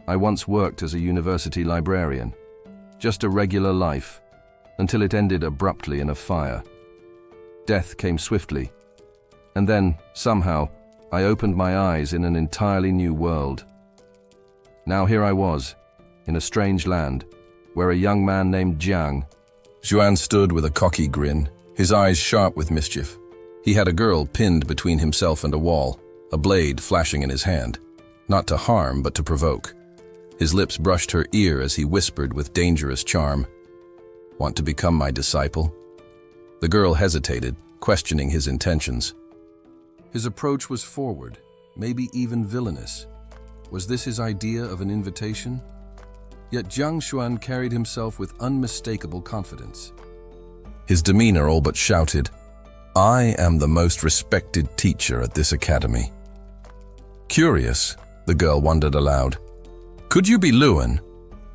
I once worked as a university librarian. Just a regular life, until it ended abruptly in a fire. Death came swiftly, and then, somehow, I opened my eyes in an entirely new world. Now here I was, in a strange land, where a young man named Jiang. Xuan stood with a cocky grin, his eyes sharp with mischief. He had a girl pinned between himself and a wall, a blade flashing in his hand, not to harm but to provoke. His lips brushed her ear as he whispered with dangerous charm, "Want to become my disciple?" The girl hesitated, questioning his intentions. His approach was forward, maybe even villainous. Was this his idea of an invitation? Yet Jiang Xuan carried himself with unmistakable confidence. His demeanor all but shouted, "I am the most respected teacher at this academy." Curious, the girl wondered aloud. Could you be Luan,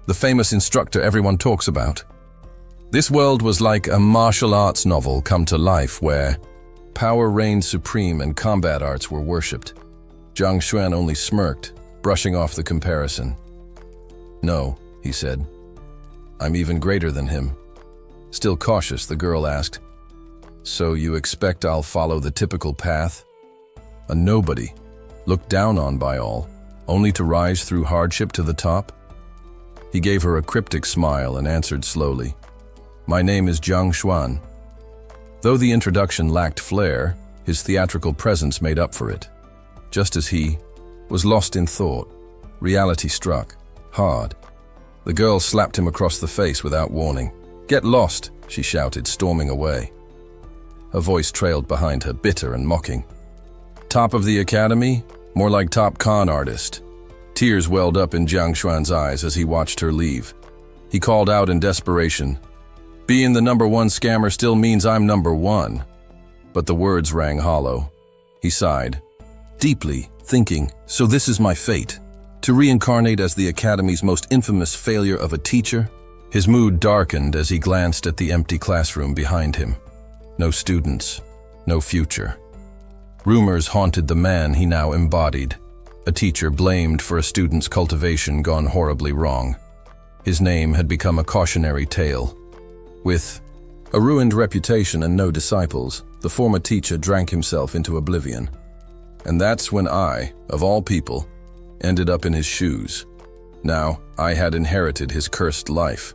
the famous instructor everyone talks about? This world was like a martial arts novel come to life where power reigned supreme and combat arts were worshipped. Jiang Xuan only smirked, brushing off the comparison. "No," he said. "I'm even greater than him." Still cautious, the girl asked, "So you expect I'll follow the typical path? A nobody, looked down on by all, only to rise through hardship to the top?" He gave her a cryptic smile and answered slowly, "My name is Jiang Xuan." Though the introduction lacked flair, his theatrical presence made up for it. Just as he was lost in thought, reality struck, hard. The girl slapped him across the face without warning. "Get lost," she shouted, storming away. Her voice trailed behind her, bitter and mocking. "Top of the academy? More like top con artist." Tears welled up in Jiang Xuan's eyes as he watched her leave. He called out in desperation, "Being the #1 scammer still means I'm #1. But the words rang hollow. He sighed, deeply, thinking, so this is my fate, to reincarnate as the Academy's most infamous failure of a teacher? His mood darkened as he glanced at the empty classroom behind him. No students, no future. Rumors haunted the man he now embodied, a teacher blamed for a student's cultivation gone horribly wrong. His name had become a cautionary tale. With a ruined reputation and no disciples, the former teacher drank himself into oblivion. And that's when I, of all people, ended up in his shoes. Now, I had inherited his cursed life.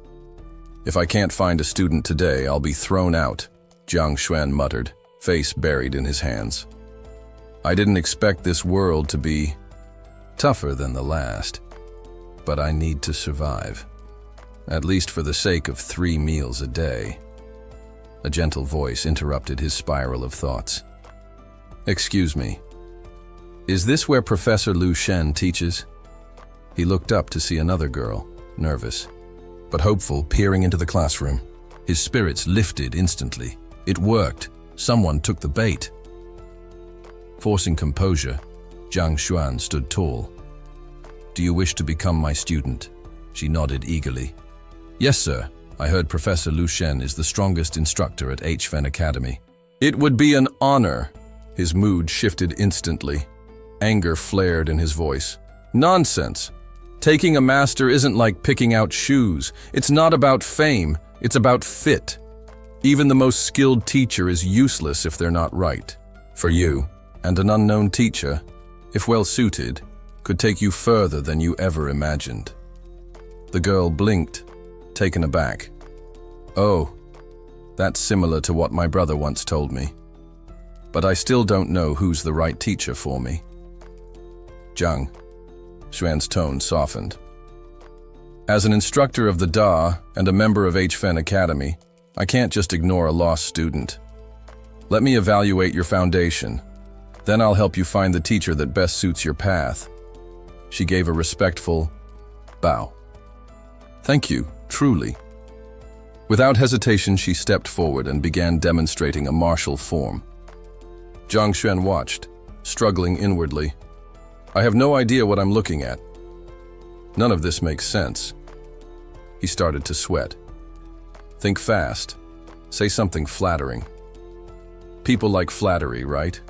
"If I can't find a student today, I'll be thrown out," Jiang Xuan muttered, face buried in his hands. "I didn't expect this world to be tougher than the last, but I need to survive. At least for the sake of 3 meals a day." A gentle voice interrupted his spiral of thoughts. "Excuse me. Is this where Professor Lu Shen teaches?" He looked up to see another girl, nervous, but hopeful, peering into the classroom. His spirits lifted instantly. It worked. Someone took the bait. Forcing composure, Jiang Xuan stood tall. "Do you wish to become my student?" She nodded eagerly. "Yes, sir. I heard Professor Lu Shen is the strongest instructor at HFEN Academy." "It would be an honor." His mood shifted instantly. Anger flared in his voice. "Nonsense. Taking a master isn't like picking out shoes. It's not about fame, it's about fit. Even the most skilled teacher is useless if they're not right. For you, and an unknown teacher, if well suited, could take you further than you ever imagined." The girl blinked, taken aback. "Oh, that's similar to what my brother once told me. But I still don't know who's the right teacher for me." "Jiang," Xuan's tone softened. "As an instructor of the Da and a member of HFEN Academy, I can't just ignore a lost student. Let me evaluate your foundation. Then I'll help you find the teacher that best suits your path." She gave a respectful bow. "Thank you, truly." Without hesitation, she stepped forward and began demonstrating a martial form. Jiang Xuan watched, struggling inwardly. "I have no idea what I'm looking at. None of this makes sense." He started to sweat. "Think fast. Say something flattering." People like flattery, right?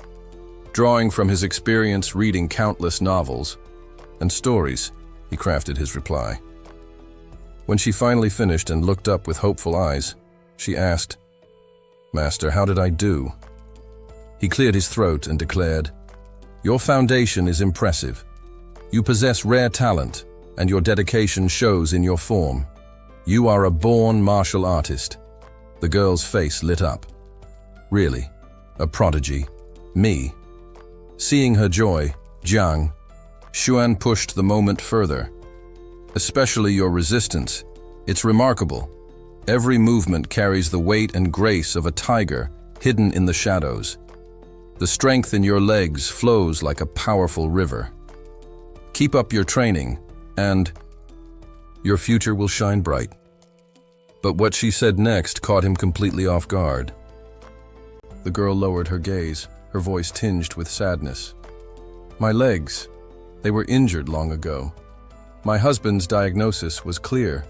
Drawing from his experience reading countless novels and stories, he crafted his reply. When she finally finished and looked up with hopeful eyes, she asked, "Master, how did I do?" He cleared his throat and declared, "Your foundation is impressive. You possess rare talent, and your dedication shows in your form. You are a born martial artist." The girl's face lit up. "Really? A prodigy? Me?" Seeing her joy, Jiang Xuan pushed the moment further. "Especially your resistance. It's remarkable. Every movement carries the weight and grace of a tiger hidden in the shadows. The strength in your legs flows like a powerful river. Keep up your training, and your future will shine bright." But what she said next caught him completely off guard. The girl lowered her gaze, her voice tinged with sadness. "My legs, they were injured long ago. My husband's diagnosis was clear.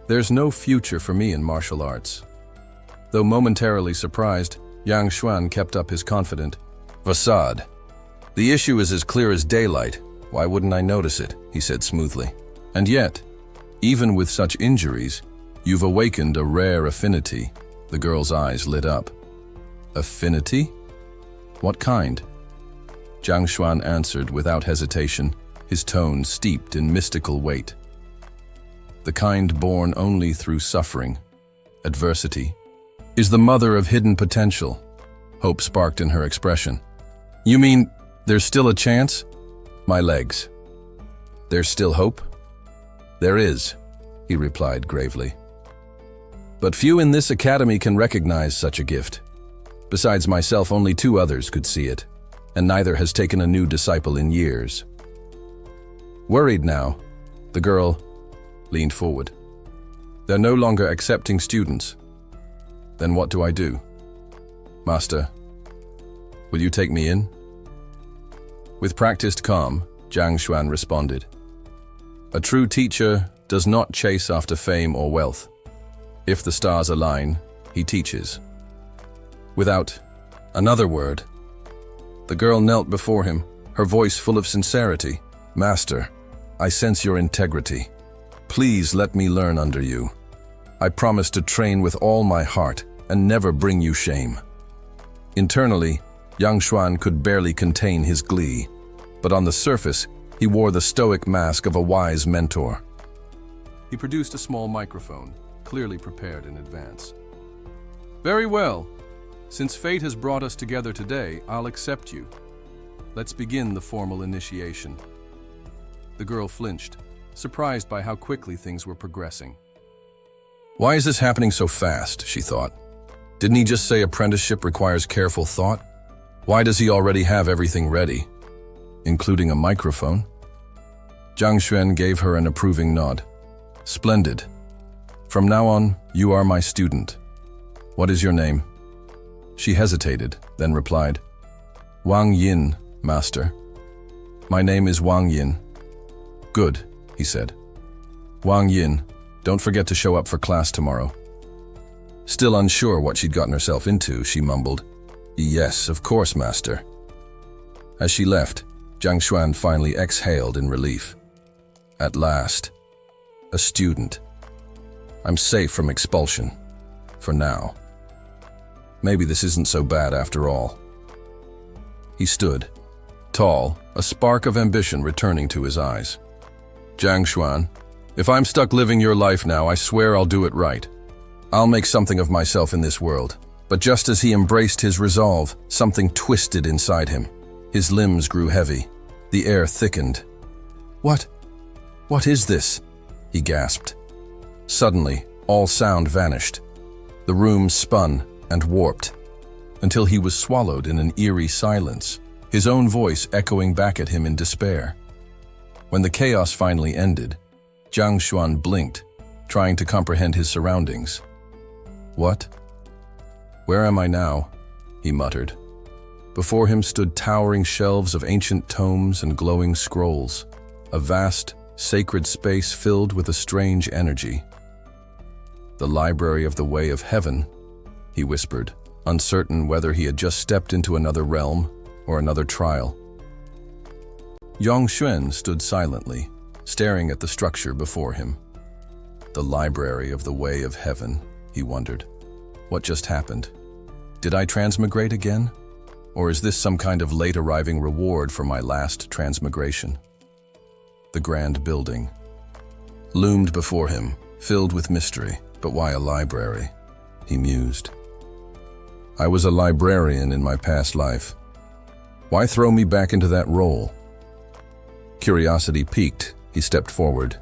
There's no future for me in martial arts." Though momentarily surprised, Yang Xuan kept up his confident facade. "The issue is as clear as daylight. Why wouldn't I notice it?" he said smoothly. "And yet, even with such injuries, you've awakened a rare affinity." The girl's eyes lit up. "Affinity? What kind?" Jiang Xuan answered without hesitation, his tone steeped in mystical weight. "The kind born only through suffering, adversity, is the mother of hidden potential." Hope sparked in her expression. "You mean there's still a chance?" "My legs. There's still hope?" "There is," he replied gravely. "But few in this academy can recognize such a gift. Besides myself, only 2 others could see it, and neither has taken a new disciple in years." Worried now, the girl leaned forward. "They're no longer accepting students. Then what do I do? Master, will you take me in?" With practiced calm, Jiang Xuan responded, "A true teacher does not chase after fame or wealth. If the stars align, he teaches." Without another word, the girl knelt before him, her voice full of sincerity. "Master, I sense your integrity. Please let me learn under you. I promise to train with all my heart and never bring you shame." Internally, Yang Xuan could barely contain his glee, but on the surface, he wore the stoic mask of a wise mentor. He produced a small microphone, clearly prepared in advance. "Very well. Since fate has brought us together today, I'll accept you. Let's begin the formal initiation." The girl flinched, surprised by how quickly things were progressing. "Why is this happening so fast?" she thought. "Didn't he just say apprenticeship requires careful thought? Why does he already have everything ready, including a microphone?" Jiang Xuan gave her an approving nod. "Splendid. From now on, you are my student. What is your name?" She hesitated, then replied, "Wang Yin, Master." "My name is Wang Yin." "Good," he said. "Wang Yin, don't forget to show up for class tomorrow." Still unsure what she'd gotten herself into, she mumbled, "Yes, of course, Master." As she left, Jiang Xuan finally exhaled in relief. At last, a student. I'm safe from expulsion, for now. Maybe this isn't so bad after all. He stood, tall, a spark of ambition returning to his eyes. "Jiang Xuan, if I'm stuck living your life now, I swear I'll do it right. I'll make something of myself in this world." But just as he embraced his resolve, something twisted inside him. His limbs grew heavy. The air thickened. What is this?" he gasped. Suddenly, all sound vanished. The room spun and warped, until he was swallowed in an eerie silence, his own voice echoing back at him in despair. When the chaos finally ended, Jiang Xuan blinked, trying to comprehend his surroundings. "What? Where am I now?" he muttered. Before him stood towering shelves of ancient tomes and glowing scrolls, a vast, sacred space filled with a strange energy. "The Library of the Way of Heaven," he whispered, uncertain whether he had just stepped into another realm or another trial. Yang Xuan stood silently, staring at the structure before him. The library of the way of heaven, he wondered. What just happened? Did I transmigrate again? Or is this some kind of late-arriving reward for my last transmigration? The grand building loomed before him, filled with mystery. But why a library? He mused. I was a librarian in my past life. Why throw me back into that role? Curiosity piqued, he stepped forward.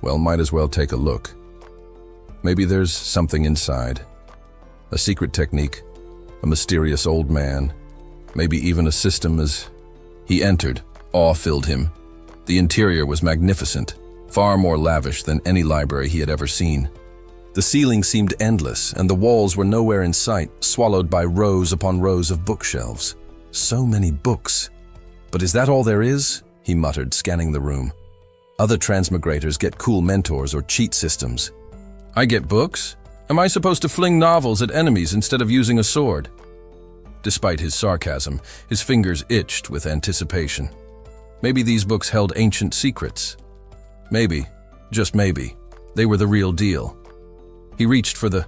Well, might as well take a look. Maybe there's something inside. A secret technique, a mysterious old man, maybe even a system as... He entered. Awe filled him. The interior was magnificent, far more lavish than any library he had ever seen. The ceiling seemed endless, and the walls were nowhere in sight, swallowed by rows upon rows of bookshelves. So many books. But is that all there is? He muttered, scanning the room. Other transmigrators get cool mentors or cheat systems. I get books? Am I supposed to fling novels at enemies instead of using a sword? Despite his sarcasm, his fingers itched with anticipation. Maybe these books held ancient secrets. Maybe, just maybe, they were the real deal. He reached for the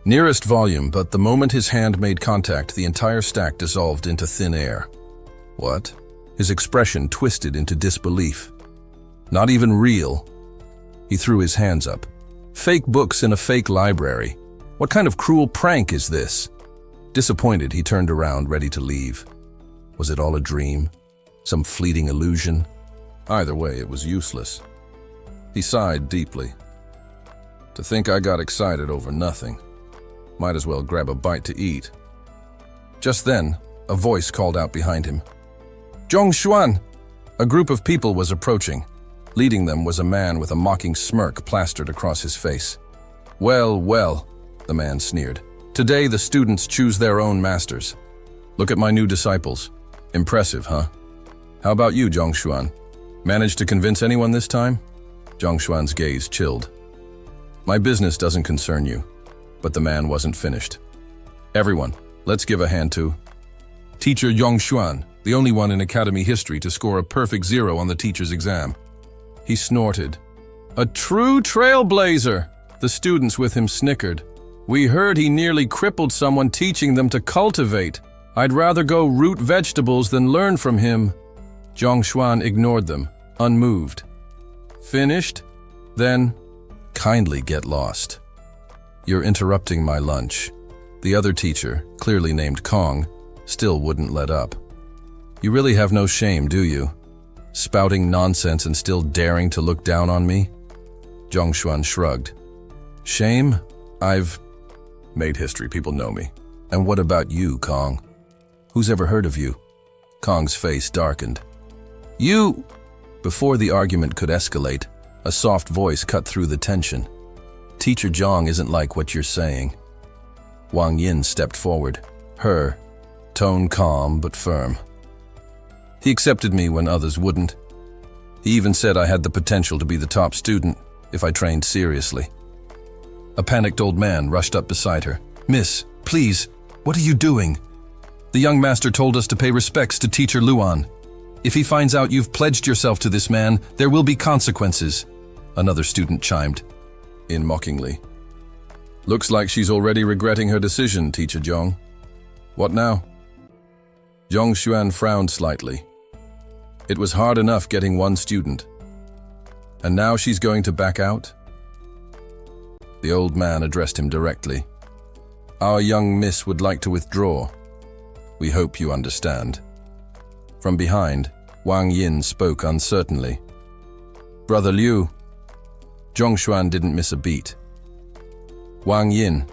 nearest volume, but the moment his hand made contact, the entire stack dissolved into thin air. What? His expression twisted into disbelief. Not even real. He threw his hands up. Fake books in a fake library. What kind of cruel prank is this? Disappointed, he turned around, ready to leave. Was it all a dream? Some fleeting illusion? Either way, it was useless. He sighed deeply. To think I got excited over nothing. Might as well grab a bite to eat. Just then, a voice called out behind him. Zhongshuan! A group of people was approaching. Leading them was a man with a mocking smirk plastered across his face. Well, well, the man sneered. Today the students choose their own masters. Look at my new disciples. Impressive, huh? How about you, Zhongshuan? Managed to convince anyone this time? Zhongshuan's gaze chilled. My business doesn't concern you. But the man wasn't finished. Everyone, let's give a hand to Teacher Zhongshuan, the only one in academy history to score a perfect 0 on the teacher's exam. He snorted. A true trailblazer! The students with him snickered. We heard he nearly crippled someone teaching them to cultivate. I'd rather go root vegetables than learn from him. Zhongshuan ignored them, unmoved. Finished? Then, kindly get lost. You're interrupting my lunch. The other teacher, clearly named Kong, still wouldn't let up. You really have no shame, do you? Spouting nonsense and still daring to look down on me? Zhongshuan shrugged. Shame? I've made history, people know me. And what about you, Kong? Who's ever heard of you? Kong's face darkened. You! Before the argument could escalate, a soft voice cut through the tension. Teacher Zhong isn't like what you're saying. Wang Yin stepped forward, her tone calm but firm. He accepted me when others wouldn't. He even said I had the potential to be the top student if I trained seriously. A panicked old man rushed up beside her. Miss, please, what are you doing? The young master told us to pay respects to Teacher Luan. If he finds out you've pledged yourself to this man, there will be consequences. Another student chimed in mockingly. Looks like she's already regretting her decision, Teacher Zhong. What now? Zhongshuan frowned slightly. It was hard enough getting one student. And now she's going to back out? The old man addressed him directly. Our young miss would like to withdraw. We hope you understand. From behind, Wang Yin spoke uncertainly. Brother Liu. Zhongshuan didn't miss a beat. Wang Yin,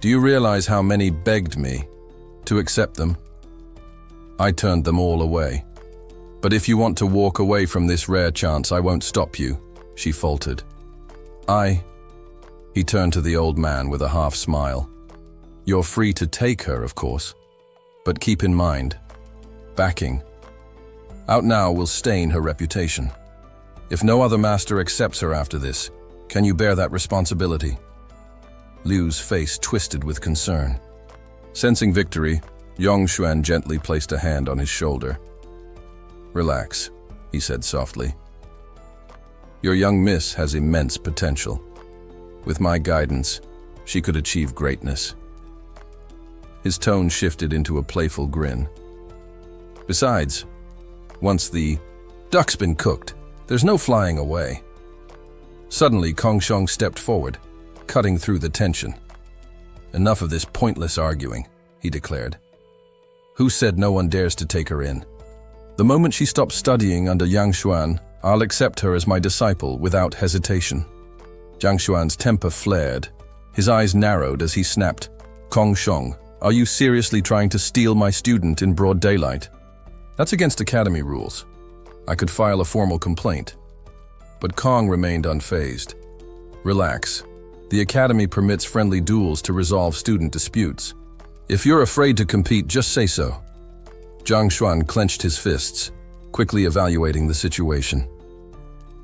do you realize how many begged me to accept them? I turned them all away. But if you want to walk away from this rare chance, I won't stop you, she faltered. He turned to the old man with a half smile. You're free to take her, of course. But keep in mind, backing out now will stain her reputation. If no other master accepts her after this, can you bear that responsibility? Liu's face twisted with concern. Sensing victory, Zhongshuan gently placed a hand on his shoulder. Relax, he said softly. Your young miss has immense potential. With my guidance, she could achieve greatness." His tone shifted into a playful grin. "Besides, once the duck's been cooked, there's no flying away." Suddenly, Kong Xiong stepped forward, cutting through the tension. "Enough of this pointless arguing," he declared. "Who said no one dares to take her in? The moment she stops studying under Yang Xuan, I'll accept her as my disciple without hesitation." Jiang Xuan's temper flared. His eyes narrowed as he snapped, "Kong Xiong, are you seriously trying to steal my student in broad daylight? That's against academy rules. I could file a formal complaint." But Kong remained unfazed. "Relax. The academy permits friendly duels to resolve student disputes. If you're afraid to compete, just say so." Jiang Xuan clenched his fists, quickly evaluating the situation.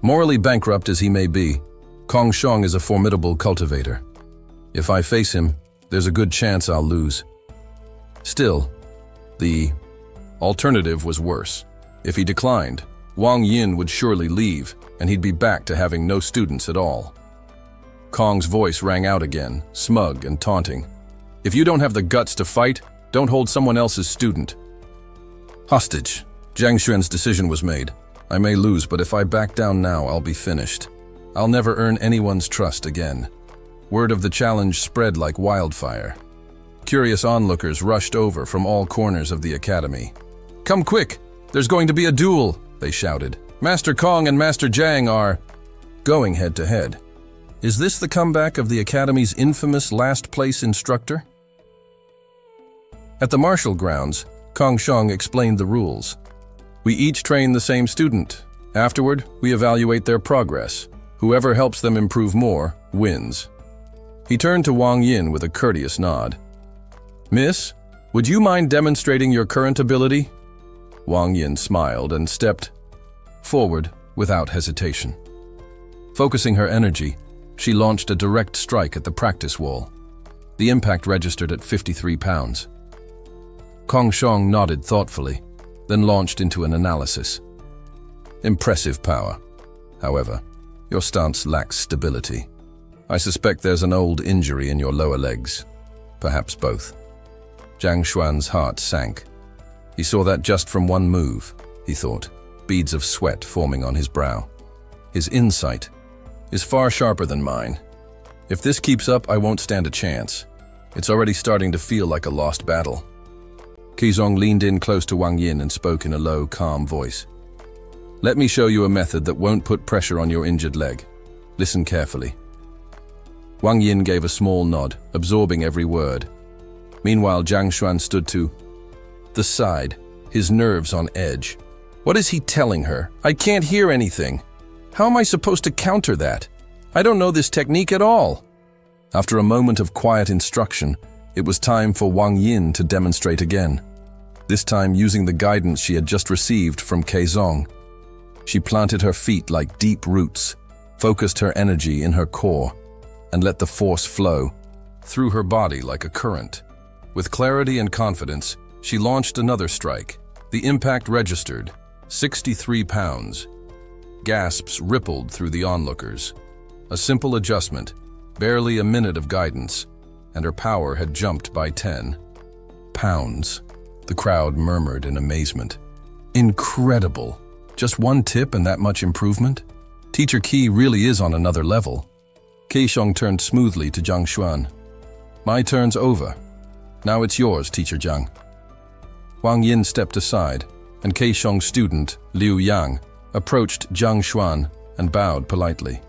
Morally bankrupt as he may be, Kong Xiong is a formidable cultivator. If I face him, there's a good chance I'll lose. Still, the alternative was worse. If he declined, Wang Yin would surely leave, and he'd be back to having no students at all. Kong's voice rang out again, smug and taunting. "If you don't have the guts to fight, don't hold someone else's student." Hostage. Jiang Xuan's decision was made. I may lose, but if I back down now, I'll be finished. I'll never earn anyone's trust again. Word of the challenge spread like wildfire. Curious onlookers rushed over from all corners of the academy. "Come quick! There's going to be a duel!" they shouted. "Master Kong and Master Jiang are going head-to-head. Is this the comeback of the academy's infamous last-place instructor?" At the martial grounds, Kong Xiong explained the rules. "We each train the same student. Afterward, we evaluate their progress. Whoever helps them improve more, wins." He turned to Wang Yin with a courteous nod. "Miss, would you mind demonstrating your current ability?" Wang Yin smiled and stepped forward without hesitation. Focusing her energy, she launched a direct strike at the practice wall. The impact registered at 53 pounds. Kong Xiong nodded thoughtfully, then launched into an analysis. "Impressive power. However, your stance lacks stability. I suspect there's an old injury in your lower legs. Perhaps both." Jiang Xuan's heart sank. He saw that just from one move, he thought, beads of sweat forming on his brow. His insight is far sharper than mine. If this keeps up, I won't stand a chance. It's already starting to feel like a lost battle. Qizong leaned in close to Wang Yin and spoke in a low, calm voice. "Let me show you a method that won't put pressure on your injured leg. Listen carefully." Wang Yin gave a small nod, absorbing every word. Meanwhile, Jiang Xuan stood to the side, his nerves on edge. What is he telling her? I can't hear anything. How am I supposed to counter that? I don't know this technique at all. After a moment of quiet instruction, it was time for Wang Yin to demonstrate again. This time using the guidance she had just received from Qizong. She planted her feet like deep roots, focused her energy in her core, and let the force flow through her body like a current. With clarity and confidence, she launched another strike. The impact registered 63 pounds. Gasps rippled through the onlookers. A simple adjustment, barely a minute of guidance, and her power had jumped by 10 pounds. The crowd murmured in amazement. Incredible! Just one tip and that much improvement? Teacher Qi really is on another level. Qizong turned smoothly to Jiang Xuan. "My turn's over. Now it's yours, Teacher Jiang." Wang Yin stepped aside, and Qizong's student, Liu Yang, approached Jiang Xuan and bowed politely.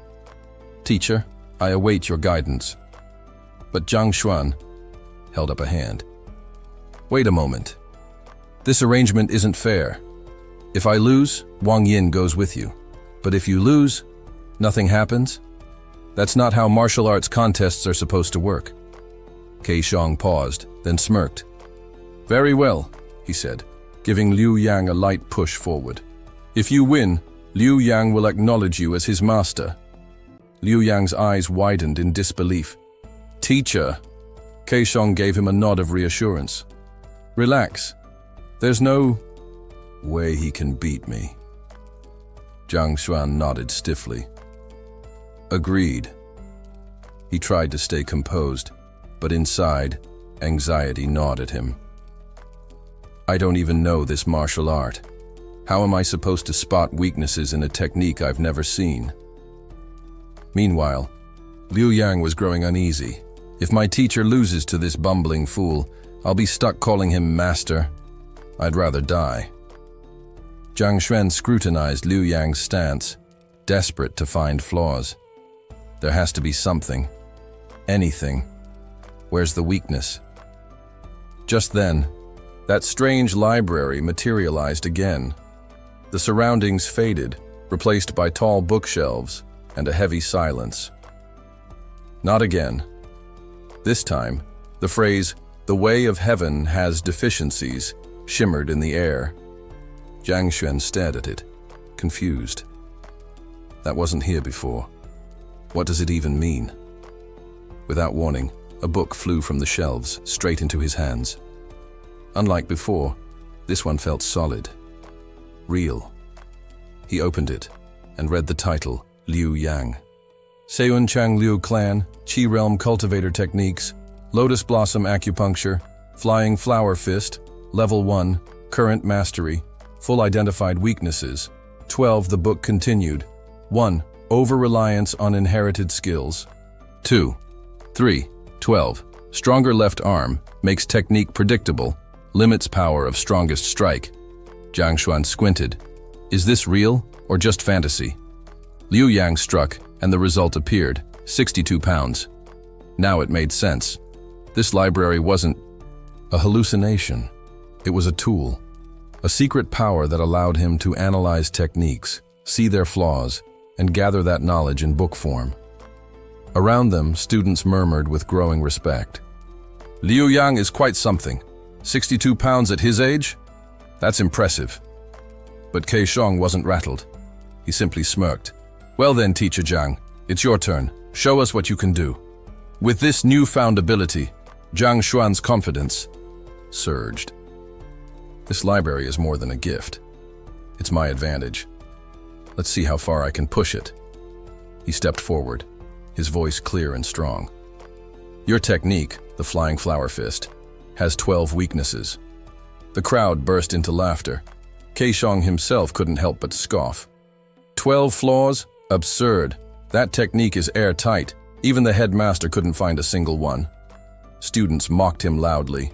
"Teacher, I await your guidance." But Jiang Xuan held up a hand. "Wait a moment. This arrangement isn't fair. If I lose, Wang Yin goes with you. But if you lose, nothing happens? That's not how martial arts contests are supposed to work." Qizong paused, then smirked. "Very well," he said, giving Liu Yang a light push forward. "If you win, Liu Yang will acknowledge you as his master." Liu Yang's eyes widened in disbelief. "Teacher," Qizong gave him a nod of reassurance. "Relax. There's no way he can beat me." Jiang Xuan nodded stiffly. Agreed. He tried to stay composed, but inside, anxiety gnawed at him. I don't even know this martial art. How am I supposed to spot weaknesses in a technique I've never seen? Meanwhile, Liu Yang was growing uneasy. If my teacher loses to this bumbling fool, I'll be stuck calling him master. I'd rather die. Zhang Xuan scrutinized Liu Yang's stance, desperate to find flaws. There has to be something. Anything. Where's the weakness? Just then, that strange library materialized again. The surroundings faded, replaced by tall bookshelves and a heavy silence. Not again. This time, the phrase, "The way of heaven has deficiencies," shimmered in the air. Zhang Xuan stared at it, confused. That wasn't here before. What does it even mean? Without warning, a book flew from the shelves straight into his hands. Unlike before, this one felt solid, real. He opened it and read the title, Liu Yang. Seun Chang Liu Clan, Qi Realm Cultivator Techniques, Lotus Blossom Acupuncture, Flying Flower Fist, Level 1, Current Mastery, Full Identified Weaknesses. 12. The book continued. 1. Over-reliance on inherited skills. 2. 3. 12. Stronger left arm, makes technique predictable, limits power of strongest strike. Zhang Xuan squinted. Is this real or just fantasy? Liu Yang struck, and the result appeared, 62 pounds. Now it made sense. This library wasn't a hallucination. It was a tool, a secret power that allowed him to analyze techniques, see their flaws, and gather that knowledge in book form. Around them, students murmured with growing respect. Liu Yang is quite something. 62 pounds at his age? That's impressive. But Keishong wasn't rattled. He simply smirked. Well then, Teacher Zhang, it's your turn. Show us what you can do. With this newfound ability, Zhang Xuan's confidence surged. This library is more than a gift. It's my advantage. Let's see how far I can push it. He stepped forward, his voice clear and strong. Your technique, the Flying Flower Fist, has 12 weaknesses. The crowd burst into laughter. Keishong himself couldn't help but scoff. 12 flaws? Absurd. That technique is airtight. Even the headmaster couldn't find a single one. Students mocked him loudly.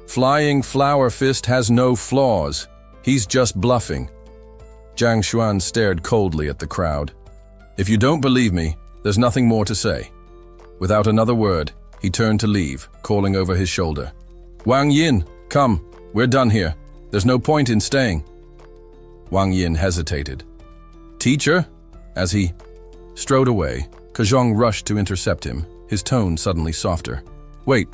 Flying Flower Fist has no flaws. He's just bluffing. Zhang Xuan stared coldly at the crowd. If you don't believe me, there's nothing more to say. Without another word, he turned to leave, calling over his shoulder. Wang Yin, come, we're done here. There's no point in staying. Wang Yin hesitated. Teacher? As he strode away, Keishong rushed to intercept him, his tone suddenly softer. Wait,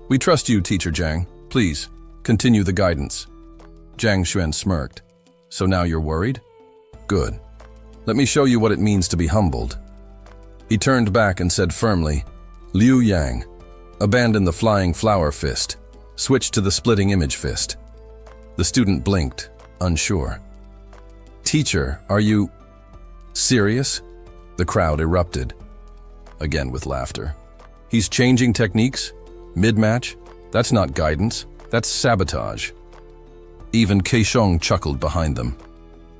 we trust you, Teacher Zhang. Please, continue the guidance. Zhang Xuan smirked. So now you're worried? Good. Let me show you what it means to be humbled. He turned back and said firmly, Liu Yang, abandon the Flying Flower Fist. Switch to the Splitting Image Fist. The student blinked, unsure. Teacher, are you serious? The crowd erupted, again with laughter. He's changing techniques? Mid-match? That's not guidance, that's sabotage. Even Keishong chuckled behind them.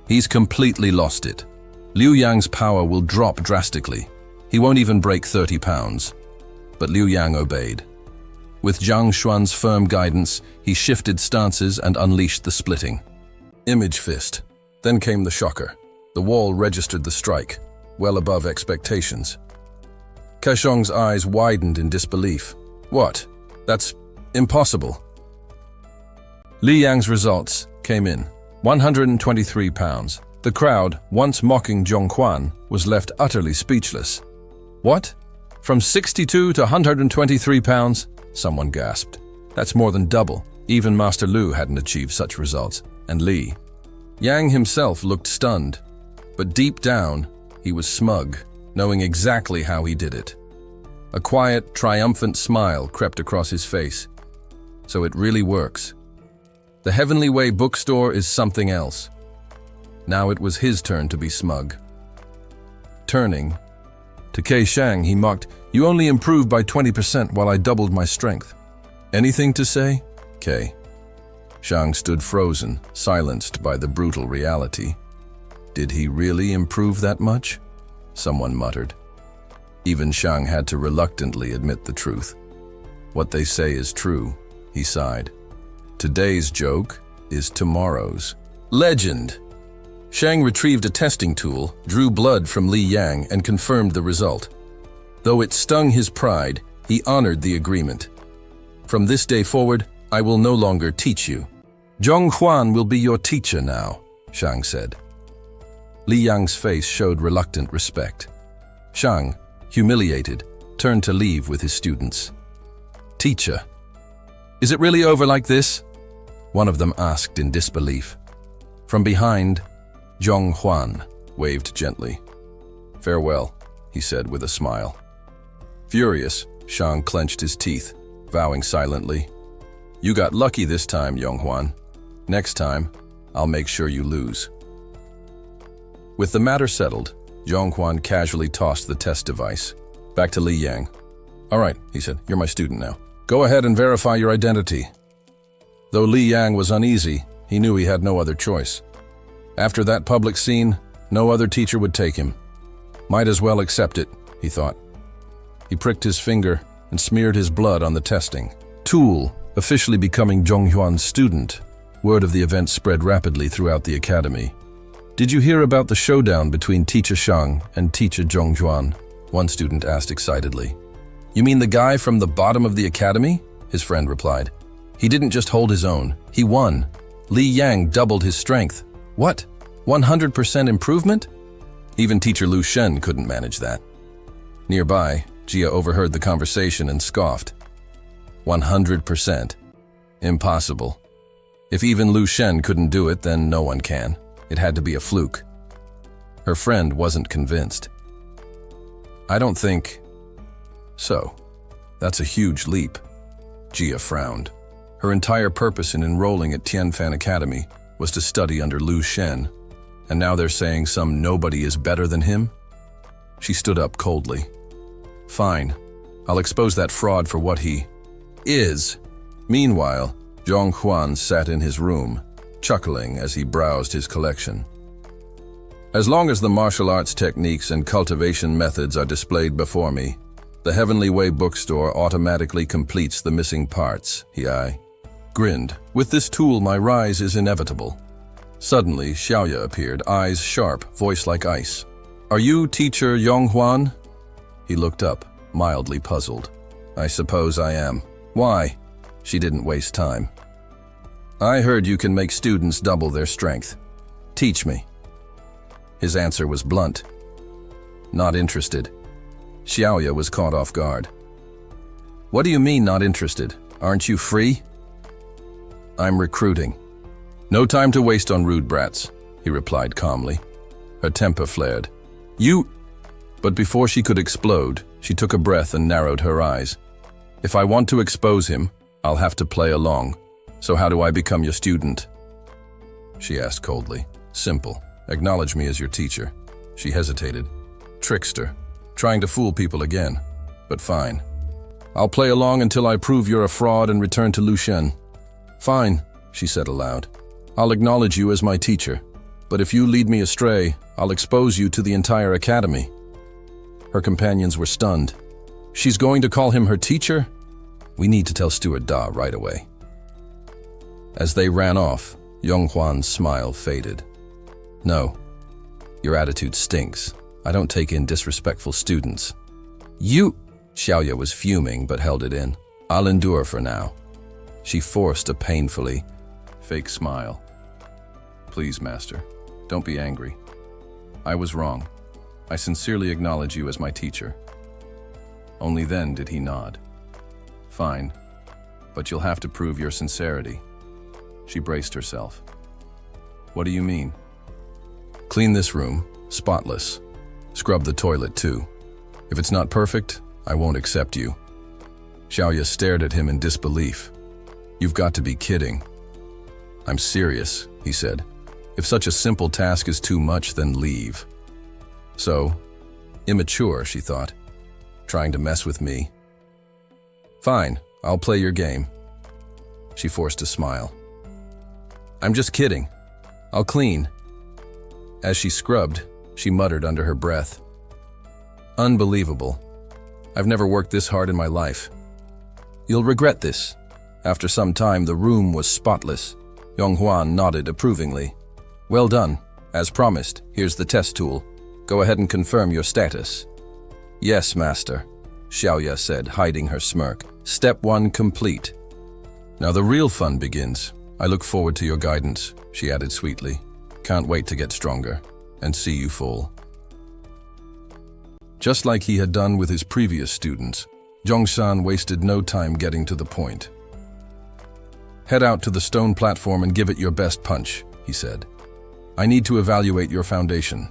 He's completely lost it. Liu Yang's power will drop drastically. He won't even break 30 pounds. But Liu Yang obeyed. With Zhang Xuan's firm guidance, he shifted stances and unleashed the splitting Image Fist. Then came the shocker. The wall registered the strike, well above expectations. Keishong's eyes widened in disbelief. What? That's impossible. Li Yang's results came in. 123 pounds. The crowd, once mocking Zhongquan, was left utterly speechless. What? From 62 to 123 pounds? Someone gasped. That's more than double. Even Master Lu hadn't achieved such results. And Li. Yang himself looked stunned. But deep down, he was smug, knowing exactly how he did it. A quiet, triumphant smile crept across his face. So it really works. The Heavenly Way bookstore is something else. Now it was his turn to be smug. Turning, To Kei Shang, he mocked, "You only improved by 20% while I doubled my strength." "Anything to say?" Kei. Shang stood frozen, silenced by the brutal reality. Did he really improve that much? Someone muttered. Even Shang had to reluctantly admit the truth. "What they say is true," he sighed. "Today's joke is tomorrow's." Legend! Shang retrieved a testing tool, drew blood from Li Yang, and confirmed the result. Though it stung his pride, he honored the agreement. "From this day forward, I will no longer teach you. Zhong Huan will be your teacher now," Shang said. Li Yang's face showed reluctant respect. Shang, humiliated, turned to leave with his students. "Teacher, is it really over like this?" one of them asked in disbelief. From behind, Zhong Huan waved gently. "Farewell," he said with a smile. Furious, Shang clenched his teeth, vowing silently, "You got lucky this time, Yong Huan. Next time, I'll make sure you lose." With the matter settled, Zhong Huan casually tossed the test device. Back to Li Yang. "All right," he said, "you're my student now. Go ahead and verify your identity." Though Li Yang was uneasy, he knew he had no other choice. After that public scene, no other teacher would take him. Might as well accept it, he thought. He pricked his finger and smeared his blood on the testing tool, officially becoming Zhong Huan's student. Word of the event spread rapidly throughout the academy. "Did you hear about the showdown between Teacher Shang and Teacher Zhong Huan?" one student asked excitedly. "You mean the guy from the bottom of the academy?" his friend replied. "He didn't just hold his own, he won. Li Yang doubled his strength." "What? 100% improvement?" Even Teacher Lu Shen couldn't manage that. Nearby, Jia overheard the conversation and scoffed. 100%. Impossible. If even Lu Shen couldn't do it, then no one can. It had to be a fluke. Her friend wasn't convinced. "I don't think so. That's a huge leap." Jia frowned. Her entire purpose in enrolling at Tianfan Academy was to study under Lu Shen, and now they're saying some nobody is better than him? She stood up coldly. "Fine, I'll expose that fraud for what he is." Meanwhile, Zhong Huan sat in his room, chuckling as he browsed his collection. "As long as the martial arts techniques and cultivation methods are displayed before me, the Heavenly Way bookstore automatically completes the missing parts," he grinned. "With this tool, my rise is inevitable." Suddenly, Xiaoya appeared, eyes sharp, voice like ice. "Are you Teacher Yong Huan?" He looked up, mildly puzzled. "I suppose I am. Why?" She didn't waste time. "I heard you can make students double their strength. Teach me." His answer was blunt. "Not interested." Xiaoya was caught off guard. "What do you mean, not interested? Aren't you free?" "I'm recruiting." "No time to waste on rude brats," he replied calmly. Her temper flared. "You—" But before she could explode, she took a breath and narrowed her eyes. "If I want to expose him, I'll have to play along. So how do I become your student?" She asked coldly. "Simple. Acknowledge me as your teacher." She hesitated. Trickster. Trying to fool people again. But fine. "I'll play along until I prove you're a fraud and return to Lu Shen." "Fine," she said aloud. "I'll acknowledge you as my teacher. But if you lead me astray, I'll expose you to the entire academy." Her companions were stunned. "She's going to call him her teacher? We need to tell Steward Da right away." As they ran off, Yong Huan's smile faded. "No, your attitude stinks. I don't take in disrespectful students." "You—" Xiaoya was fuming but held it in. "I'll endure for now." She forced a painfully fake smile. "Please, Master, don't be angry. I was wrong. I sincerely acknowledge you as my teacher." Only then did he nod. "Fine, but you'll have to prove your sincerity." She braced herself. "What do you mean?" "Clean this room, spotless. Scrub the toilet too. If it's not perfect, I won't accept you." Xiaoya stared at him in disbelief. "You've got to be kidding." "I'm serious," he said. "If such a simple task is too much, then leave." So, Immature, she thought. Trying to mess with me. Fine, I'll play your game. She forced a smile. I'm just kidding. I'll clean. As she scrubbed, she muttered under her breath. Unbelievable. I've never worked this hard in my life. You'll regret this. After some time, the room was spotless. Yonghua nodded approvingly. Well done. As promised, here's the test tool. Go ahead and confirm your status. Yes, master, Xiaoya said, hiding her smirk. Step 1 complete. Now the real fun begins. I look forward to your guidance, she added sweetly. Can't wait to get stronger and see you fall. Just like he had done with his previous students, Zhongshan wasted no time getting to the point. Head out to the stone platform and give it your best punch, he said. I need to evaluate your foundation.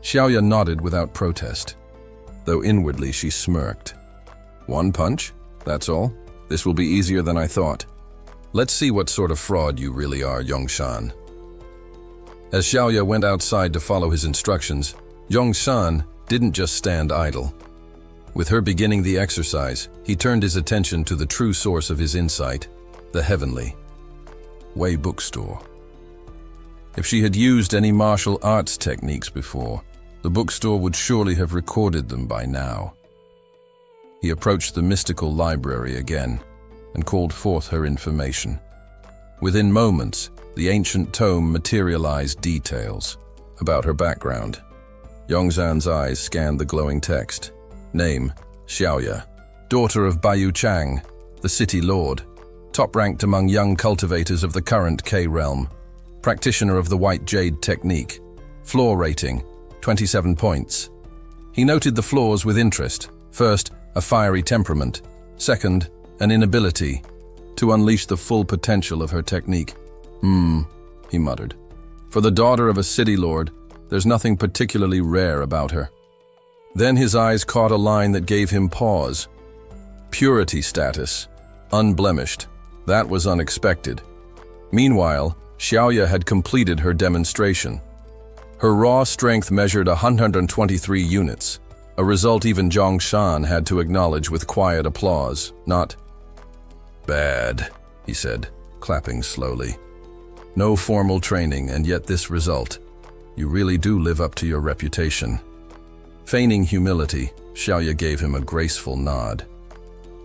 Xiaoya nodded without protest, though inwardly she smirked. One punch? That's all? This will be easier than I thought. Let's see what sort of fraud you really are, Zhongshan. As Xiaoya went outside to follow his instructions, Zhongshan didn't just stand idle. With her beginning the exercise, he turned his attention to the true source of his insight, the heavenly Wei bookstore. If she had used any martial arts techniques before, the bookstore would surely have recorded them by now. He approached the mystical library again and called forth her information. Within moments, the ancient tome materialized details about her background. Yongzhan's eyes scanned the glowing text. Name, Xiaoya. Daughter of Baiyu Chang, the city lord. Top-ranked among young cultivators of the current K-realm. Practitioner of the White Jade technique. Flaw rating, 27 points. He noted the flaws with interest. First, a fiery temperament. Second, an inability to unleash the full potential of her technique. He muttered. For the daughter of a city lord, there's nothing particularly rare about her. Then his eyes caught a line that gave him pause. Purity status, unblemished. That was unexpected. Meanwhile, Xiaoya had completed her demonstration. Her raw strength measured 123 units, a result even Zhongshan had to acknowledge with quiet applause. Not bad, he said, clapping slowly. No formal training, and yet this result. You really do live up to your reputation. Feigning humility, Xiaoya gave him a graceful nod.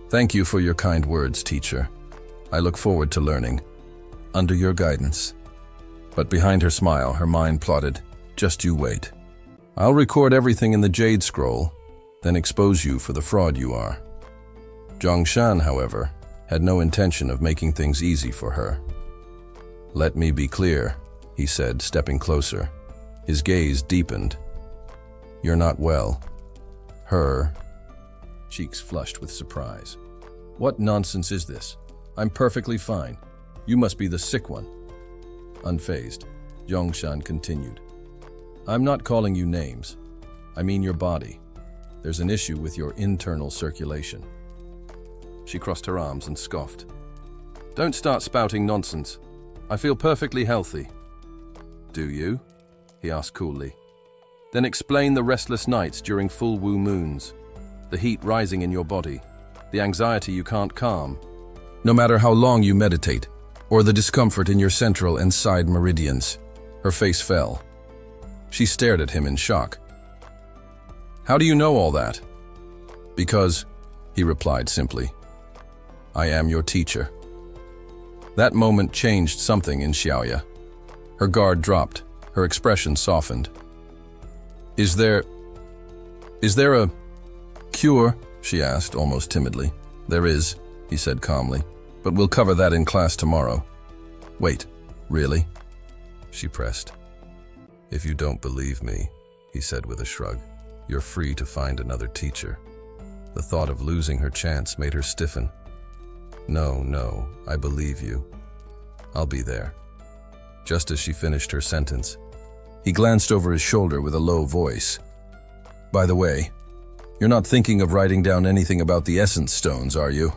Thank you for your kind words, teacher. I look forward to learning. Under your guidance. But behind her smile, her mind plotted, just you wait. I'll record everything in the Jade Scroll, then expose you for the fraud you are. Zhongshan, however, had no intention of making things easy for her. Let me be clear, he said, stepping closer. His gaze deepened. You're not well. Her cheeks flushed with surprise. What nonsense is this? I'm perfectly fine. You must be the sick one. Unfazed, Zhongshan continued. I'm not calling you names. I mean your body. There's an issue with your internal circulation. She crossed her arms and scoffed. Don't start spouting nonsense. I feel perfectly healthy. Do you? He asked coolly. Then explain the restless nights during full Wu moons, the heat rising in your body, the anxiety you can't calm. No matter how long you meditate, or the discomfort in your central and side meridians. Her face fell. She stared at him in shock. How do you know all that? Because, he replied simply, I am your teacher. That moment changed something in Xiaoya. Her guard dropped, her expression softened. Is there a cure? She asked, almost timidly. There is, he said calmly, but we'll cover that in class tomorrow. Wait, really? She pressed. If you don't believe me, he said with a shrug, you're free to find another teacher. The thought of losing her chance made her stiffen. No, I believe you. I'll be there. Just as she finished her sentence, he glanced over his shoulder with a low voice. By the way, you're not thinking of writing down anything about the essence stones, are you?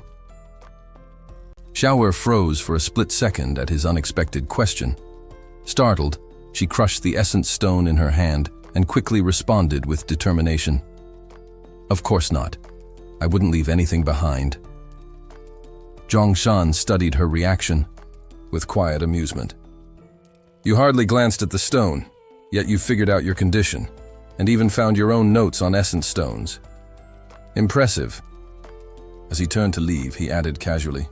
Xiaoya froze for a split second at his unexpected question. Startled, she crushed the essence stone in her hand and quickly responded with determination. Of course not. I wouldn't leave anything behind. Zhongshan studied her reaction with quiet amusement. You hardly glanced at the stone, yet you figured out your condition, and even found your own notes on essence stones. Impressive. As he turned to leave, he added casually,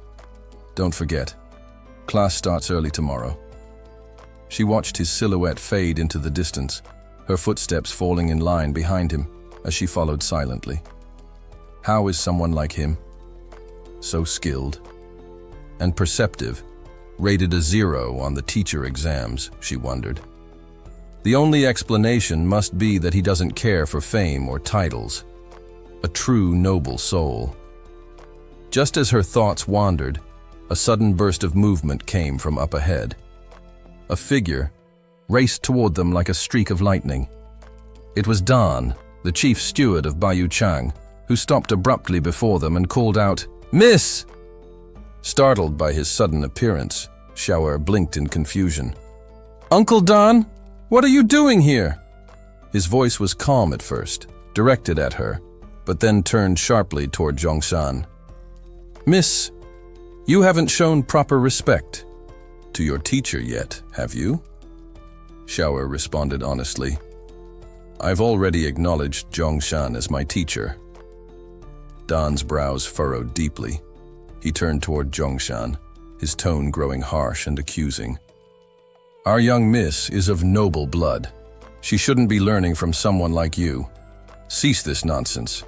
Don't forget, class starts early tomorrow. She watched his silhouette fade into the distance, her footsteps falling in line behind him as she followed silently. How is someone like him, so skilled and perceptive, rated a 0 on the teacher exams, she wondered. The only explanation must be that he doesn't care for fame or titles. A true noble soul. Just as her thoughts wandered, a sudden burst of movement came from up ahead. A figure raced toward them like a streak of lightning. It was Dan, the chief steward of Bayou Chang, who stopped abruptly before them and called out, "Miss!" Startled by his sudden appearance, Xiaoer blinked in confusion. "Uncle Dan, what are you doing here?" His voice was calm at first, directed at her, but then turned sharply toward Zhongshan. "Miss, you haven't shown proper respect to your teacher yet, have you?" Xiaoer responded honestly. "I've already acknowledged Zhongshan as my teacher." Dan's brows furrowed deeply. He turned toward Zhongshan, his tone growing harsh and accusing. "Our young miss is of noble blood. She shouldn't be learning from someone like you. Cease this nonsense.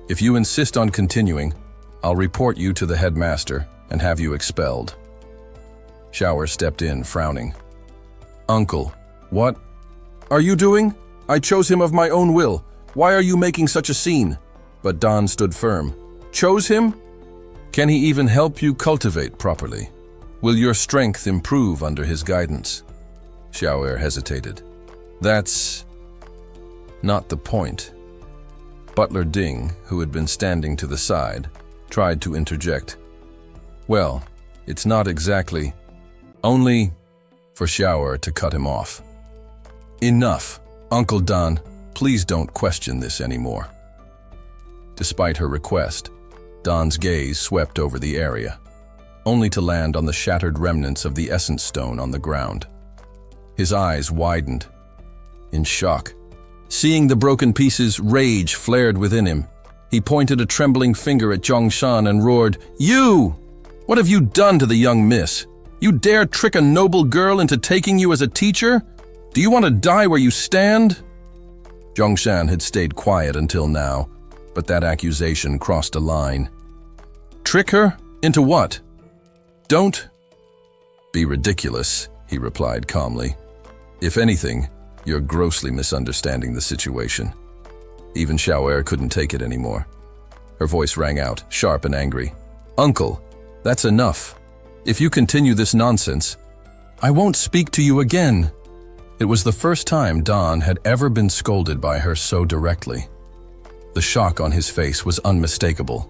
If you insist on continuing, I'll report you to the headmaster and have you expelled." Xiaoer stepped in, frowning. "Uncle, what are you doing? I chose him of my own will. Why are you making such a scene?" But Dan stood firm. "Chose him? Can he even help you cultivate properly? Will your strength improve under his guidance?" Xiaoer hesitated. "That's not the point." Butler Ding, who had been standing to the side, tried to interject. "Well, it's not exactly only," for Xiaoer to cut him off. "Enough, Uncle Dan, please don't question this anymore." Despite her request, Dan's gaze swept over the area, only to land on the shattered remnants of the essence stone on the ground. His eyes widened in shock. Seeing the broken pieces, rage flared within him. He pointed a trembling finger at Zhongshan and roared, "You! What have you done to the young miss? You dare trick a noble girl into taking you as a teacher? Do you want to die where you stand?" Zhongshan had stayed quiet until now, but that accusation crossed a line. "Trick her? Into what?" "Don't be ridiculous," he replied calmly. "If anything, you're grossly misunderstanding the situation." Even Xiaoer couldn't take it anymore. Her voice rang out, sharp and angry. "Uncle, that's enough. If you continue this nonsense, I won't speak to you again." It was the first time Dan had ever been scolded by her so directly. The shock on his face was unmistakable.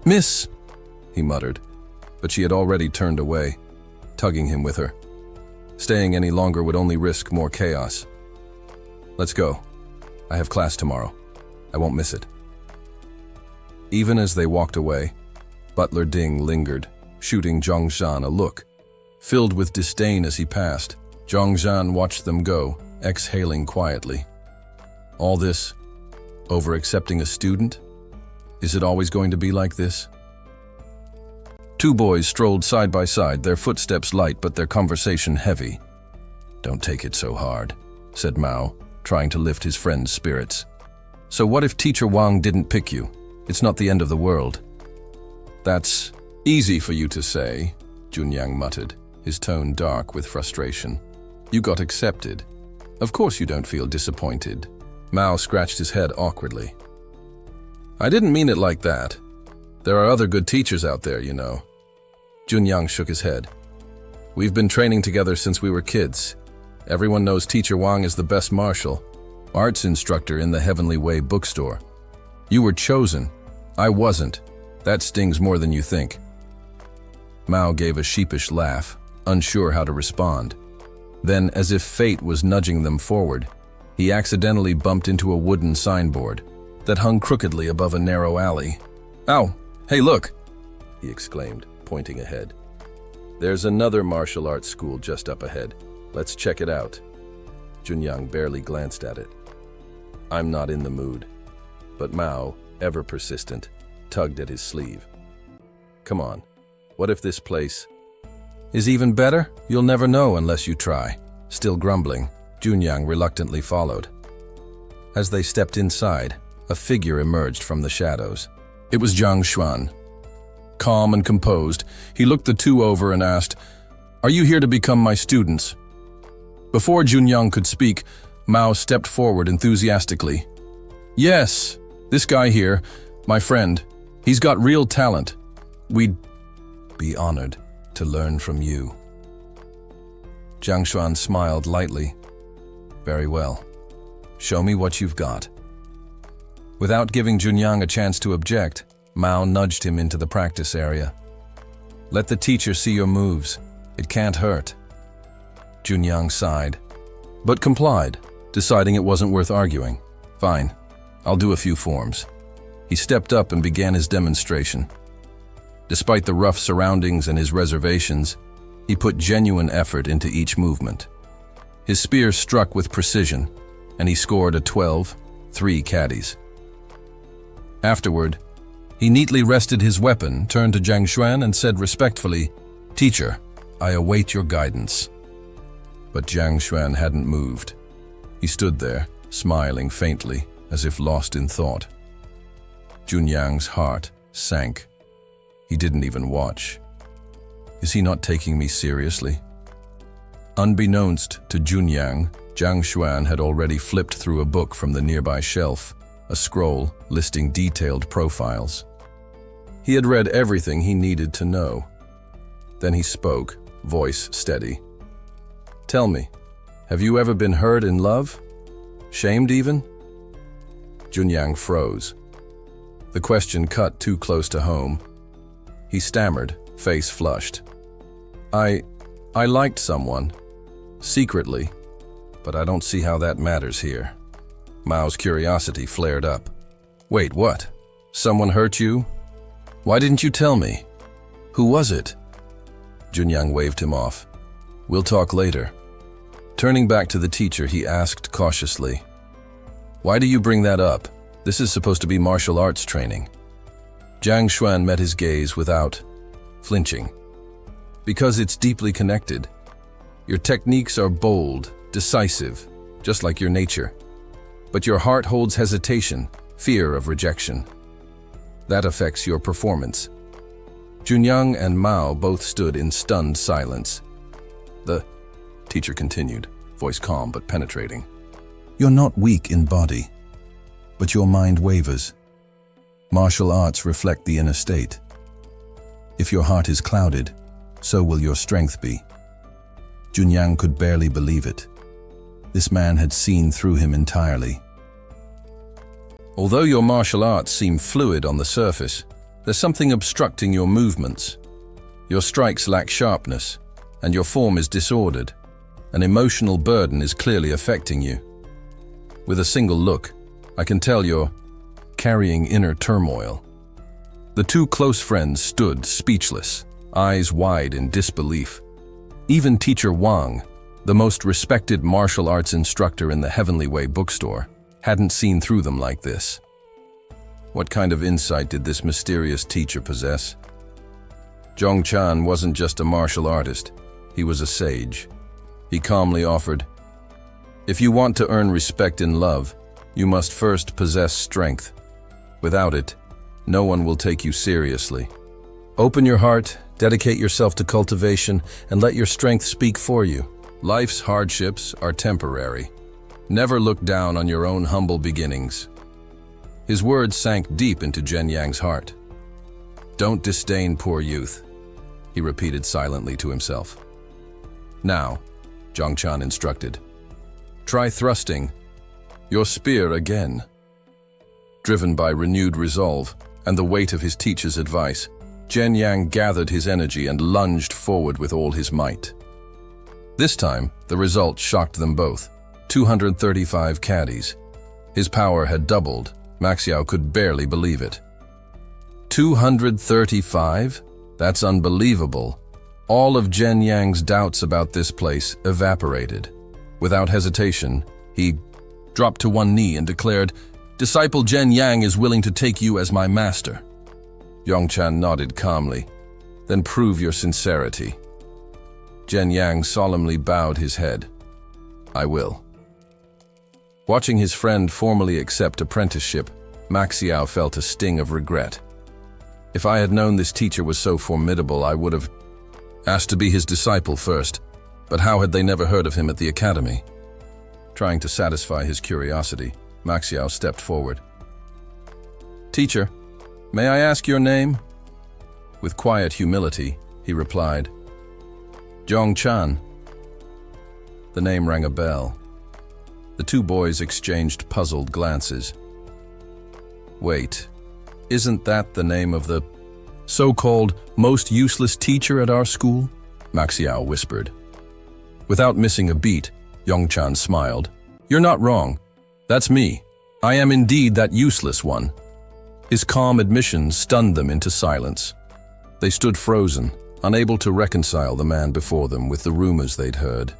"Miss," he muttered, but she had already turned away, tugging him with her. Staying any longer would only risk more chaos. "Let's go. I have class tomorrow. I won't miss it." Even as they walked away, Butler Ding lingered, shooting Zhongshan a look. Filled with disdain as he passed, Zhongshan watched them go, exhaling quietly. All this over accepting a student? Is it always going to be like this? Two boys strolled side by side, their footsteps light but their conversation heavy. "Don't take it so hard," said Mao, trying to lift his friend's spirits. "So what if Teacher Wang didn't pick you? It's not the end of the world." "That's easy for you to say," Junyang muttered, his tone dark with frustration. "You got accepted. Of course you don't feel disappointed." Mao scratched his head awkwardly. "I didn't mean it like that. There are other good teachers out there, you know." Junyang shook his head. "We've been training together since we were kids. Everyone knows Teacher Wang is the best martial arts instructor in the Heavenly Way bookstore. You were chosen. I wasn't. That stings more than you think." Mao gave a sheepish laugh, unsure how to respond. Then, as if fate was nudging them forward, He accidentally bumped into a wooden signboard that hung crookedly above a narrow alley. "Ow! Hey, look!" he exclaimed, pointing ahead. "There's another martial arts school just up ahead. Let's check it out." Junyang barely glanced at it. "I'm not in the mood." But Mao, ever persistent, tugged at his sleeve. "Come on, what if this place is even better? You'll never know unless you try." Still grumbling, Junyang reluctantly followed. As they stepped inside, a figure emerged from the shadows. It was Jiang Xuan. Calm and composed, he looked the two over and asked, "Are you here to become my students?" Before Junyang could speak, Mao stepped forward enthusiastically. "Yes, this guy here, my friend, he's got real talent. We'd be honored to learn from you." Jiang Xuan smiled lightly. "Very well. Show me what you've got." Without giving Junyang a chance to object, Mao nudged him into the practice area. "Let the teacher see your moves. It can't hurt." Junyang sighed, but complied, deciding it wasn't worth arguing. "Fine, I'll do a few forms." He stepped up and began his demonstration. Despite the rough surroundings and his reservations, he put genuine effort into each movement. His spear struck with precision, and he scored a 12, 3 caddies. Afterward, he neatly rested his weapon, turned to Jiang Xuan and said respectfully, "Teacher, I await your guidance." But Jiang Xuan hadn't moved. He stood there, smiling faintly, as if lost in thought. Junyang's heart sank. He didn't even watch. Is he not taking me seriously? Unbeknownst to Junyang, Jiang Xuan had already flipped through a book from the nearby shelf, a scroll listing detailed profiles. He had read everything he needed to know. Then he spoke, voice steady. "Tell me, have you ever been hurt in love? Shamed even?" Junyang froze. The question cut too close to home. He stammered, face flushed. I liked someone. Secretly. But I don't see how that matters here." Mao's curiosity flared up. "Wait, what? Someone hurt you? Why didn't you tell me? Who was it?" Junyang waved him off. "We'll talk later." Turning back to the teacher, he asked cautiously, "Why do you bring that up? This is supposed to be martial arts training." Jiang Xuan met his gaze without flinching. "Because it's deeply connected. Your techniques are bold, decisive, just like your nature. But your heart holds hesitation, fear of rejection. That affects your performance." Junyang and Mao both stood in stunned silence. The teacher continued, voice calm but penetrating. "You're not weak in body, but your mind wavers. Martial arts reflect the inner state. If your heart is clouded, so will your strength be." Junyang could barely believe it. This man had seen through him entirely. "Although your martial arts seem fluid on the surface, there's something obstructing your movements. Your strikes lack sharpness, and your form is disordered. An emotional burden is clearly affecting you. With a single look, I can tell you're carrying inner turmoil." The two close friends stood speechless, eyes wide in disbelief. Even Teacher Wang, the most respected martial arts instructor in the Heavenly Way bookstore, hadn't seen through them like this. What kind of insight did this mysterious teacher possess? Zhong Chan wasn't just a martial artist, he was a sage. He calmly offered, "If you want to earn respect and love, you must first possess strength. Without it, no one will take you seriously. Open your heart, dedicate yourself to cultivation, and let your strength speak for you. Life's hardships are temporary. Never look down on your own humble beginnings." His words sank deep into Zhen Yang's heart. "Don't disdain poor youth," he repeated silently to himself. "Now," Zhong Chan instructed, "try thrusting your spear again." Driven by renewed resolve and the weight of his teacher's advice, Zhen Yang gathered his energy and lunged forward with all his might. This time, the result shocked them both. 235 caddies. His power had doubled. Maxiao could barely believe it. 235? That's unbelievable. All of Zhen Yang's doubts about this place evaporated. Without hesitation, he dropped to one knee and declared, "Disciple Zhen Yang is willing to take you as my master." Yongchan nodded calmly. "Then prove your sincerity." Zhen Yang solemnly bowed his head. "I will." Watching his friend formally accept apprenticeship, Maxiao felt a sting of regret. If I had known this teacher was so formidable, I would have asked to be his disciple first, but how had they never heard of him at the academy? Trying to satisfy his curiosity, Maxiao stepped forward. "Teacher, may I ask your name?" With quiet humility, he replied, "Zhongchan." The name rang a bell. The two boys exchanged puzzled glances. "Wait, isn't that the name of the so-called most useless teacher at our school?" Maxiao whispered. Without missing a beat, Yongchan smiled. "You're not wrong. That's me. I am indeed that useless one." His calm admission stunned them into silence. They stood frozen, unable to reconcile the man before them with the rumors they'd heard.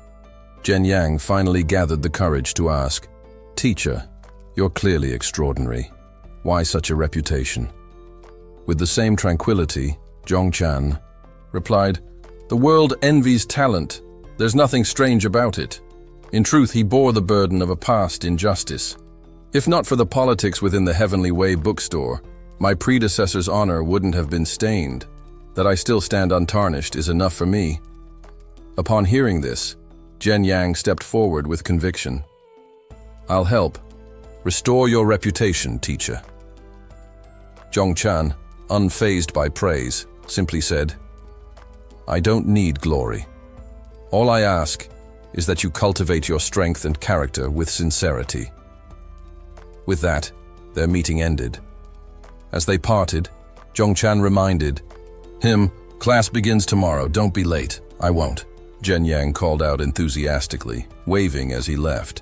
Zhen Yang finally gathered the courage to ask, "Teacher, you're clearly extraordinary. Why such a reputation?" With the same tranquility, Zhongchan replied, "The world envies talent. There's nothing strange about it. In truth, he bore the burden of a past injustice. If not for the politics within the Heavenly Way bookstore, my predecessor's honor wouldn't have been stained. That I still stand untarnished is enough for me." Upon hearing this, Zhen Yang stepped forward with conviction. "I'll help. Restore your reputation, teacher." Zhongchan, unfazed by praise, simply said, "I don't need glory. All I ask is that you cultivate your strength and character with sincerity." With that, their meeting ended. As they parted, Zhongchan reminded him, "Class begins tomorrow, don't be late." "I won't," Zhen Yang called out enthusiastically, waving as he left.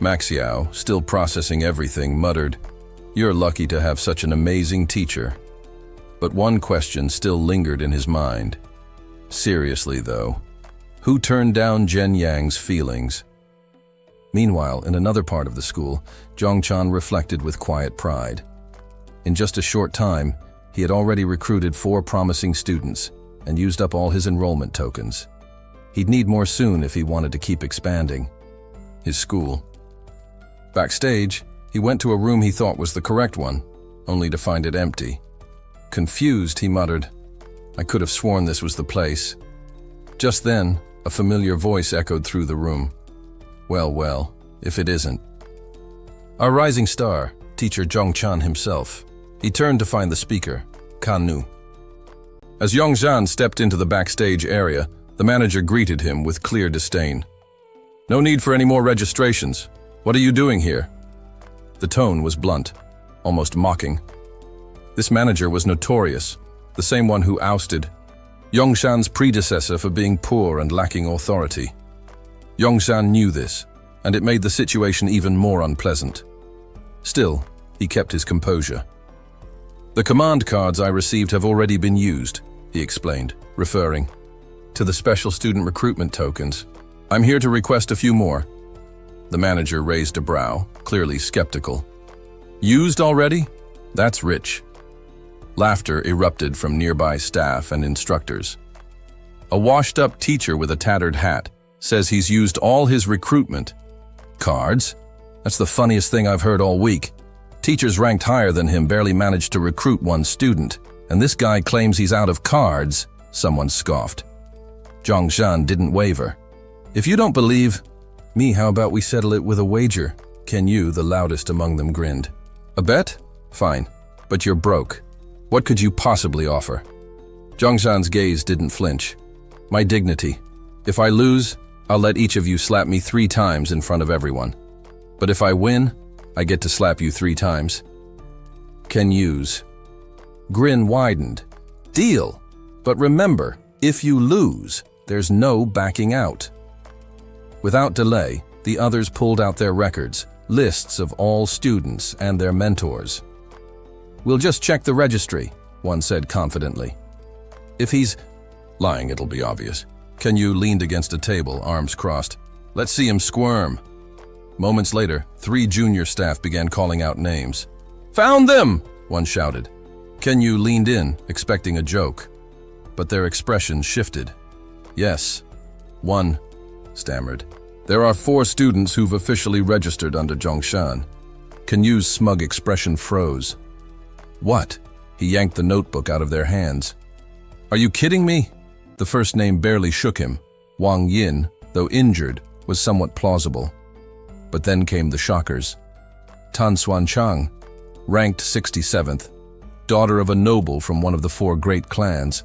Maxiao, still processing everything, muttered, "You're lucky to have such an amazing teacher." But one question still lingered in his mind. Seriously though, who turned down Zhen Yang's feelings? Meanwhile, in another part of the school, Zhongchan reflected with quiet pride. In just a short time, he had already recruited 4 promising students and used up all his enrollment tokens. He'd need more soon if he wanted to keep expanding his school. Backstage, he went to a room he thought was the correct one, only to find it empty. Confused, he muttered, "I could have sworn this was the place." Just then, a familiar voice echoed through the room. Well, if it isn't. Our rising star, teacher Zhongchan himself. He turned to find the speaker, Kanu. As Yongzhan stepped into the backstage area, the manager greeted him with clear disdain. "No need for any more registrations. What are you doing here?" The tone was blunt, almost mocking. This manager was notorious, the same one who ousted Yongshan's predecessor for being poor and lacking authority. Yongshan knew this, and it made the situation even more unpleasant. Still, he kept his composure. "The command cards I received have already been used," he explained, referring to the special student recruitment tokens. "I'm here to request a few more." The manager raised a brow, clearly skeptical. "Used already? That's rich." Laughter erupted from nearby staff and instructors. "A washed-up teacher with a tattered hat says he's used all his recruitment cards? That's the funniest thing I've heard all week. Teachers ranked higher than him barely managed to recruit one student, and this guy claims he's out of cards," someone scoffed. Zhongshan didn't waver. "If you don't believe me, how about we settle it with a wager?" Ken Yu, the loudest among them, grinned. "A bet? Fine, but you're broke. What could you possibly offer?" Zhongshan's gaze didn't flinch. "My dignity. If I lose, I'll let each of you slap me 3 times in front of everyone. But if I win, I get to slap you 3 times. Ken Yu's grin widened. "Deal. But remember, if you lose, there's no backing out." Without delay, The others pulled out their records, lists of all students and their mentors. "We'll just check the registry," one said confidently. "If he's lying, it'll be obvious." Kenyu leaned against a table, arms crossed. "Let's see him squirm." Moments later, 3 junior staff began calling out names. "Found them!" one shouted. Kenyu leaned in, expecting a joke, but their expressions shifted. "Yes," one stammered. "There are 4 students who've officially registered under Zhongshan." Kenyu's smug expression froze. "What?" He yanked the notebook out of their hands. "Are you kidding me?" The first name barely shook him. Wang Yin, though injured, was somewhat plausible. But then came the shockers. Tan Xuanchang, ranked 67th, daughter of a noble from one of the 4 great clans.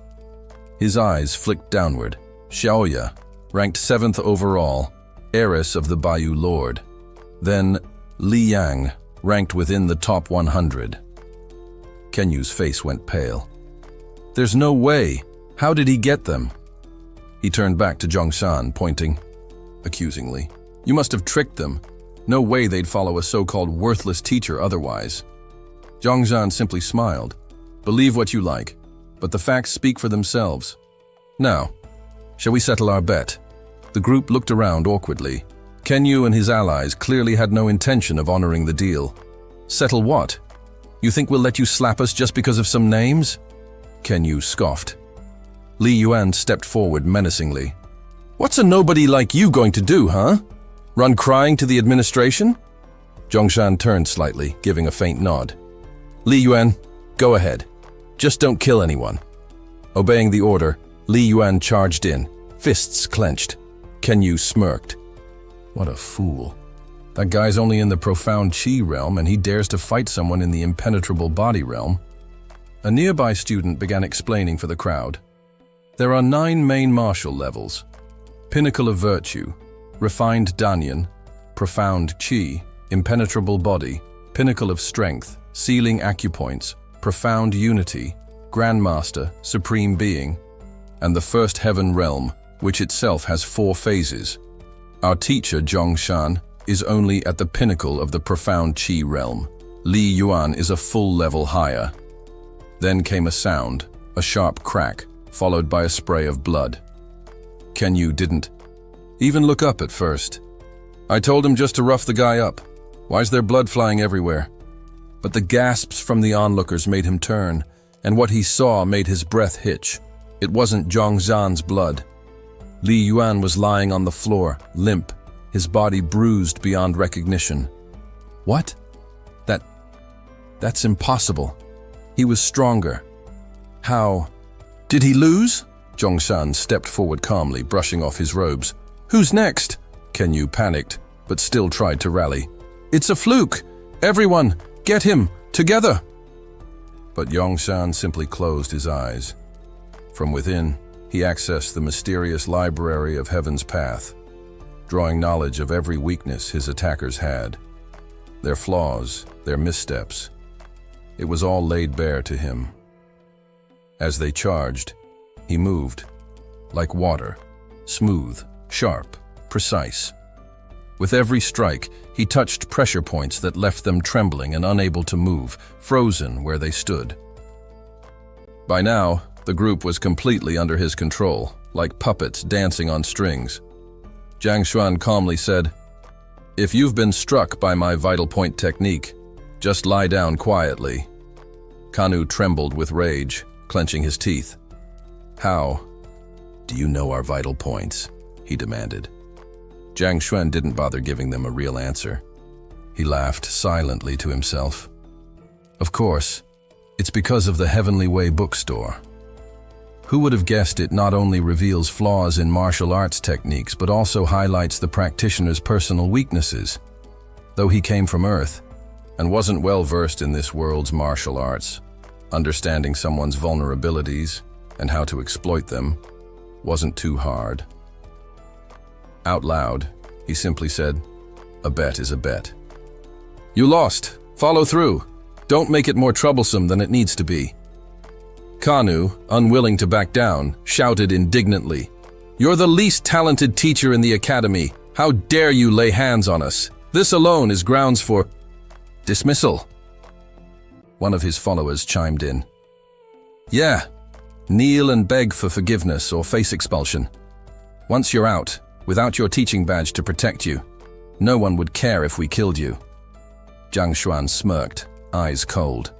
His eyes flicked downward. Xiaoya, ranked 7th overall, heiress of the Bayou Lord. Then Li Yang, ranked within the top 100. Kenyu's face went pale. "There's no way. How did he get them?" He turned back to Zhongshan, pointing accusingly. "You must have tricked them. No way they'd follow a so-called worthless teacher otherwise." Zhongshan simply smiled. "Believe what you like, but the facts speak for themselves. Now, shall we settle our bet?" The group looked around awkwardly. Kenyu and his allies clearly had no intention of honoring the deal. "Settle what? You think we'll let you slap us just because of some names?" Kenyu scoffed. Li Yuan stepped forward menacingly. "What's a nobody like you going to do, huh? Run crying to the administration?" Zhongshan turned slightly, giving a faint nod. "Li Yuan, go ahead. Just don't kill anyone." Obeying the order, Li Yuan charged in, fists clenched. Kenyu smirked. What a fool. That guy's only in the profound chi realm and he dares to fight someone in the impenetrable body realm. A nearby student began explaining for the crowd. There are 9 main martial levels. Pinnacle of Virtue, Refined Danyan, Profound Chi, Impenetrable Body, Pinnacle of Strength, Sealing Acupoints, Profound Unity, Grandmaster, Supreme Being, and the First Heaven Realm, which itself has 4 phases. Our teacher, Zhongshan, is only at the pinnacle of the Profound Chi realm. Li Yuan is a full level higher. Then came a sound, a sharp crack, followed by a spray of blood. Kenyu didn't even look up at first. I told him just to rough the guy up. Why's there blood flying everywhere? But the gasps from the onlookers made him turn, and what he saw made his breath hitch. It wasn't Zhongshan's blood. Li Yuan was lying on the floor, limp, his body bruised beyond recognition. What? That's impossible. He was stronger. How? Did he lose? Zhongshan stepped forward calmly, brushing off his robes. Who's next? Kenyu panicked, but still tried to rally. It's a fluke! Everyone, get him! Together! But Zhongshan simply closed his eyes. From within, he accessed the mysterious library of Heaven's Path, drawing knowledge of every weakness his attackers had, their flaws, their missteps. It was all laid bare to him. As they charged, he moved, like water, smooth, sharp, precise. With every strike, he touched pressure points that left them trembling and unable to move, frozen where they stood. By now, the group was completely under his control, like puppets dancing on strings. Jiang Xuan calmly said, "If you've been struck by my vital point technique, just lie down quietly." Kanu trembled with rage, clenching his teeth. "How? Do you know our vital points?" he demanded. Jiang Xuan didn't bother giving them a real answer. He laughed silently to himself. Of course, it's because of the Heavenly Way bookstore. Who would have guessed it not only reveals flaws in martial arts techniques but also highlights the practitioner's personal weaknesses? Though he came from Earth and wasn't well versed in this world's martial arts, understanding someone's vulnerabilities and how to exploit them wasn't too hard. Out loud, he simply said, "A bet is a bet." "You lost. Follow through. Don't make it more troublesome than it needs to be." Kanu, unwilling to back down, shouted indignantly, "You're the least talented teacher in the academy. How dare you lay hands on us? This alone is grounds for dismissal. One of his followers chimed in. Yeah, kneel and beg for forgiveness or face expulsion. Once you're out, without your teaching badge to protect you, no one would care if we killed you. Jiang Xuan smirked, eyes cold.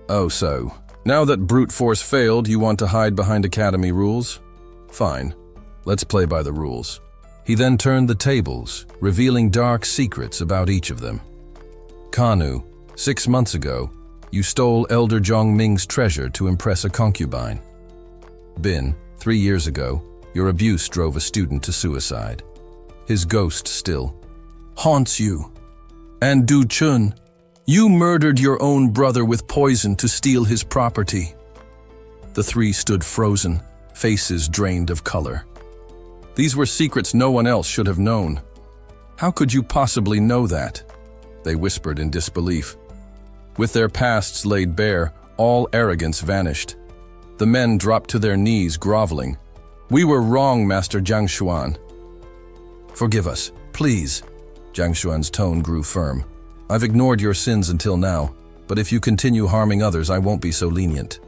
Oh, so, now that brute force failed, you want to hide behind academy rules? Fine, let's play by the rules. He then turned the tables, revealing dark secrets about each of them. Kanu, 6 months ago, you stole Elder Zhong Ming's treasure to impress a concubine. Bin, 3 years ago, your abuse drove a student to suicide. His ghost still haunts you. And Du Chun, you murdered your own brother with poison to steal his property. The three stood frozen, faces drained of color. These were secrets no one else should have known. How could you possibly know that? They whispered in disbelief. With their pasts laid bare, all arrogance vanished. The men dropped to their knees, groveling. We were wrong, Master Jiang Xuan. Forgive us, please. Jiang Xuan's tone grew firm. I've ignored your sins until now, but if you continue harming others, I won't be so lenient.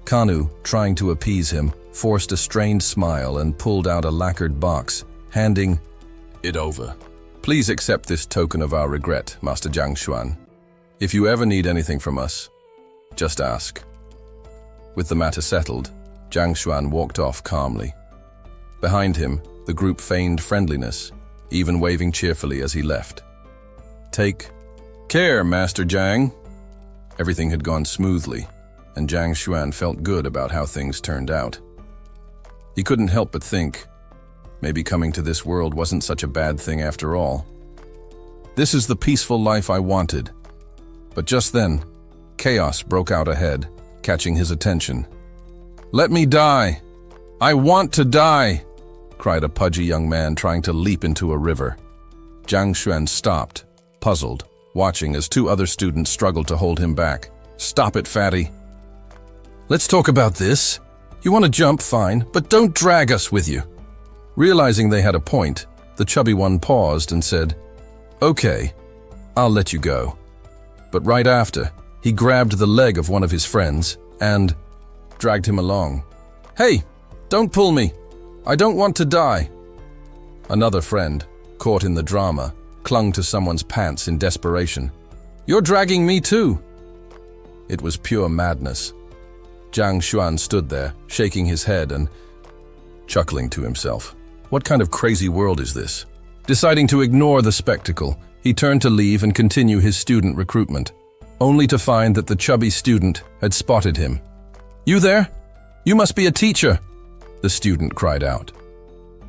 Kanu, trying to appease him, forced a strained smile and pulled out a lacquered box, handing it over. Please accept this token of our regret, Master Jiang Xuan. If you ever need anything from us, just ask. With the matter settled, Jiang Xuan walked off calmly. Behind him, the group feigned friendliness, even waving cheerfully as he left. Take care, Master Jiang. Everything had gone smoothly, and Jiang Xuan felt good about how things turned out. He couldn't help but think, maybe coming to this world wasn't such a bad thing after all. This is the peaceful life I wanted. But just then, chaos broke out ahead, catching his attention. Let me die! I want to die! Cried a pudgy young man trying to leap into a river. Jiang Xuan stopped, puzzled, watching as 2 other students struggled to hold him back. Stop it, fatty. Let's talk about this. You want to jump, fine, but don't drag us with you. Realizing they had a point, the chubby one paused and said, Okay, I'll let you go. But right after, he grabbed the leg of one of his friends and dragged him along. Hey, don't pull me. I don't want to die. Another friend, caught in the drama, clung to someone's pants in desperation. You're dragging me too. It was pure madness. Jiang Xuan stood there, shaking his head and chuckling to himself. What kind of crazy world is this? Deciding to ignore the spectacle, he turned to leave and continue his student recruitment, only to find that the chubby student had spotted him. You there? You must be a teacher, the student cried out.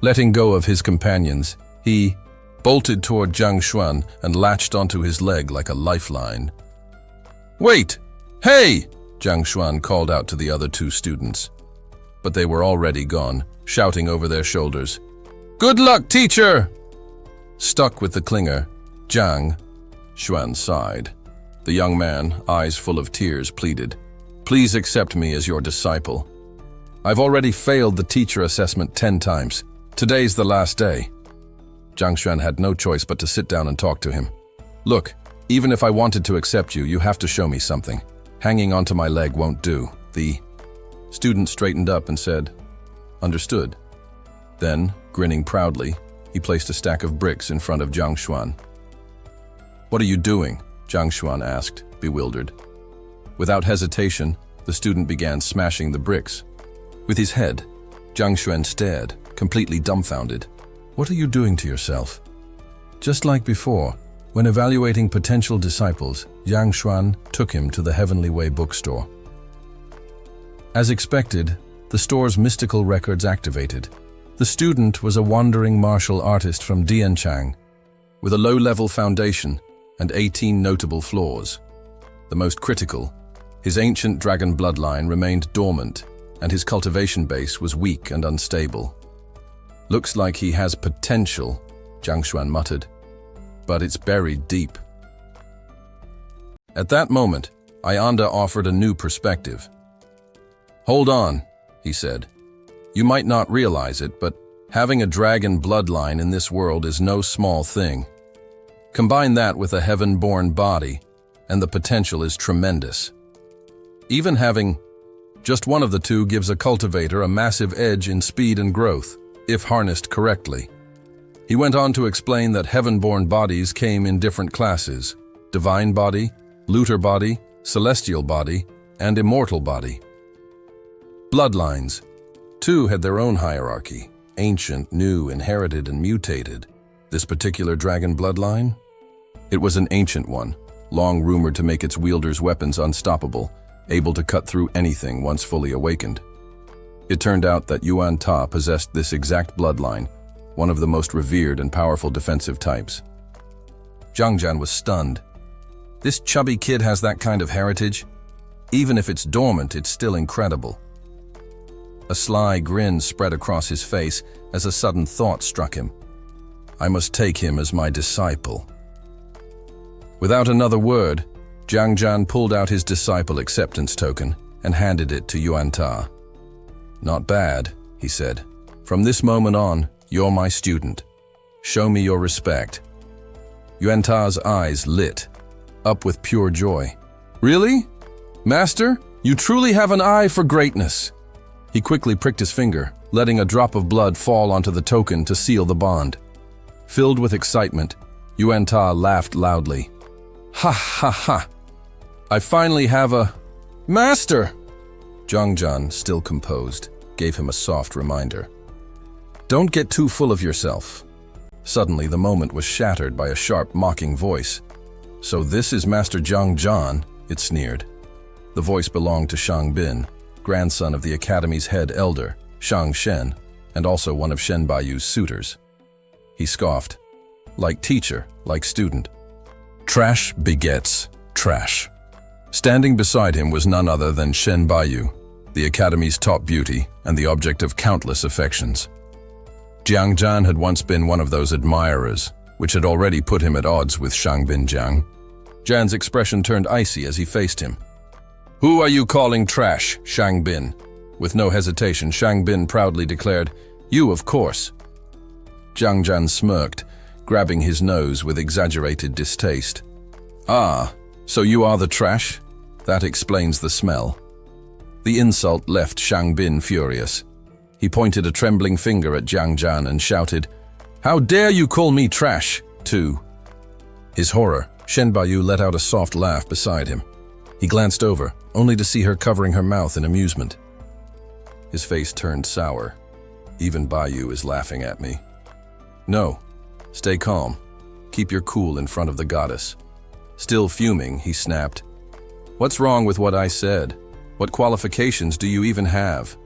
Letting go of his companions, he bolted toward Jiang Xuan and latched onto his leg like a lifeline. Wait! Hey! Jiang Xuan called out to the other 2 students. But they were already gone, shouting over their shoulders. Good luck, teacher! Stuck with the clinger, Jiang Xuan sighed. The young man, eyes full of tears, pleaded, Please accept me as your disciple. I've already failed the teacher assessment 10 times. Today's the last day. Jiang Xuan had no choice but to sit down and talk to him. Look, even if I wanted to accept you, you have to show me something. Hanging onto my leg won't do. The student straightened up and said, Understood. Then, grinning proudly, he placed a stack of bricks in front of Jiang Xuan. What are you doing? Jiang Xuan asked, bewildered. Without hesitation, the student began smashing the bricks. With his head, Jiang Xuan stared, completely dumbfounded. What are you doing to yourself? Just like before, when evaluating potential disciples, Jiang Xuan took him to the Heavenly Way bookstore. As expected, the store's mystical records activated. The student was a wandering martial artist from Dianchang, with a low-level foundation and 18 notable flaws. The most critical, his ancient dragon bloodline remained dormant, and his cultivation base was weak and unstable. Looks like he has potential, Jiang Xuan muttered, but it's buried deep. At that moment, Ayanda offered a new perspective. Hold on, he said. You might not realize it, but Having a dragon bloodline in this world is no small thing. Combine that with a heaven-born body, and the potential is tremendous. Even having just one of the two gives a cultivator a massive edge in speed and growth, if harnessed correctly. He went on to explain that heaven-born bodies came in different classes: divine body, looter body, celestial body, and immortal body. Bloodlines. Two had their own hierarchy: ancient, new, inherited, and mutated. This particular dragon bloodline? It was an ancient one, long rumored to make its wielder's weapons unstoppable, able to cut through anything once fully awakened. It turned out that Yuan Ta possessed this exact bloodline, one of the most revered and powerful defensive types. Zhang Jian was stunned. This chubby kid has that kind of heritage? Even if it's dormant, it's still incredible. A sly grin spread across his face as a sudden thought struck him. I must take him as my disciple. Without another word, Zhang Jian pulled out his disciple acceptance token and handed it to Yuan Ta. Not bad, he said. From this moment on, you're my student. Show me your respect. Yuan Ta's eyes lit up with pure joy. Really? Master, you truly have an eye for greatness. He quickly pricked his finger, letting a drop of blood fall onto the token to seal the bond. Filled with excitement, Yuan Ta laughed loudly. Ha ha ha! I finally have a... Master! Zhang Jian, still composed, gave him a soft reminder. Don't get too full of yourself. Suddenly, the moment was shattered by a sharp, mocking voice. So this is Master Zhang Jian, it sneered. The voice belonged to Shang Bin, grandson of the Academy's head elder, Shang Shen, and also one of Shen Baiyu's suitors. He scoffed. Like teacher, like student. Trash begets trash. Standing beside him was none other than Shen Baiyu, the Academy's top beauty and the object of countless affections. Jiang Jian had once been one of those admirers, which had already put him at odds with Shang Bin Jiang. Jian's expression turned icy as he faced him. Who are you calling trash, Shang Bin? With no hesitation, Shang Bin proudly declared, You, of course. Jiang Jian smirked, grabbing his nose with exaggerated distaste. Ah, so you are the trash? That explains the smell. The insult left Shang Bin furious. He pointed a trembling finger at Jiang Jian and shouted, How dare you call me trash, too? His horror, Shen Baiyu let out a soft laugh beside him. He glanced over, only to see her covering her mouth in amusement. His face turned sour. Even Baiyu is laughing at me. No, stay calm. Keep your cool in front of the goddess. Still fuming, he snapped. What's wrong with what I said? What qualifications do you even have?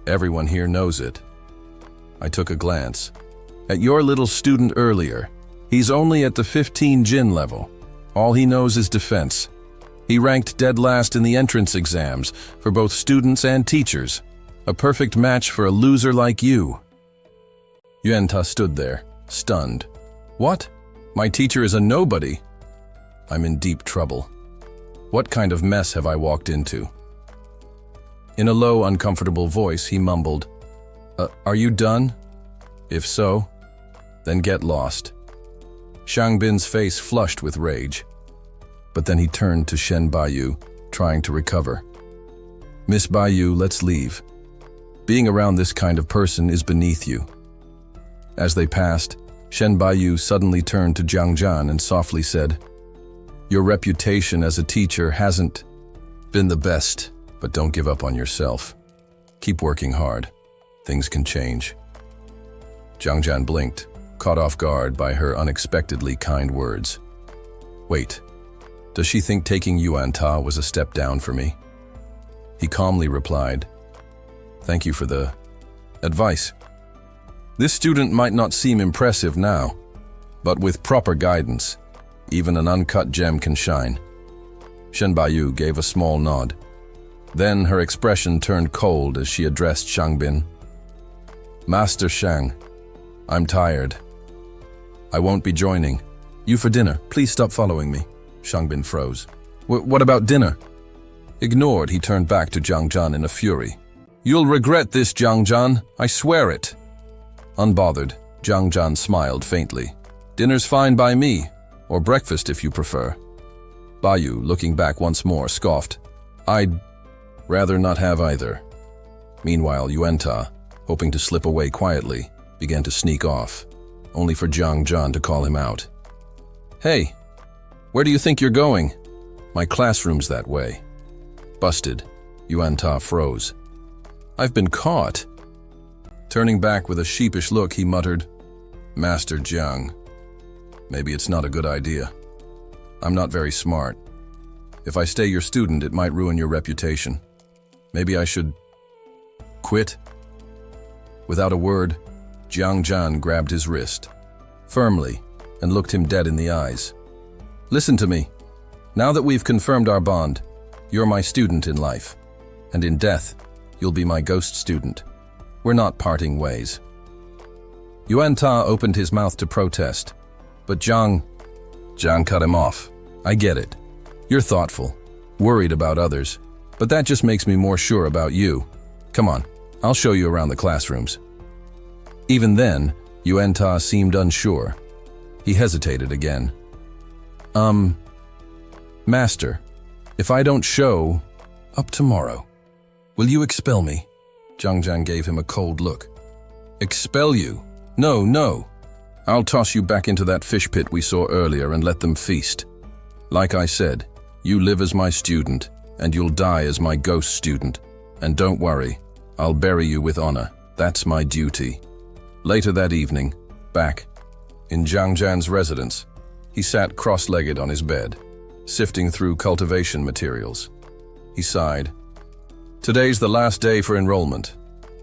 Everyone here knows it. I took a glance. At your little student earlier, he's only at the 15 Jin level. All he knows is defense. He ranked dead last in the entrance exams for both students and teachers. A perfect match for a loser like you. Yuan Ta stood there, stunned. What? My teacher is a nobody? I'm in deep trouble. What kind of mess have I walked into? In a low, uncomfortable voice, he mumbled, Are you done? If so, then get lost. Shang Bin's face flushed with rage. But then he turned to Shen Baiyu, trying to recover. Miss Baiyu, let's leave. Being around this kind of person is beneath you. As they passed, Shen Baiyu suddenly turned to Jiang Jian and softly said, Your reputation as a teacher hasn't been the best, but don't give up on yourself. Keep working hard. Things can change. Jiang Jian blinked, caught off guard by her unexpectedly kind words. Wait, does she think taking Yuan Ta was a step down for me? He calmly replied, Thank you for the advice. This student might not seem impressive now, but with proper guidance, even an uncut gem can shine. Shen Baiyu gave a small nod. Then her expression turned cold as she addressed Shang Bin. Master Shang, I'm tired. I won't be joining. You for dinner. Please stop following me. Shang Bin froze. What about dinner? Ignored, he turned back to Jiang Jian in a fury. You'll regret this, Jiang Jian. I swear it. Unbothered, Jiang Zhan smiled faintly. "Dinner's fine by me, or breakfast if you prefer." Bayu, looking back once more, scoffed. "I'd rather not have either." Meanwhile, Yuanta, hoping to slip away quietly, began to sneak off, only for Jiang Zhan to call him out. "Hey, where do you think you're going?" "My classroom's that way." Busted, Yuanta froze. "I've been caught." Turning back with a sheepish look, he muttered, "Master Jiang, maybe it's not a good idea. I'm not very smart. If I stay your student, it might ruin your reputation. Maybe I should quit?" Without a word, Jiang Zhan grabbed his wrist firmly and looked him dead in the eyes. "Listen to me. Now that we've confirmed our bond, you're my student in life, and in death, you'll be my ghost student. We're not parting ways." Yuanta opened his mouth to protest, but Jiang cut him off. "I get it. You're thoughtful, worried about others, but that just makes me more sure about you. Come on, I'll show you around the classrooms." Even then, Yuanta seemed unsure. He hesitated again. Master, if I don't show up tomorrow, will you expel me?" Jiang Zhan gave him a cold look. "Expel you? No. I'll toss you back into that fish pit we saw earlier and let them feast. Like I said, you live as my student, and you'll die as my ghost student. And don't worry, I'll bury you with honor. That's my duty." Later that evening, back in Jiang Zhan's residence, he sat cross-legged on his bed, sifting through cultivation materials. He sighed. "Today's the last day for enrollment.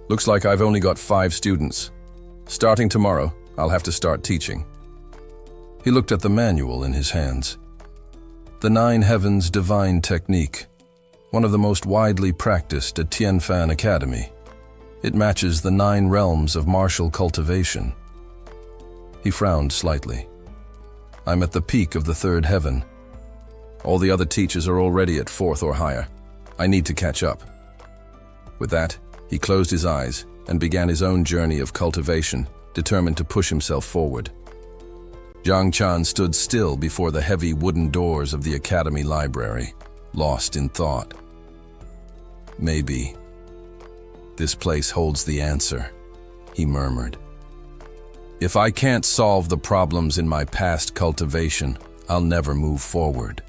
Looks like I've only got 5 students. Starting tomorrow, I'll have to start teaching." He looked at the manual in his hands. The 9 Heavens Divine Technique, one of the most widely practiced at Tianfan Academy. It matches the 9 realms of martial cultivation. He frowned slightly. "I'm at the peak of the 3rd heaven. All the other teachers are already at 4th or higher. I need to catch up." With that, he closed his eyes and began his own journey of cultivation, determined to push himself forward. Jiang Zhan stood still before the heavy wooden doors of the academy library, lost in thought. "Maybe this place holds the answer," he murmured. "If I can't solve the problems in my past cultivation, I'll never move forward."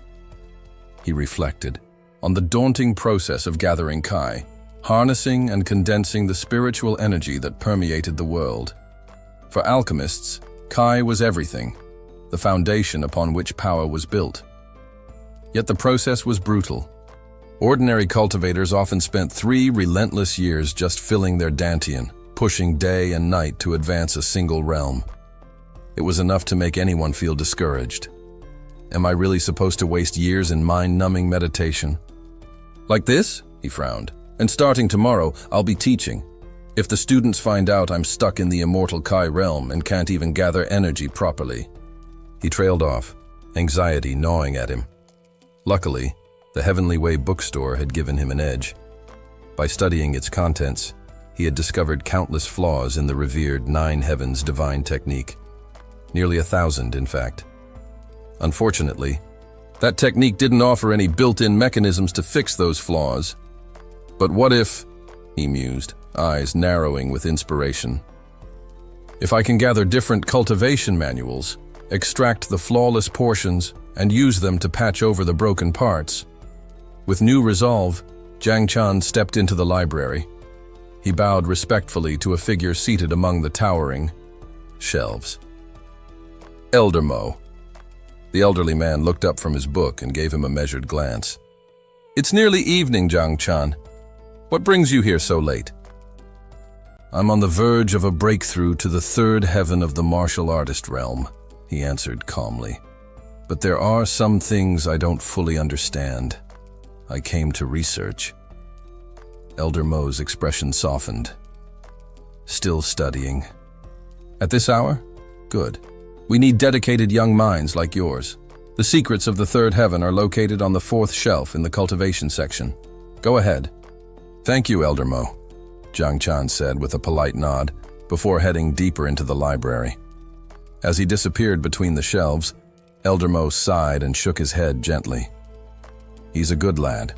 He reflected on the daunting process of gathering Kai, harnessing and condensing the spiritual energy that permeated the world. For alchemists, Kai was everything, the foundation upon which power was built. Yet the process was brutal. Ordinary cultivators often spent 3 relentless years just filling their dantian, pushing day and night to advance a single realm. It was enough to make anyone feel discouraged. Am I really supposed to waste years in mind-numbing meditation? "Like this?" he frowned. "And starting tomorrow, I'll be teaching. If the students find out I'm stuck in the immortal Kai realm and can't even gather energy properly." He trailed off, anxiety gnawing at him. Luckily, the Heavenly Way bookstore had given him an edge. By studying its contents, he had discovered countless flaws in the revered 9 Heavens Divine Technique. Nearly 1,000, in fact. Unfortunately, that technique didn't offer any built-in mechanisms to fix those flaws. But what if, he mused, eyes narrowing with inspiration, if I can gather different cultivation manuals, extract the flawless portions, and use them to patch over the broken parts? With new resolve, Jiang Zhan stepped into the library. He bowed respectfully to a figure seated among the towering shelves. "Elder Mo." The elderly man looked up from his book and gave him a measured glance. "It's nearly evening, Jiang Zhan. What brings you here so late?" "I'm on the verge of a breakthrough to the 3rd heaven of the martial artist realm," he answered calmly. "But there are some things I don't fully understand. I came to research." Elder Mo's expression softened. "Still studying. At this hour? Good. We need dedicated young minds like yours. The secrets of the 3rd heaven are located on the 4th shelf in the cultivation section. Go ahead." "Thank you, Elder Mo," Jiang Zhan said with a polite nod, before heading deeper into the library. As he disappeared between the shelves, Elder Mo sighed and shook his head gently. He's a good lad.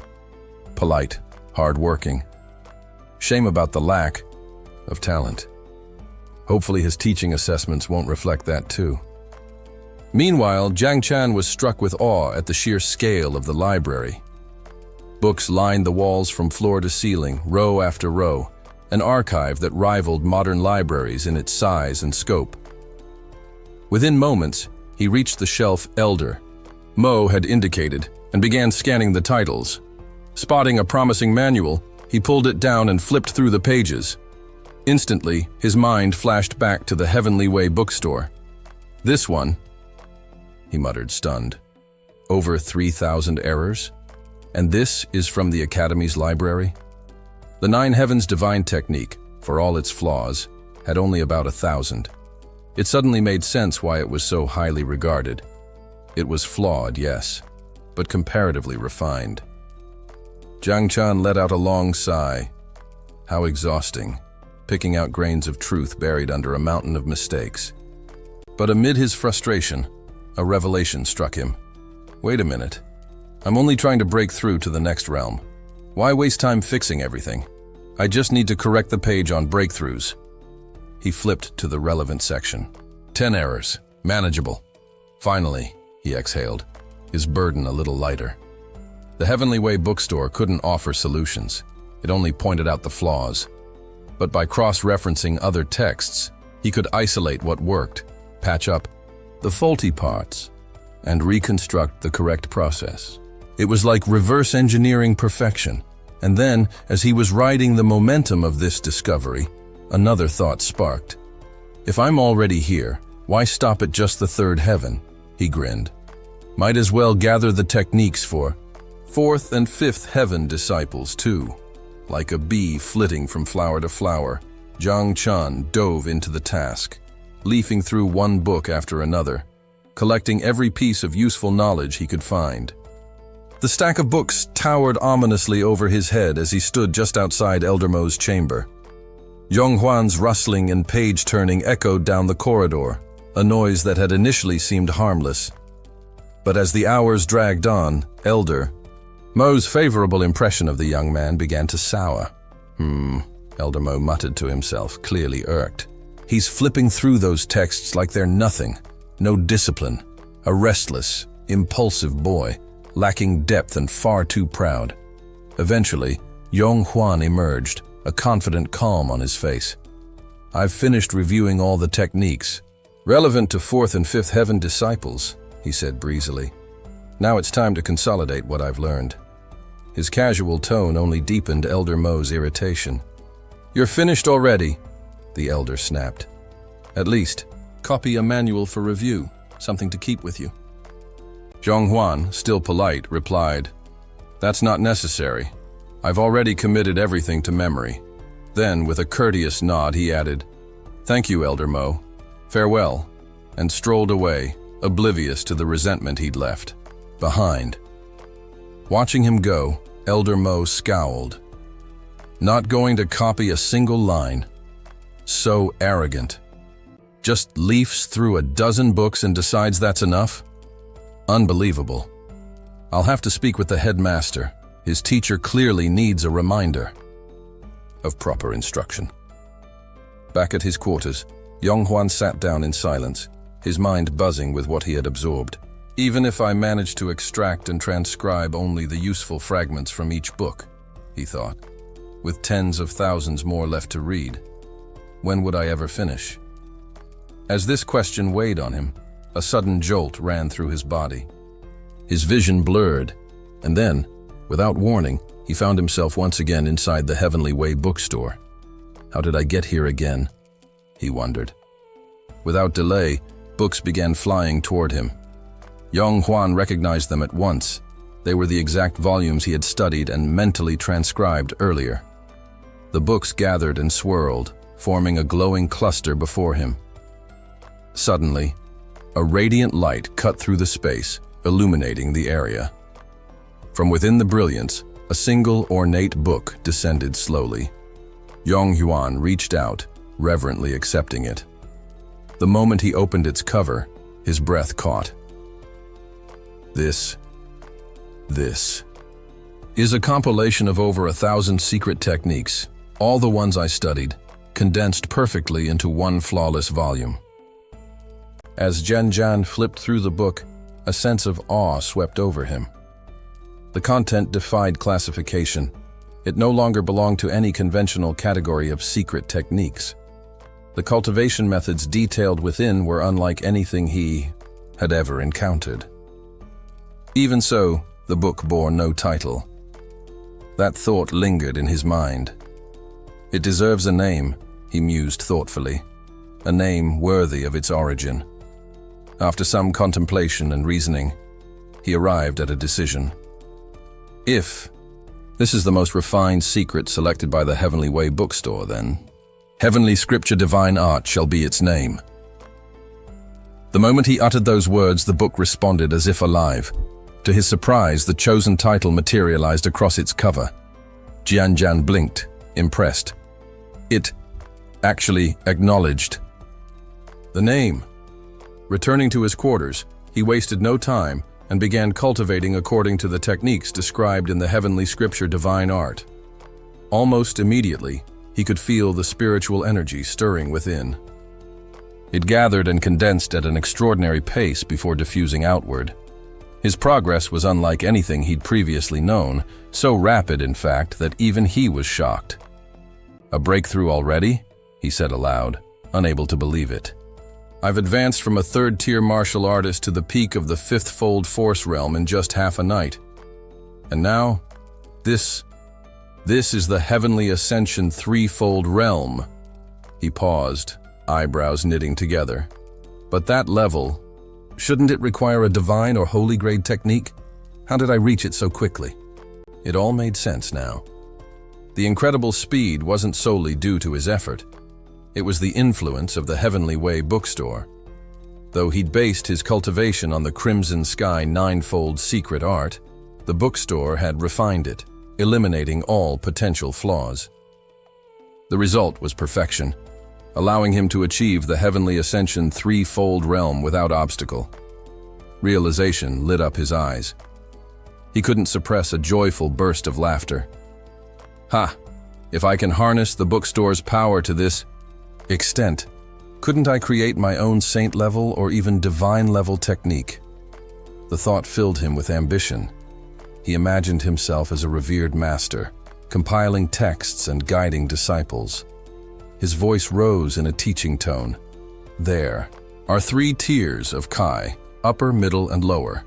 Polite, hard-working. Shame about the lack of talent. Hopefully his teaching assessments won't reflect that too. Meanwhile, Jiang Chan was struck with awe at the sheer scale of the library. Books lined the walls from floor to ceiling, row after row, an archive that rivaled modern libraries in its size and scope. Within moments, he reached the shelf Elder Mo had indicated and began scanning the titles. Spotting a promising manual, he pulled it down and flipped through the pages. Instantly, his mind flashed back to the Heavenly Way bookstore. This one, he muttered, stunned. Over 3,000 errors? And this is from the Academy's library? The Nine Heavens Divine Technique, for all its flaws, had only about 1,000. It suddenly made sense why it was so highly regarded. It was flawed, yes, but comparatively refined. Jiang Chan let out a long sigh. How exhausting, picking out grains of truth buried under a mountain of mistakes. But amid his frustration, a revelation struck him. Wait a minute. I'm only trying to break through to the next realm. Why waste time fixing everything? I just need to correct the page on breakthroughs. He flipped to the relevant section. 10 errors. Manageable. Finally, he exhaled, his burden a little lighter. The Heavenly Way bookstore couldn't offer solutions. It only pointed out the flaws. But by cross-referencing other texts, he could isolate what worked, patch up the faulty parts, and reconstruct the correct process. It was like reverse engineering perfection. And then, as he was riding the momentum of this discovery, another thought sparked. If I'm already here, why stop at just the third heaven? He grinned. Might as well gather the techniques for fourth and fifth heaven disciples too. Like a bee flitting from flower to flower, Jiang Chan dove into the task, leafing through one book after another, collecting every piece of useful knowledge he could find. The stack of books towered ominously over his head as he stood just outside Elder Mo's chamber. Yonghuan's rustling and page-turning echoed down the corridor, a noise that had initially seemed harmless. But as the hours dragged on, Elder Mo's favorable impression of the young man began to sour. Elder Mo muttered to himself, clearly irked. He's flipping through those texts like they're nothing. No discipline. A restless, impulsive boy, lacking depth and far too proud. Eventually, Yonghuan emerged, a confident calm on his face. I've finished reviewing all the techniques, relevant to fourth and fifth heaven disciples, he said breezily. Now it's time to consolidate what I've learned. His casual tone only deepened Elder Mo's irritation. You're finished already, the elder snapped. At least, copy a manual for review, something to keep with you. Zhonghuan, still polite, replied, That's not necessary. I've already committed everything to memory. Then, with a courteous nod, he added, Thank you, Elder Mo. Farewell, and strolled away, oblivious to the resentment he'd left behind. Watching him go, Elder Mo scowled. Not going to copy a single line. So arrogant. Just leafs through a dozen books and decides that's enough? Unbelievable. I'll have to speak with the headmaster. His teacher clearly needs a reminder of proper instruction. Back at his quarters, Yonghuan sat down in silence, his mind buzzing with what he had absorbed. Even if I managed to extract and transcribe only the useful fragments from each book, he thought, with tens of thousands more left to read, when would I ever finish? As this question weighed on him, a sudden jolt ran through his body. His vision blurred, and then, without warning, he found himself once again inside the Heavenly Way bookstore. How did I get here again? He wondered. Without delay, books began flying toward him. Yonghuan recognized them at once. They were the exact volumes he had studied and mentally transcribed earlier. The books gathered and swirled, forming a glowing cluster before him. Suddenly, a radiant light cut through the space, illuminating the area. From within the brilliance, a single ornate book descended slowly. Yonghuan reached out, reverently accepting it. The moment he opened its cover, his breath caught. This is a compilation of over 1,000 secret techniques, all the ones I studied, condensed perfectly into one flawless volume. As Jian flipped through the book, a sense of awe swept over him. The content defied classification. It no longer belonged to any conventional category of secret techniques. The cultivation methods detailed within were unlike anything he had ever encountered. Even so, the book bore no title. That thought lingered in his mind. It deserves a name, he mused thoughtfully, a name worthy of its origin. After some contemplation and reasoning, he arrived at a decision. If this is the most refined secret selected by the Heavenly Way bookstore, then Heavenly Scripture Divine Art shall be its name. The moment he uttered those words, the book responded as if alive. To his surprise, the chosen title materialized across its cover. Jian blinked, impressed. It actually acknowledged the name. Returning to his quarters, he wasted no time and began cultivating according to the techniques described in the Heavenly Scripture Divine Art. Almost immediately, he could feel the spiritual energy stirring within. It gathered and condensed at an extraordinary pace before diffusing outward. His progress was unlike anything he'd previously known, so rapid, in fact, that even he was shocked. "A breakthrough already?" he said aloud, unable to believe it. "I've advanced from a third-tier martial artist to the peak of the fifth-fold force realm in just half a night. And now, this is the Heavenly Ascension threefold realm." He paused, eyebrows knitting together. "But that level, shouldn't it require a divine or holy grade technique? How did I reach it so quickly?" It all made sense now. The incredible speed wasn't solely due to his effort. It was the influence of the Heavenly Way bookstore. Though he'd based his cultivation on the Crimson Sky ninefold secret art, the bookstore had refined it, eliminating all potential flaws. The result was perfection, allowing him to achieve the Heavenly Ascension threefold realm without obstacle. Realization lit up his eyes. He couldn't suppress a joyful burst of laughter. "Ha! If I can harness the bookstore's power to this extent, couldn't I create my own saint-level or even divine-level technique?" The thought filled him with ambition. He imagined himself as a revered master, compiling texts and guiding disciples. His voice rose in a teaching tone. "There are 3 tiers of Kai, upper, middle, and lower.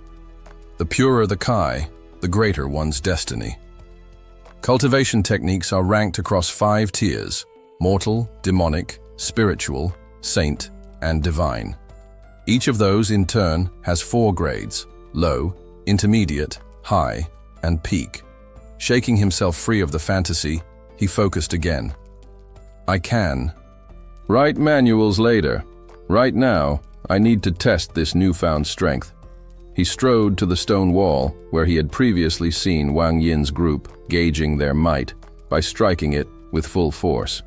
The purer the Kai, the greater one's destiny. Cultivation techniques are ranked across 5 tiers: mortal, demonic, spiritual, saint, and divine. Each of those, in turn, has 4 grades: low, intermediate, high, and peak." Shaking himself free of the fantasy, he focused again. "I can write manuals later. Right now, I need to test this newfound strength." He strode to the stone wall where he had previously seen Wang Yin's group gauging their might by striking it with full force.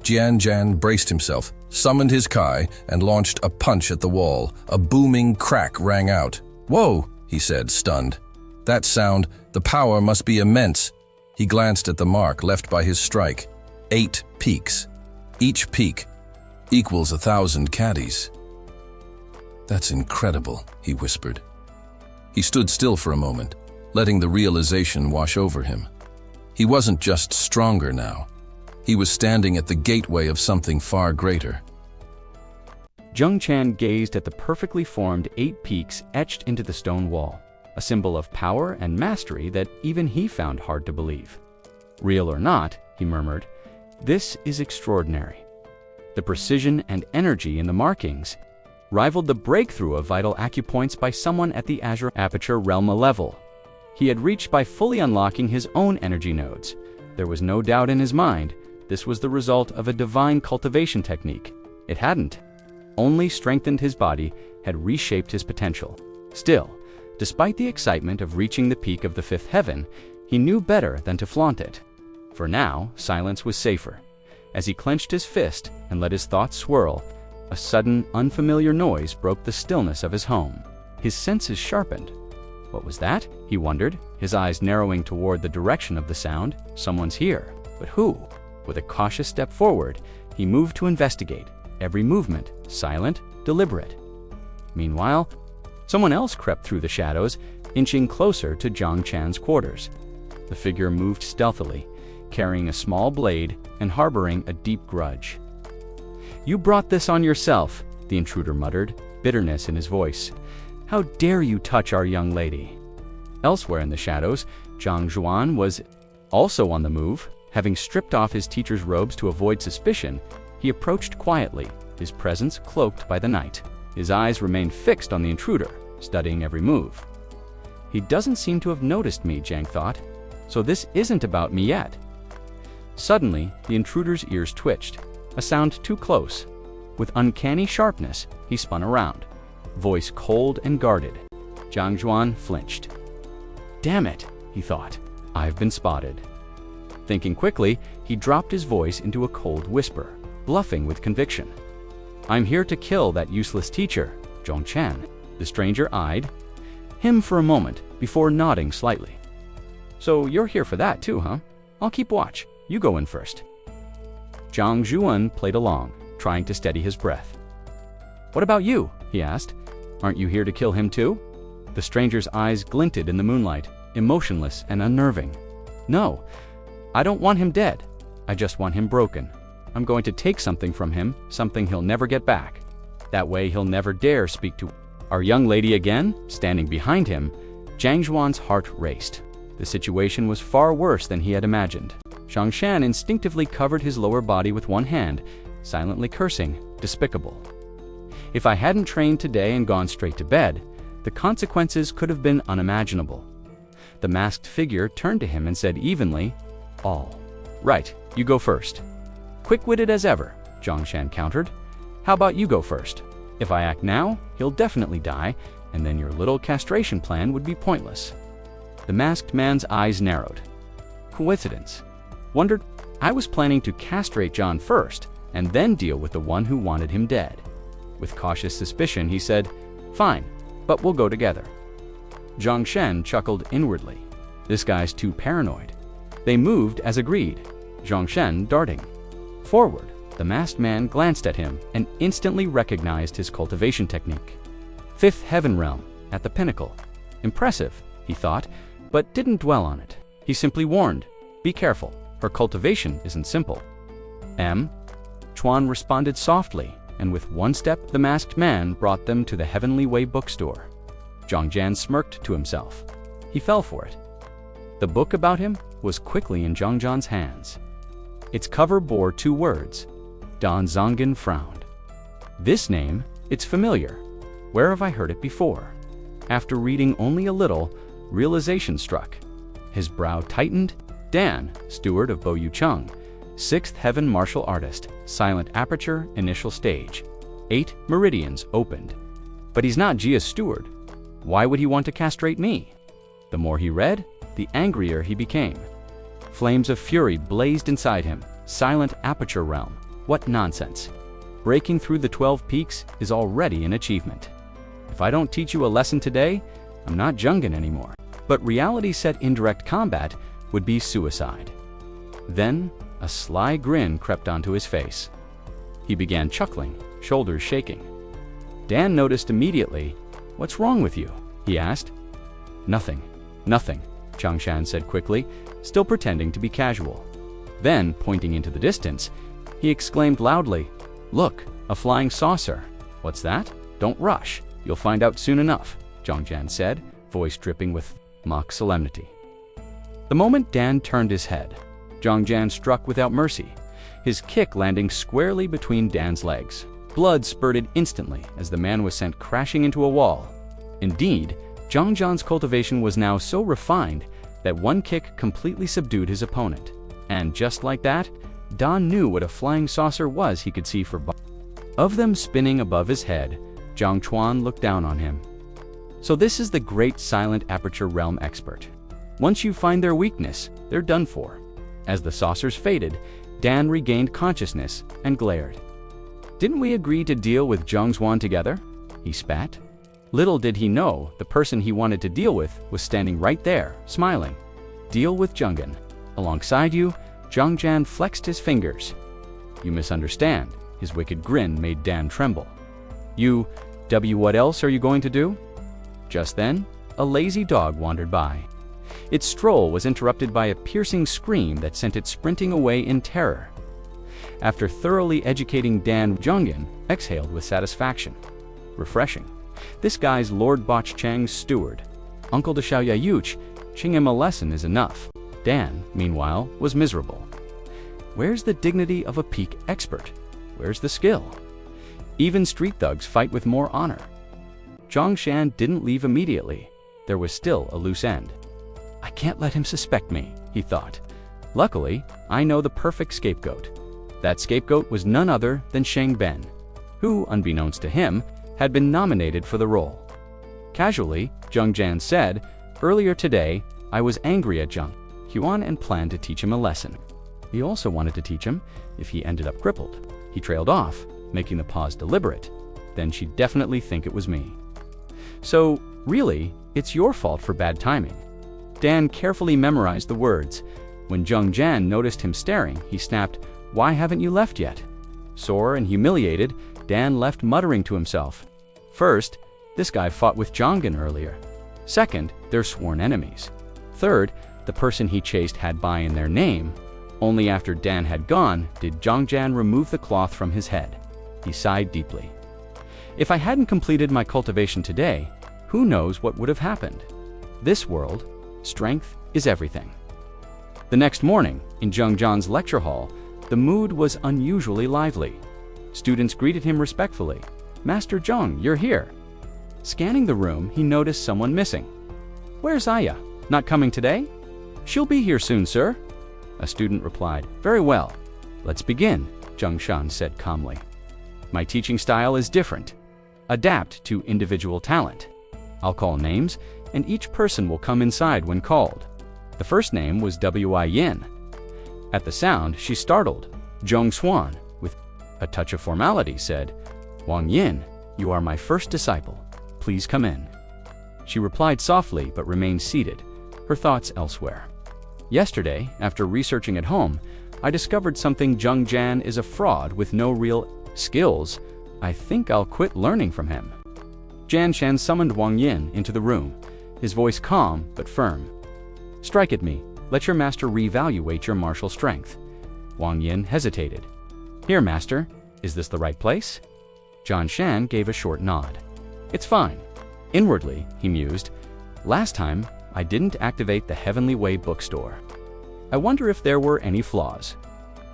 Jian braced himself, summoned his Kai, and launched a punch at the wall. A booming crack rang out. "Whoa!" he said, stunned. "That sound, the power must be immense." He glanced at the mark left by his strike. 8 peaks. Each peak equals 1,000 caddies. "That's incredible," he whispered. He stood still for a moment, letting the realization wash over him. He wasn't just stronger now. He was standing at the gateway of something far greater. Zheng Chan gazed at the perfectly formed 8 peaks etched into the stone wall, a symbol of power and mastery that even he found hard to believe. "Real or not," he murmured, "this is extraordinary." The precision and energy in the markings rivaled the breakthrough of vital acupoints by someone at the Azure Aperture Realm level. He had reached by fully unlocking his own energy nodes. There was no doubt in his mind this was the result of a divine cultivation technique. It hadn't only strengthened his body, had reshaped his potential. Still, despite the excitement of reaching the peak of the 5th heaven, he knew better than to flaunt it. For now, silence was safer. As he clenched his fist and let his thoughts swirl, a sudden, unfamiliar noise broke the stillness of his home. His senses sharpened. What was that? He wondered, his eyes narrowing toward the direction of the sound. Someone's here, but who? With a cautious step forward, he moved to investigate, every movement silent, deliberate. Meanwhile, someone else crept through the shadows, inching closer to Zhang Chan's quarters. The figure moved stealthily, carrying a small blade and harboring a deep grudge. "You brought this on yourself," the intruder muttered, bitterness in his voice. "How dare you touch our young lady?" Elsewhere in the shadows, Zhang Zhuan was also on the move. Having stripped off his teacher's robes to avoid suspicion, he approached quietly, his presence cloaked by the night. His eyes remained fixed on the intruder, studying every move. He doesn't seem to have noticed me, Zhang thought, so this isn't about me yet. Suddenly, the intruder's ears twitched, a sound too close. With uncanny sharpness, he spun around, voice cold and guarded. Zhang Zhuan flinched. "Damn it," he thought, "I've been spotted." Thinking quickly, he dropped his voice into a cold whisper, bluffing with conviction. "I'm here to kill that useless teacher, Zhong Chan." The stranger eyed him for a moment before nodding slightly. "So you're here for that too, huh? I'll keep watch. You go in first." Zhang Zhuan played along, trying to steady his breath. "What about you?" he asked. "Aren't you here to kill him too?" The stranger's eyes glinted in the moonlight, emotionless and unnerving. "No, I don't want him dead. I just want him broken. I'm going to take something from him, something he'll never get back. That way he'll never dare speak to our young lady again." Standing behind him, Zhang Zhuan's heart raced. The situation was far worse than he had imagined. Zhang Shan instinctively covered his lower body with one hand, silently cursing, despicable. If I hadn't trained today and gone straight to bed, the consequences could have been unimaginable. The masked figure turned to him and said evenly, "All right, you go first." "Quick-witted as ever," Zhang Shan countered. "How about you go first? If I act now, he'll definitely die, and then your little castration plan would be pointless." The masked man's eyes narrowed. Coincidence. Wondered, I was planning to castrate John first, and then deal with the one who wanted him dead. With cautious suspicion, he said, "Fine, but we'll go together." Zhang Shen chuckled inwardly. This guy's too paranoid. They moved as agreed, Zhang Shen darting forward. The masked man glanced at him and instantly recognized his cultivation technique. Fifth heaven realm, at the pinnacle. Impressive, he thought, but didn't dwell on it. He simply warned, "Be careful, her cultivation isn't simple." Chuan responded softly, and with one step the masked man brought them to the Heavenly Way bookstore. Zhang Jian smirked to himself. He fell for it. The book about him was quickly in Zhang Jian's hands. Its cover bore two words. Dan Zongen frowned. This name, it's familiar. Where have I heard it before? After reading only a little, realization struck. His brow tightened. Dan, steward of Bo Yu Chung, 6th heaven martial artist, silent aperture, initial stage. 8 meridians opened. But he's not Jia's steward. Why would he want to castrate me? The more he read, the angrier he became. Flames of fury blazed inside him. Silent aperture realm. What nonsense. Breaking through the 12 peaks is already an achievement. If I don't teach you a lesson today, I'm not Jungin anymore. But reality set indirect combat would be suicide. Then, a sly grin crept onto his face. He began chuckling, shoulders shaking. Dan noticed immediately. "What's wrong with you?" he asked. Nothing, Zhang Shan said quickly, still pretending to be casual. Then, pointing into the distance, he exclaimed loudly, "Look, a flying saucer." "What's that?" "Don't rush. You'll find out soon enough," Zhang Jian said, voice dripping with mock solemnity. The moment Dan turned his head, Zhang Jian struck without mercy, his kick landing squarely between Dan's legs. Blood spurted instantly as the man was sent crashing into a wall. Indeed, Zhang Jian's cultivation was now so refined that one kick completely subdued his opponent. And just like that, Dan knew what a flying saucer was he could see for of them spinning above his head. Zhang Chuan looked down on him. So this is the great silent aperture realm expert. Once you find their weakness, they're done for. As the saucers faded, Dan regained consciousness and glared. "Didn't we agree to deal with Zhongzhuan together?" he spat. Little did he know the person he wanted to deal with was standing right there, smiling. "Deal with Zhonggan. Alongside you," Zhongzhan flexed his fingers. "You misunderstand." His wicked grin made Dan tremble. What else are you going to do?" Just then, a lazy dog wandered by. Its stroll was interrupted by a piercing scream that sent it sprinting away in terror. After thoroughly educating Dan, Zhonggan exhaled with satisfaction. Refreshing. This guy's Lord Bach Chang's steward. Uncle de Xiao Yayuch, teaching him a lesson is enough. Dan, meanwhile, was miserable. Where's the dignity of a peak expert? Where's the skill? Even street thugs fight with more honor. Zhongshan didn't leave immediately. There was still a loose end. "I can't let him suspect me," he thought. "Luckily, I know the perfect scapegoat." That scapegoat was none other than Sheng Ben, who, unbeknownst to him, had been nominated for the role. Casually, Zhongzhan said, "Earlier today, I was angry at Zheng Huan and planned to teach him a lesson." He also wanted to teach him if he ended up crippled. He trailed off, making the pause deliberate. "Then she'd definitely think it was me." "So, really, it's your fault for bad timing." Dan carefully memorized the words. When Zhongzhan noticed him staring, he snapped, "Why haven't you left yet?" Sore and humiliated, Dan left muttering to himself. First, this guy fought with Zhonggan earlier. Second, they're sworn enemies. Third, the person he chased had Bai in their name. Only after Dan had gone did Zhongzhan remove the cloth from his head. He sighed deeply. "If I hadn't completed my cultivation today, who knows what would have happened? This world, strength is everything." The next morning, in Zhongzhan's lecture hall, the mood was unusually lively. Students greeted him respectfully. "Master Zhong, you're here." Scanning the room, he noticed someone missing. "Where's Aya? Not coming today?" "She'll be here soon, sir." A student replied, "Very well. Let's begin," Zhongshan said calmly. "My teaching style is different. Adapt to individual talent. I'll call names, and each person will come inside when called." The first name was Wei Yin. At the sound, she startled. Zhong Xuan, with a touch of formality, said, "Wang Yin, you are my first disciple. Please come in." She replied softly but remained seated, her thoughts elsewhere. "Yesterday, after researching at home, I discovered something. Zhongzhan is a fraud with no real skills. I think I'll quit learning from him." Zhanshan summoned Wang Yin into the room, his voice calm but firm. "Strike at me. Let your master reevaluate your martial strength." Wang Yin hesitated. "Here, master. Is this the right place?" Zhanshan gave a short nod. "It's fine." Inwardly, he mused, "Last time, I didn't activate the Heavenly Way bookstore. I wonder if there were any flaws."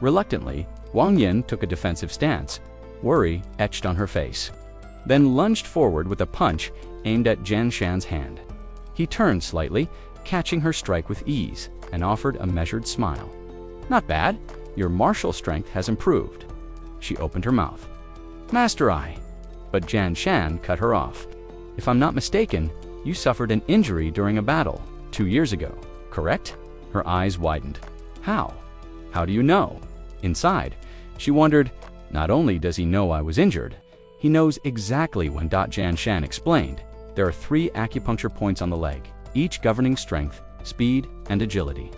Reluctantly, Wang Yin took a defensive stance, worry etched on her face, then lunged forward with a punch aimed at Zhanshan's hand. He turned slightly, catching her strike with ease, and offered a measured smile. "Not bad. Your martial strength has improved." She opened her mouth. "Master I." But Zhanshan cut her off. "If I'm not mistaken, you suffered an injury during a battle 2 years ago, correct?" Her eyes widened. "How? How do you know?" Inside, she wondered, not only does he know I was injured, he knows exactly when. Zhanshan explained, "There are 3 acupuncture points on the leg, each governing strength, speed, and agility.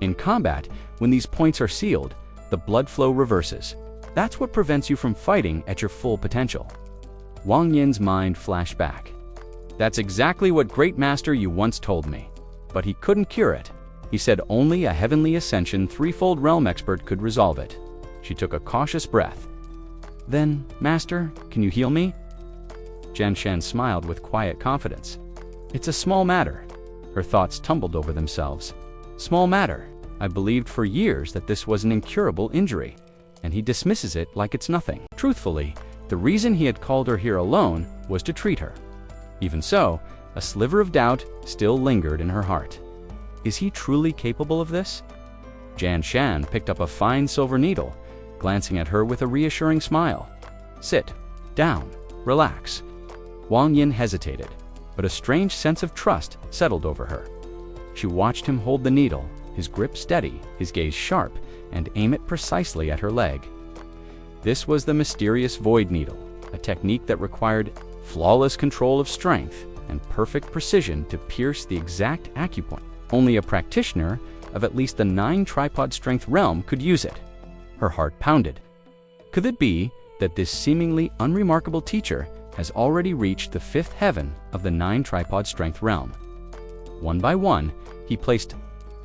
In combat, when these points are sealed, the blood flow reverses. That's what prevents you from fighting at your full potential." Wang Yin's mind flashed back. "That's exactly what great master you once told me. But he couldn't cure it. He said only a heavenly ascension 3-fold realm expert could resolve it." She took a cautious breath. "Then, master, can you heal me?" Zhanshan smiled with quiet confidence. "It's a small matter." Her thoughts tumbled over themselves. "Small matter. I believed for years that this was an incurable injury, and he dismisses it like it's nothing." Truthfully, the reason he had called her here alone was to treat her. Even so, a sliver of doubt still lingered in her heart. Is he truly capable of this? Zhanshan picked up a fine silver needle, glancing at her with a reassuring smile. "Sit. Down. Relax." Wang Yin hesitated, but a strange sense of trust settled over her. She watched him hold the needle, his grip steady, his gaze sharp, and aim it precisely at her leg. This was the mysterious void needle, a technique that required flawless control of strength and perfect precision to pierce the exact acupoint. Only a practitioner of at least the 9 tripod strength realm could use it. Her heart pounded. Could it be that this seemingly unremarkable teacher has already reached the 5th heaven of the 9 tripod strength realm? One by one, he placed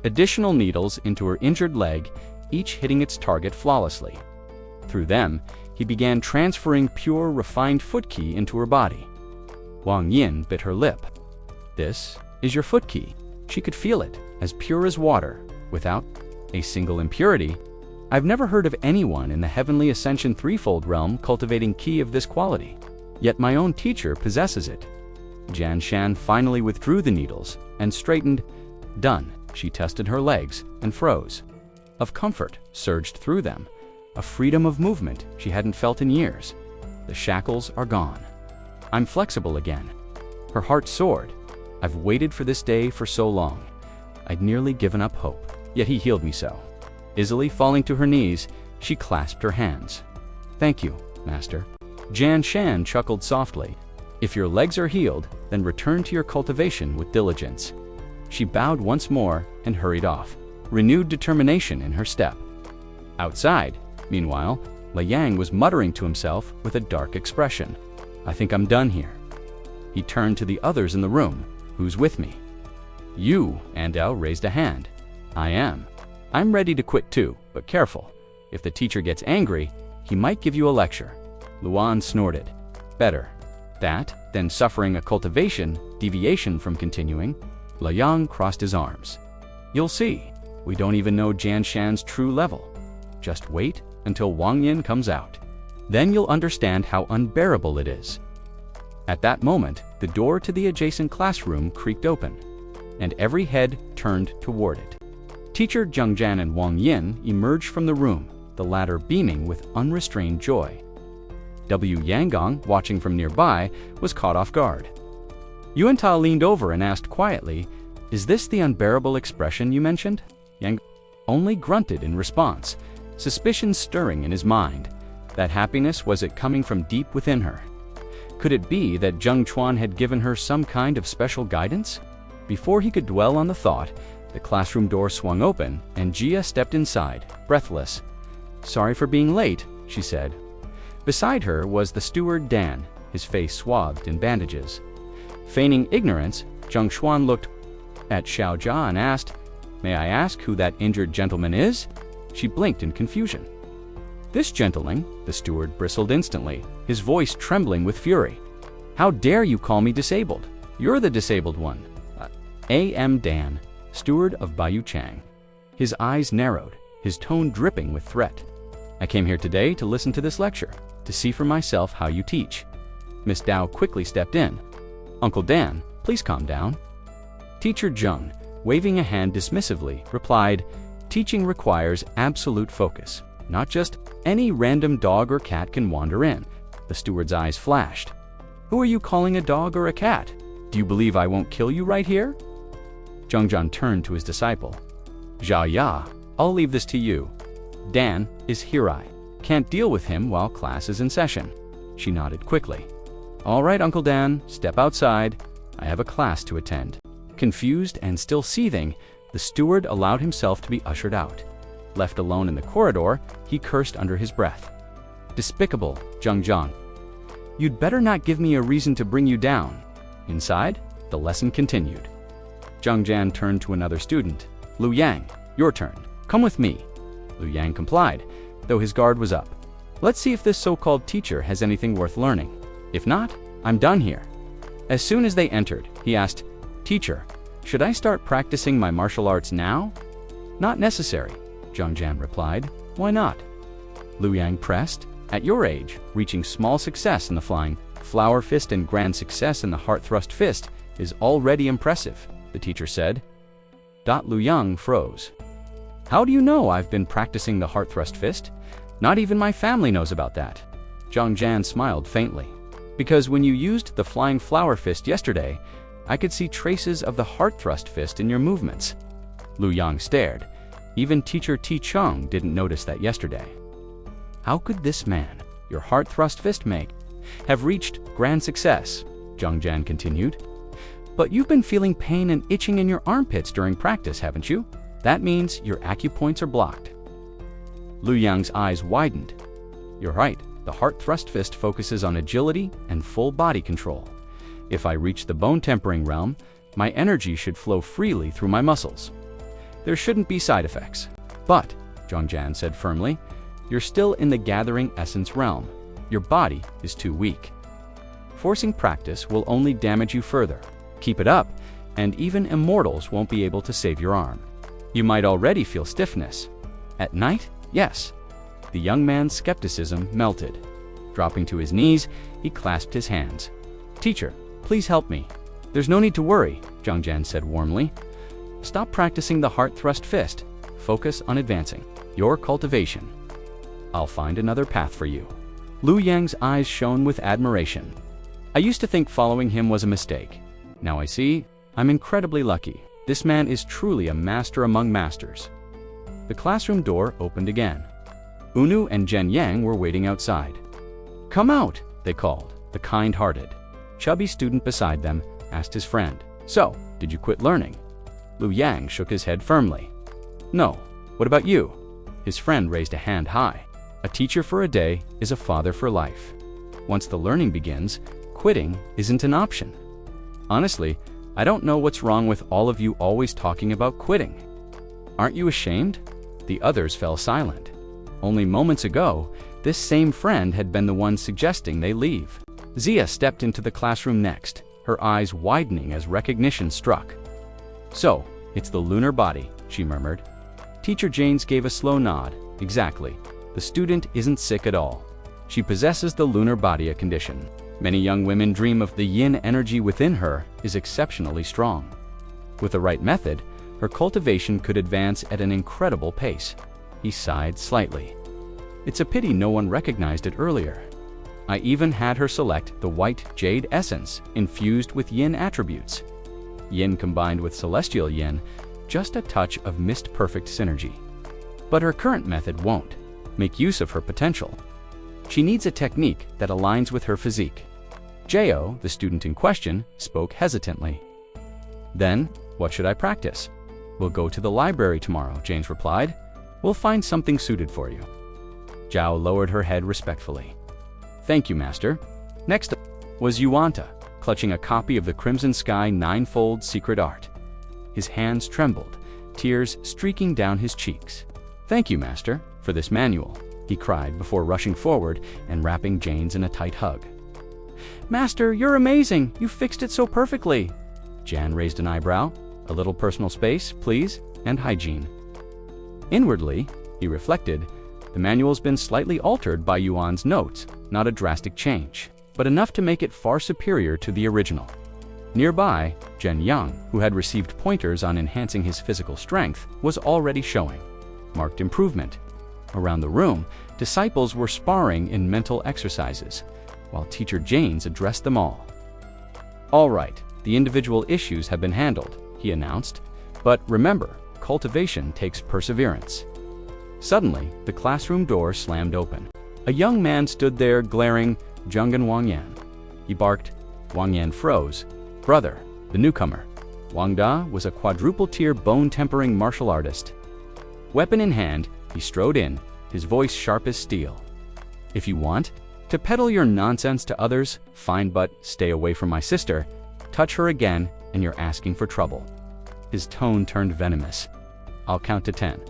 additional needles into her injured leg, each hitting its target flawlessly. Through them, he began transferring pure, refined foot ki into her body. Wang Yin bit her lip. "This is your foot ki." She could feel it, as pure as water, without a single impurity. I've never heard of anyone in the Heavenly Ascension Threefold realm cultivating ki of this quality. Yet my own teacher possesses it. Jian Shan finally withdrew the needles and straightened. Done. She tested her legs and froze. Of comfort surged through them, a freedom of movement she hadn't felt in years. The shackles are gone. I'm flexible again. Her heart soared. I've waited for this day for so long. I'd nearly given up hope, yet he healed me so. Easily falling to her knees, she clasped her hands. "Thank you, Master." Jian Shan chuckled softly. "If your legs are healed, then return to your cultivation with diligence." She bowed once more and hurried off, renewed determination in her step. Outside, meanwhile, Li Yang was muttering to himself with a dark expression. "I think I'm done here." He turned to the others in the room. "Who's with me?" "You," Andao raised a hand. "I am. I'm ready to quit too, but careful. If the teacher gets angry, he might give you a lecture." Luan snorted. "Better that than suffering a cultivation deviation from continuing." Li Yang crossed his arms. "You'll see. We don't even know Jian Shan's true level. Just wait until Wang Yin comes out. Then you'll understand how unbearable it is." At that moment, the door to the adjacent classroom creaked open, and every head turned toward it. Teacher Zheng Jian and Wang Yin emerged from the room, the latter beaming with unrestrained joy. W. Yanggong, watching from nearby, was caught off guard. Yuan Ta leaned over and asked quietly, "Is this the unbearable expression you mentioned?" Yang only grunted in response, suspicion stirring in his mind. That happiness, was it coming from deep within her? Could it be that Zheng Chuan had given her some kind of special guidance? Before he could dwell on the thought, the classroom door swung open and Jia stepped inside, breathless. "Sorry for being late," she said. Beside her was the steward Dan, his face swathed in bandages. Feigning ignorance, Zheng Chuan looked at Xiao Jia and asked, "May I ask who that injured gentleman is?" She blinked in confusion. "This gentleman," the steward bristled instantly, his voice trembling with fury. "How dare you call me disabled? You're the disabled one." A.M. Dan, steward of Bayou Chang. His eyes narrowed, his tone dripping with threat. "I came here today to listen to this lecture, to see for myself how you teach." Miss Dao quickly stepped in. "Uncle Dan, please calm down." Teacher Zheng, waving a hand dismissively, replied, "Teaching requires absolute focus. Not just any random dog or cat can wander in." The steward's eyes flashed. "Who are you calling a dog or a cat? Do you believe I won't kill you right here?" Zheng Jian turned to his disciple. "Zhao Ya, I'll leave this to you. Dan is Hirai. Can't deal with him while class is in session." She nodded quickly. "All right, Uncle Dan, step outside. I have a class to attend." Confused and still seething, the steward allowed himself to be ushered out. Left alone in the corridor, he cursed under his breath. "Despicable, Zheng Jian. You'd better not give me a reason to bring you down." Inside, the lesson continued. Zheng Jian turned to another student. "Lu Yang, your turn. Come with me." Lu Yang complied, though his guard was up. "Let's see if this so-called teacher has anything worth learning. If not, I'm done here." As soon as they entered, he asked, "Teacher, should I start practicing my martial arts now?" "Not necessary," Zheng Jian replied. "Why not?" Lu Yang pressed. "At your age, reaching small success in the flying flower fist and grand success in the heart thrust fist is already impressive," the teacher said. Lu Yang froze. "How do you know I've been practicing the heart thrust fist? Not even my family knows about that." Zheng Jian smiled faintly. "Because when you used the flying flower fist yesterday, I could see traces of the heart thrust fist in your movements." Lu Yang stared. Even teacher Ti Chung didn't notice that yesterday. How could this man, your heart thrust fist make, have reached grand success? Zhang Jian continued. But you've been feeling pain and itching in your armpits during practice, haven't you? That means your acupoints are blocked. Lu Yang's eyes widened. You're right, the heart thrust fist focuses on agility and full body control. If I reach the bone tempering realm, my energy should flow freely through my muscles. There shouldn't be side effects. But, Zhang Jian said firmly, you're still in the gathering essence realm. Your body is too weak. Forcing practice will only damage you further. Keep it up, and even immortals won't be able to save your arm. You might already feel stiffness. At night, yes. The young man's skepticism melted. Dropping to his knees, he clasped his hands. Teacher, please help me. There's no need to worry, Zhang Jian said warmly. Stop practicing the heart thrust fist. Focus on advancing your cultivation. I'll find another path for you. Lu Yang's eyes shone with admiration. I used to think following him was a mistake. Now I see, I'm incredibly lucky. This man is truly a master among masters. The classroom door opened again. Unu and Zhen Yang were waiting outside. Come out, they called. The kind-hearted, chubby student beside them asked his friend. So, did you quit learning? Lu Yang shook his head firmly. No. What about you? His friend raised a hand high. A teacher for a day is a father for life. Once the learning begins, quitting isn't an option. Honestly, I don't know what's wrong with all of you always talking about quitting. Aren't you ashamed? The others fell silent. Only moments ago, this same friend had been the one suggesting they leave. Zia stepped into the classroom next, her eyes widening as recognition struck. So, it's the lunar body, she murmured. Teacher Janes gave a slow nod. Exactly. The student isn't sick at all. She possesses the lunar body, a condition. Many young women dream of the yin energy within her is exceptionally strong. With the right method, her cultivation could advance at an incredible pace. He sighed slightly. It's a pity no one recognized it earlier. I even had her select the white jade essence infused with yin attributes. Yin combined with celestial yin, just a touch of mist-perfect synergy. But her current method won't make use of her potential. She needs a technique that aligns with her physique. Jo, the student in question, spoke hesitantly. Then, what should I practice? We'll go to the library tomorrow, James replied. We'll find something suited for you. Zhao lowered her head respectfully. Thank you, master. Next up was Yuanta, clutching a copy of the Crimson Sky Ninefold Secret Art. His hands trembled, tears streaking down his cheeks. Thank you, master, for this manual, he cried before rushing forward and wrapping Janes in a tight hug. Master, you're amazing! You fixed it so perfectly! Jan raised an eyebrow. A little personal space, please, and hygiene. Inwardly, he reflected, the manual's been slightly altered by Yuan's notes, not a drastic change, but enough to make it far superior to the original. Nearby, Zhen Yang, who had received pointers on enhancing his physical strength, was already showing marked improvement. Around the room, disciples were sparring in mental exercises, while teacher Janes addressed them all. All right, the individual issues have been handled, he announced, but remember, cultivation takes perseverance. Suddenly, the classroom door slammed open. A young man stood there glaring Zhenggan Wang Yan. He barked. Wang Yan froze. Brother, the newcomer. Wang Da was a quadruple-tier bone-tempering martial artist. Weapon in hand, he strode in, his voice sharp as steel. If you want to peddle your nonsense to others, fine, but stay away from my sister. Touch her again, and you're asking for trouble. His tone turned venomous. I'll count to 10.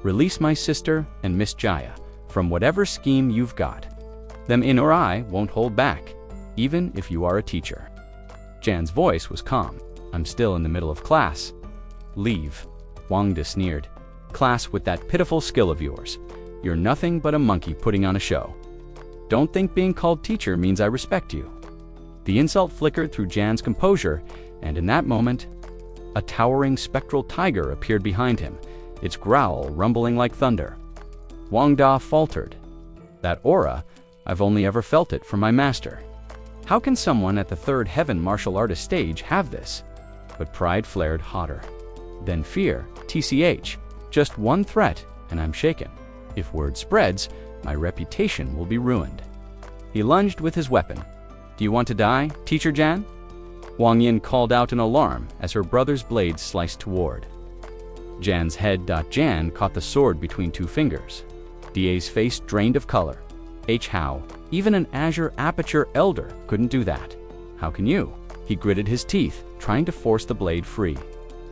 Release my sister and Miss Jaya from whatever scheme you've got. Them in or I won't hold back, even if you are a teacher. Jan's voice was calm. I'm still in the middle of class. Leave. Wang Da sneered. Class with that pitiful skill of yours. You're nothing but a monkey putting on a show. Don't think being called teacher means I respect you. The insult flickered through Jan's composure, and in that moment, a towering spectral tiger appeared behind him, its growl rumbling like thunder. Wang Da faltered. That aura, I've only ever felt it from my master. How can someone at the third heaven martial artist stage have this? But pride flared hotter. Then fear, TCH, just one threat and I'm shaken. If word spreads, my reputation will be ruined. He lunged with his weapon. Do you want to die, Teacher Jan? Wang Yin called out in alarm as her brother's blade sliced toward. Jan's head. Jan caught the sword between two fingers. DA's face drained of color. How? Even an Azure Aperture Elder couldn't do that. How can you? He gritted his teeth, trying to force the blade free.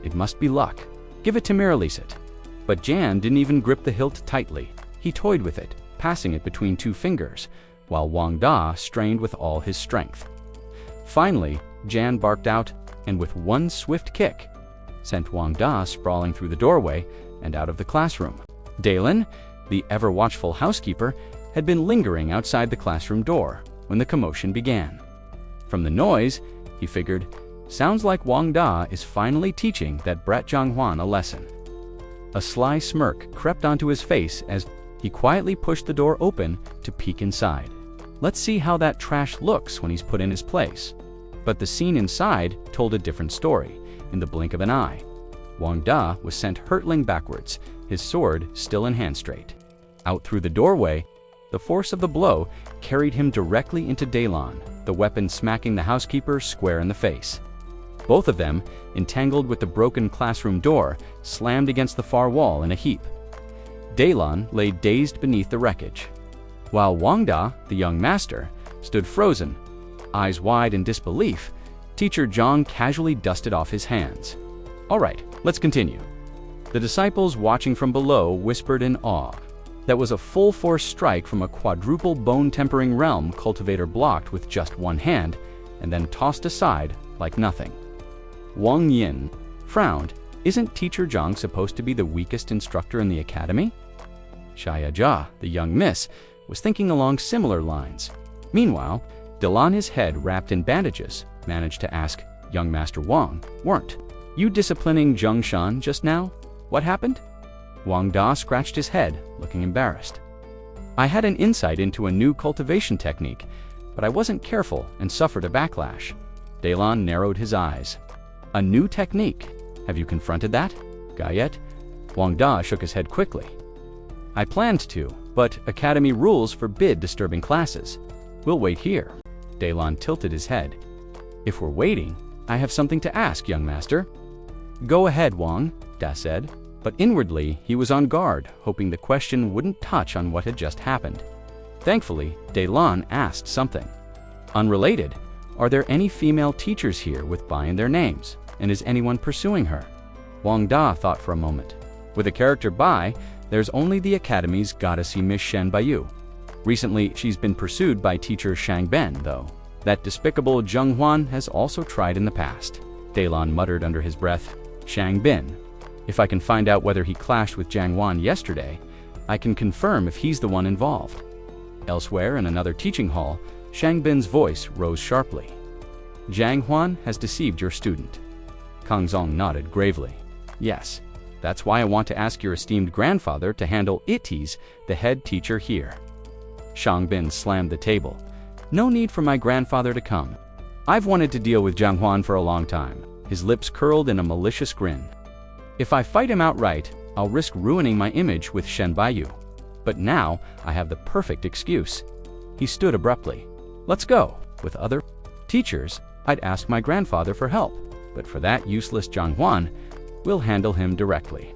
It must be luck. Give it to me, release it. But Jan didn't even grip the hilt tightly. He toyed with it, passing it between two fingers, while Wang Da strained with all his strength. Finally, Jan barked out, and with one swift kick, sent Wang Da sprawling through the doorway and out of the classroom. Dalen, the ever-watchful housekeeper, had been lingering outside the classroom door when the commotion began. From the noise, he figured, sounds like Wang Da is finally teaching that brat Zhanghuan a lesson. A sly smirk crept onto his face as he quietly pushed the door open to peek inside. Let's see how that trash looks when he's put in his place. But the scene inside told a different story. In the blink of an eye, Wang Da was sent hurtling backwards, his sword still in hand straight. Out through the doorway, the force of the blow carried him directly into Dalan, the weapon smacking the housekeeper square in the face. Both of them, entangled with the broken classroom door, slammed against the far wall in a heap. Dalan lay dazed beneath the wreckage, while Wang Da, the young master, stood frozen, eyes wide in disbelief. Teacher Zhang casually dusted off his hands. All right, let's continue. The disciples watching from below whispered in awe. That was a full-force strike from a quadruple bone-tempering realm cultivator blocked with just one hand and then tossed aside like nothing. Wang Yin frowned. Isn't Teacher Zhang supposed to be the weakest instructor in the academy? Shia Jia, the young miss, was thinking along similar lines. Meanwhile, Dalan, his head wrapped in bandages, managed to ask, young Master Wang, weren't you disciplining Zheng Shan just now? What happened? Wang Da scratched his head, looking embarrassed. I had an insight into a new cultivation technique, but I wasn't careful and suffered a backlash. Dalan narrowed his eyes. A new technique? Have you confronted that? Gayet? Wang Da shook his head quickly. I planned to, but academy rules forbid disturbing classes. We'll wait here. Dalan tilted his head. If we're waiting, I have something to ask, young master. Go ahead, Wang, Da said, but inwardly he was on guard, hoping the question wouldn't touch on what had just happened. Thankfully, Dalan asked something. Unrelated, are there any female teachers here with Bai in their names, and is anyone pursuing her? Wang Da thought for a moment. With a character Bai, there's only the academy's goddessy Miss Shen Baiyu. Recently, she's been pursued by teacher Shang Ben, though. That despicable Zheng Huan has also tried in the past. Dalan muttered under his breath, Shang Bin. If I can find out whether he clashed with Zhang Huan yesterday, I can confirm if he's the one involved. Elsewhere in another teaching hall, Shang Bin's voice rose sharply. Zhang Huan has deceived your student. Kang Zong nodded gravely. Yes, that's why I want to ask your esteemed grandfather to handle Itis, the head teacher here. Shang Bin slammed the table. No need for my grandfather to come. I've wanted to deal with Zhang Huan for a long time. His lips curled in a malicious grin. If I fight him outright, I'll risk ruining my image with Shen Baiyu. But now I have the perfect excuse. He stood abruptly. Let's go. With other teachers, I'd ask my grandfather for help. But for that useless Zhang Huan, we'll handle him directly.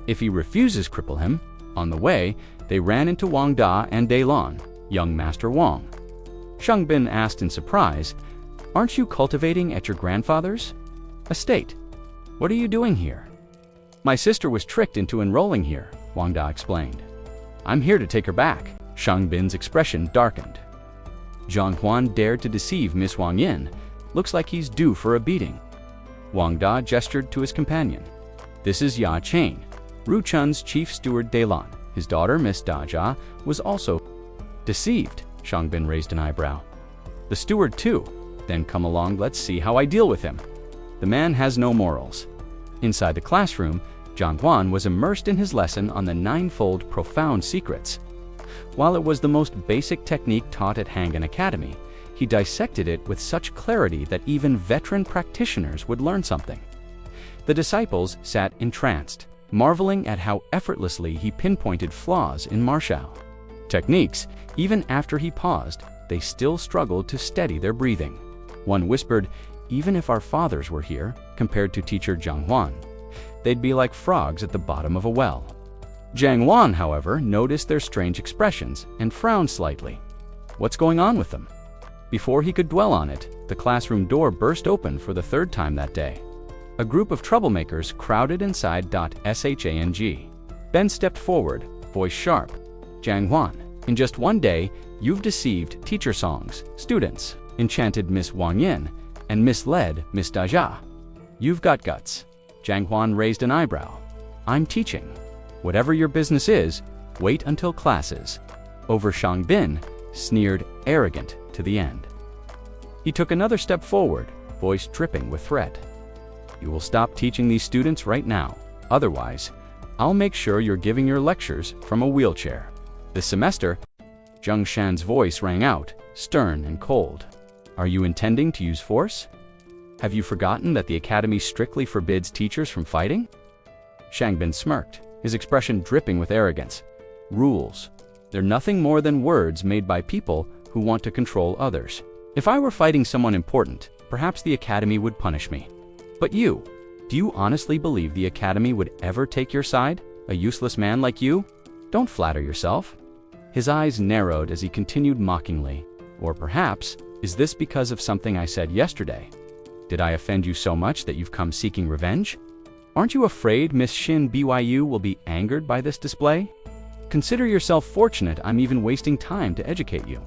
If he refuses, cripple him. On the way, they ran into Wang Da and Dalan, young Master Wang. Shang Bin asked in surprise, aren't you cultivating at your grandfather's estate? What are you doing here? My sister was tricked into enrolling here, Wang Da explained. I'm here to take her back. Shang Bin's expression darkened. Zhang Huan dared to deceive Miss Wang Yin. Looks like he's due for a beating. Wang Da gestured to his companion. This is Ya Chain, Ru Chun's chief steward Dalan. His daughter, Miss Da Jia, was also deceived. Shang Bin raised an eyebrow. The steward too. Then come along, let's see how I deal with him. The man has no morals. Inside the classroom, Zhang Huan was immersed in his lesson on the ninefold profound secrets. While it was the most basic technique taught at Hangan Academy, he dissected it with such clarity that even veteran practitioners would learn something. The disciples sat entranced, marveling at how effortlessly he pinpointed flaws in martial techniques. Even after he paused, they still struggled to steady their breathing. One whispered, "Even if our fathers were here, compared to teacher Zhang Huan, they'd be like frogs at the bottom of a well." Zhang Huan, however, noticed their strange expressions and frowned slightly. What's going on with them? Before he could dwell on it, the classroom door burst open for the third time that day. A group of troublemakers crowded inside. Shang. Ben stepped forward, voice sharp. "Zhang Huan, in just one day, you've deceived teacher Song's students, enchanted Miss Wang Yin, and misled Miss Daja. You've got guts." Zhang Huan raised an eyebrow. "I'm teaching. Whatever your business is, wait until classes." Over Shang Bin sneered, arrogant to the end. He took another step forward, voice dripping with threat. "You will stop teaching these students right now. Otherwise, I'll make sure you're giving your lectures from a wheelchair. This semester." Zhang Shan's voice rang out, stern and cold. "Are you intending to use force? Have you forgotten that the academy strictly forbids teachers from fighting?" Shang Bin smirked, his expression dripping with arrogance. "Rules. They're nothing more than words made by people who want to control others. If I were fighting someone important, perhaps the academy would punish me. But you, do you honestly believe the academy would ever take your side? A useless man like you? Don't flatter yourself." His eyes narrowed as he continued mockingly. "Or perhaps, is this because of something I said yesterday? Did I offend you so much that you've come seeking revenge? Aren't you afraid Miss Shin Byu will be angered by this display? Consider yourself fortunate I'm even wasting time to educate you.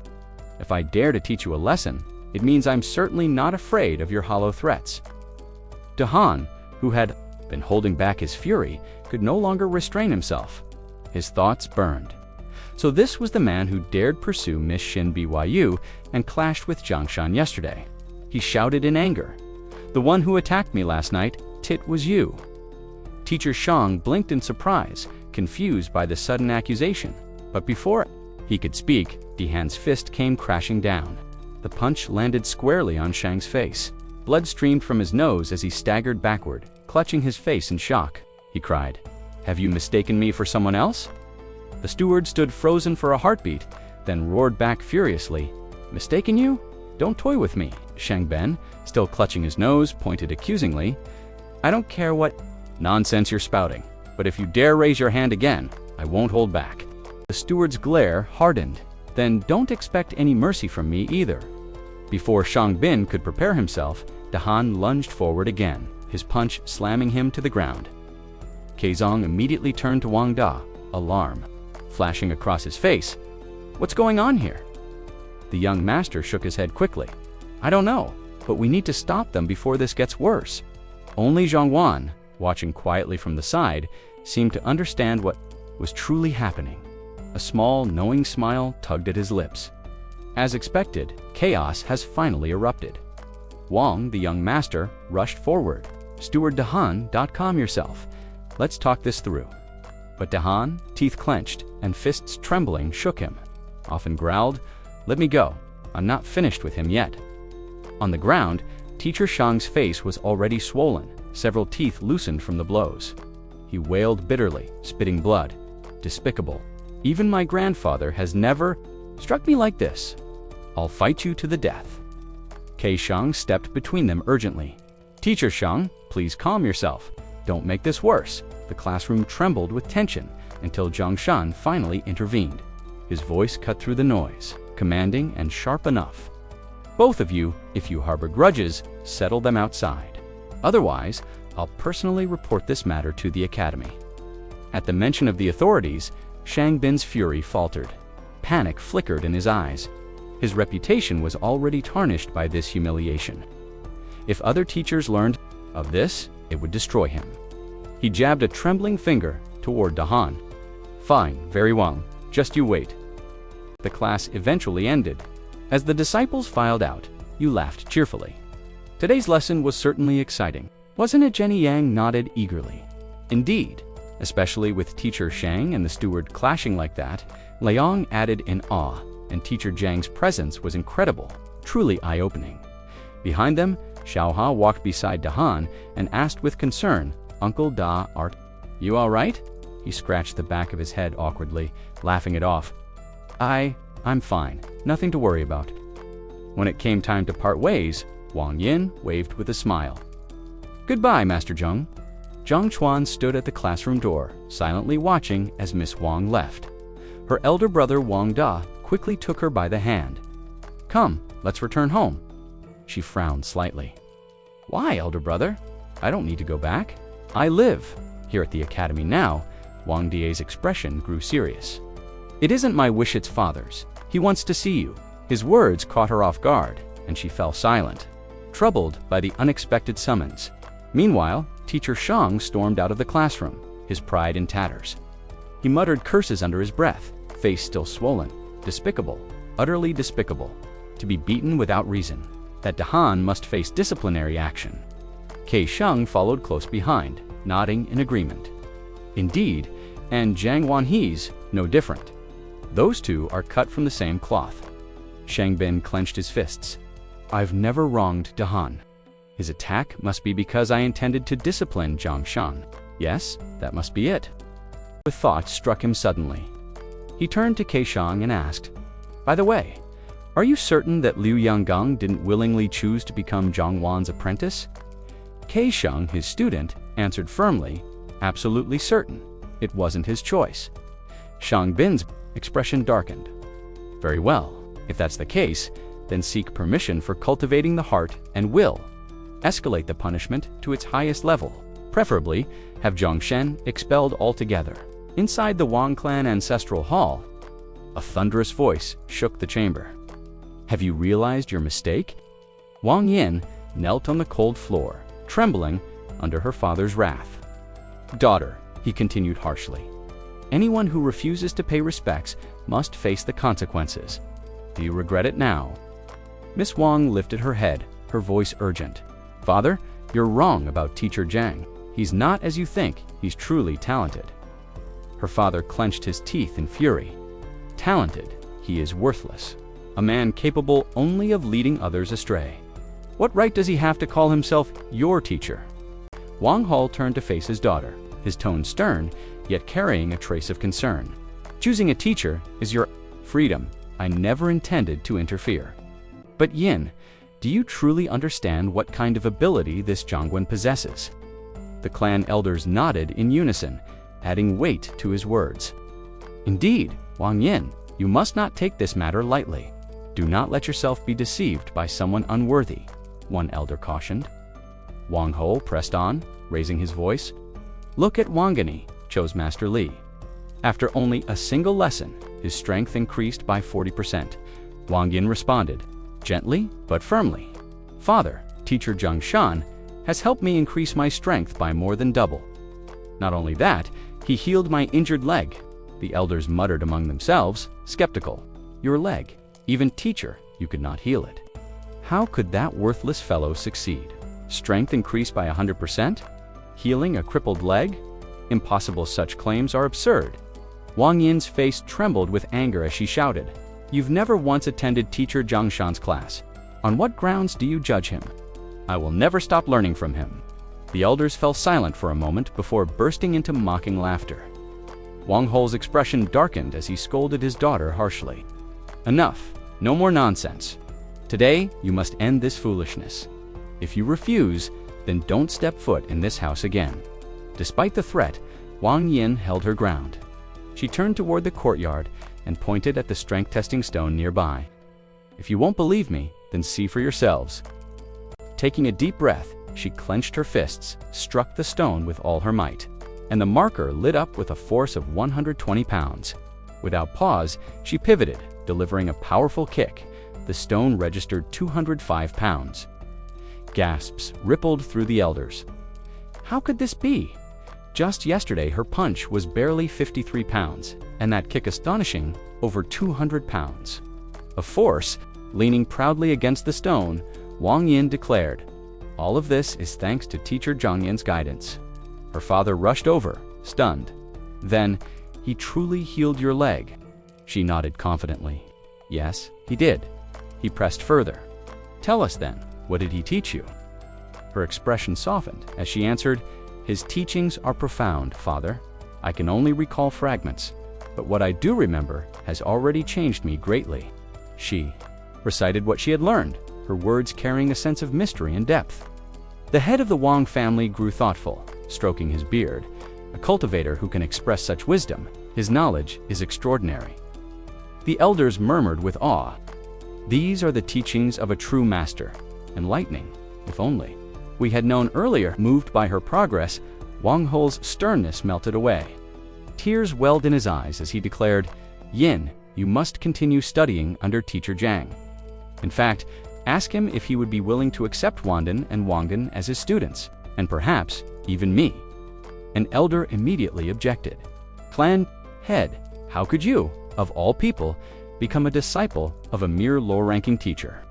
If I dare to teach you a lesson, it means I'm certainly not afraid of your hollow threats." Dahan, who had been holding back his fury, could no longer restrain himself. His thoughts burned. So this was the man who dared pursue Miss Shin Byu and clashed with Zhang Shan yesterday. He shouted in anger, "The one who attacked me last night, tit was you." Teacher Shang blinked in surprise, confused by the sudden accusation. But before he could speak, Dahan's fist came crashing down. The punch landed squarely on Shang's face. Blood streamed from his nose as he staggered backward, clutching his face in shock. He cried, "Have you mistaken me for someone else?" The steward stood frozen for a heartbeat, then roared back furiously, "Mistaken you? Don't toy with me." Shang Ben, still clutching his nose, pointed accusingly, "I don't care what nonsense you're spouting, but if you dare raise your hand again, I won't hold back." The steward's glare hardened. "Then don't expect any mercy from me either." Before Shang Bin could prepare himself, Dahan lunged forward again, his punch slamming him to the ground. Kaizong immediately turned to Wang Da, alarm flashing across his face. "What's going on here?" The young master shook his head quickly. "I don't know, but we need to stop them before this gets worse." Only Zhang Huan, watching quietly from the side, seemed to understand what was truly happening. A small, knowing smile tugged at his lips. As expected, chaos has finally erupted. Wang, the young master, rushed forward. "Steward Dahan, calm yourself. Let's talk this through." But Dahan, teeth clenched and fists trembling, shook him. Often growled, "Let me go. I'm not finished with him yet." On the ground, Teacher Shang's face was already swollen, several teeth loosened from the blows. He wailed bitterly, spitting blood. "Despicable. Even my grandfather has never struck me like this. I'll fight you to the death." Kei Shang stepped between them urgently. "Teacher Shang, please calm yourself. Don't make this worse." The classroom trembled with tension until Zhang Shan finally intervened. His voice cut through the noise, commanding and sharp enough. "Both of you, if you harbor grudges, settle them outside. Otherwise, I'll personally report this matter to the academy." At the mention of the authorities, Shang Bin's fury faltered. Panic flickered in his eyes. His reputation was already tarnished by this humiliation. If other teachers learned of this, it would destroy him. He jabbed a trembling finger toward Dahan. "Fine, very well. Just you wait." The class eventually ended. As the disciples filed out, you laughed cheerfully. Today's lesson was certainly exciting. Wasn't it? Jenny Yang nodded eagerly. Indeed, especially with Teacher Shang and the steward clashing like that, Liang added in awe, and Teacher Zhang's presence was incredible, truly eye-opening. Behind them, Xiaoha walked beside Dahan and asked with concern, "Uncle Da, art You all right? He scratched the back of his head awkwardly, laughing it off. I'm fine. Nothing to worry about. When it came time to part ways, Wang Yin waved with a smile. Goodbye, Master Zheng. Zhang Chuan stood at the classroom door, silently watching as Miss Wang left. Her elder brother Wang Da quickly took her by the hand. Come, let's return home. She frowned slightly. Why, elder brother? I don't need to go back. I live here at the academy now. Wang Die's expression grew serious. It isn't my wish, it's father's. He wants to see you. His words caught her off guard, and she fell silent, troubled by the unexpected summons. Meanwhile, Teacher Shang stormed out of the classroom, his pride in tatters. He muttered curses under his breath, face still swollen. Despicable, utterly despicable, to be beaten without reason. That Dahan must face disciplinary action. Kei Sheng followed close behind, nodding in agreement. Indeed, and Zhang Wanhe's no different. Those two are cut from the same cloth. Shang Bin clenched his fists. I've never wronged Dahan. His attack must be because I intended to discipline Zhang Shan. Yes, that must be it. The thought struck him suddenly. He turned to Kei Shang and asked, By the way, are you certain that Liu Yanggang didn't willingly choose to become Zhang Wan's apprentice? Kei Shang, his student, answered firmly, absolutely certain. It wasn't his choice. Shang Bin's expression darkened. Very well. If that's the case, then seek permission for cultivating the heart and will. Escalate the punishment to its highest level. Preferably, have Zhang Shen expelled altogether. Inside the Wang clan ancestral hall, a thunderous voice shook the chamber. Have you realized your mistake? Wang Yin knelt on the cold floor, trembling under her father's wrath. Daughter, he continued harshly, anyone who refuses to pay respects must face the consequences. Do you regret it now? Miss Wang lifted her head, her voice urgent. Father, you're wrong about Teacher Zhang. He's not as you think. He's truly talented. Her father clenched his teeth in fury. Talented, he is worthless. A man capable only of leading others astray. What right does he have to call himself your teacher? Wang Hall turned to face his daughter, his tone stern, yet carrying a trace of concern. Choosing a teacher is your freedom. I never intended to interfere. But Yin, do you truly understand what kind of ability this Zhangwen possesses? The clan elders nodded in unison, adding weight to his words. Indeed, Wang Yin, you must not take this matter lightly. Do not let yourself be deceived by someone unworthy, one elder cautioned. Wang Ho pressed on, raising his voice. Look at Wangani, chose Master Li. After only a single lesson, his strength increased by 40%. Wang Yin responded, gently but firmly. Father, Teacher Zhang Shan has helped me increase my strength by more than double. Not only that, he healed my injured leg. The elders muttered among themselves, skeptical. Your leg, even teacher, you could not heal it. How could that worthless fellow succeed? Strength increased by 100%? Healing a crippled leg? Impossible, such claims are absurd. Wang Yin's face trembled with anger as she shouted, You've never once attended Teacher Zhang Shan's class. On what grounds do you judge him? I will never stop learning from him. The elders fell silent for a moment before bursting into mocking laughter. Wang Ho's expression darkened as he scolded his daughter harshly. Enough, no more nonsense. Today, you must end this foolishness. If you refuse, then don't step foot in this house again. Despite the threat, Wang Yin held her ground. She turned toward the courtyard and pointed at the strength-testing stone nearby. If you won't believe me, then see for yourselves. Taking a deep breath, she clenched her fists, struck the stone with all her might, and the marker lit up with a force of 120 pounds. Without pause, she pivoted, delivering a powerful kick. The stone registered 205 pounds. Gasps rippled through the elders. How could this be? Just yesterday, her punch was barely 53 pounds, and that kick astonishing, over 200 pounds. Of force, leaning proudly against the stone, Wang Yin declared, All of this is thanks to Teacher Zhang Yin's guidance. Her father rushed over, stunned. Then, he truly healed your leg. She nodded confidently. Yes, he did. He pressed further. Tell us then, what did he teach you? Her expression softened as she answered, His teachings are profound, Father. I can only recall fragments, but what I do remember has already changed me greatly. She recited what she had learned, her words carrying a sense of mystery and depth. The head of the Wang family grew thoughtful, stroking his beard. A cultivator who can express such wisdom, his knowledge is extraordinary. The elders murmured with awe. These are the teachings of a true master. Enlightening, if only we had known earlier. Moved by her progress, Wang Ho's sternness melted away. Tears welled in his eyes as he declared, "Yin, you must continue studying under Teacher Zhang. In fact, ask him if he would be willing to accept Wandan and Wangan as his students, and perhaps even me." An elder immediately objected. "Clan head, how could you, of all people, become a disciple of a mere low-ranking teacher?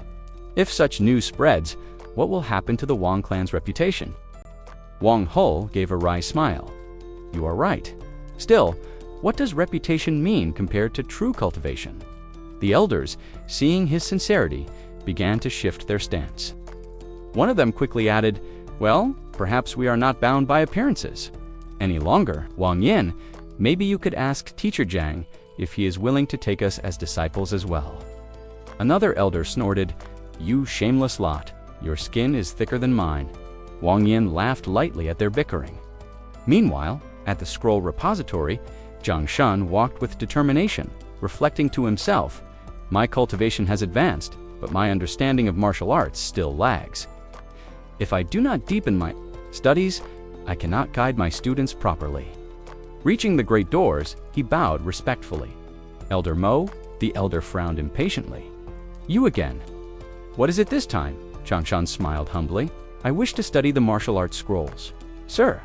If such news spreads, what will happen to the Wang clan's reputation?" Wang Ho gave a wry smile. "You are right. Still, what does reputation mean compared to true cultivation?" The elders, seeing his sincerity, began to shift their stance. One of them quickly added, "Well, perhaps we are not bound by appearances any longer. Wang Yin, maybe you could ask Teacher Zhang if he is willing to take us as disciples as well." Another elder snorted, "You shameless lot, your skin is thicker than mine." Wang Yin laughed lightly at their bickering. Meanwhile, at the scroll repository, Zhang Shan walked with determination, reflecting to himself, "My cultivation has advanced, but my understanding of martial arts still lags. If I do not deepen my studies, I cannot guide my students properly." Reaching the great doors, he bowed respectfully. "Elder Mo," the elder frowned impatiently. "You again. What is it this time?" Zhang Shan smiled humbly. "I wish to study the martial arts scrolls." "Sir."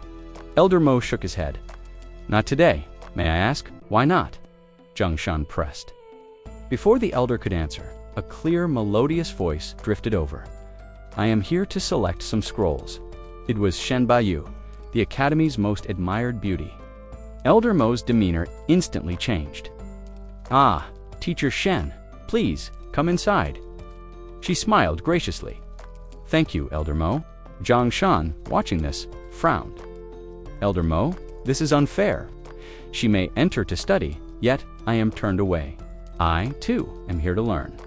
Elder Mo shook his head. "Not today. May I ask, why not?" Zhang Shan pressed. Before the elder could answer, a clear, melodious voice drifted over. "I am here to select some scrolls." It was Shen Baiyu, the Academy's most admired beauty. Elder Mo's demeanor instantly changed. "Ah, Teacher Shen, please, come inside." She smiled graciously. "Thank you, Elder Mo." Zhang Shan, watching this, frowned. "Elder Mo, this is unfair. She may enter to study, yet I am turned away. I, too, am here to learn."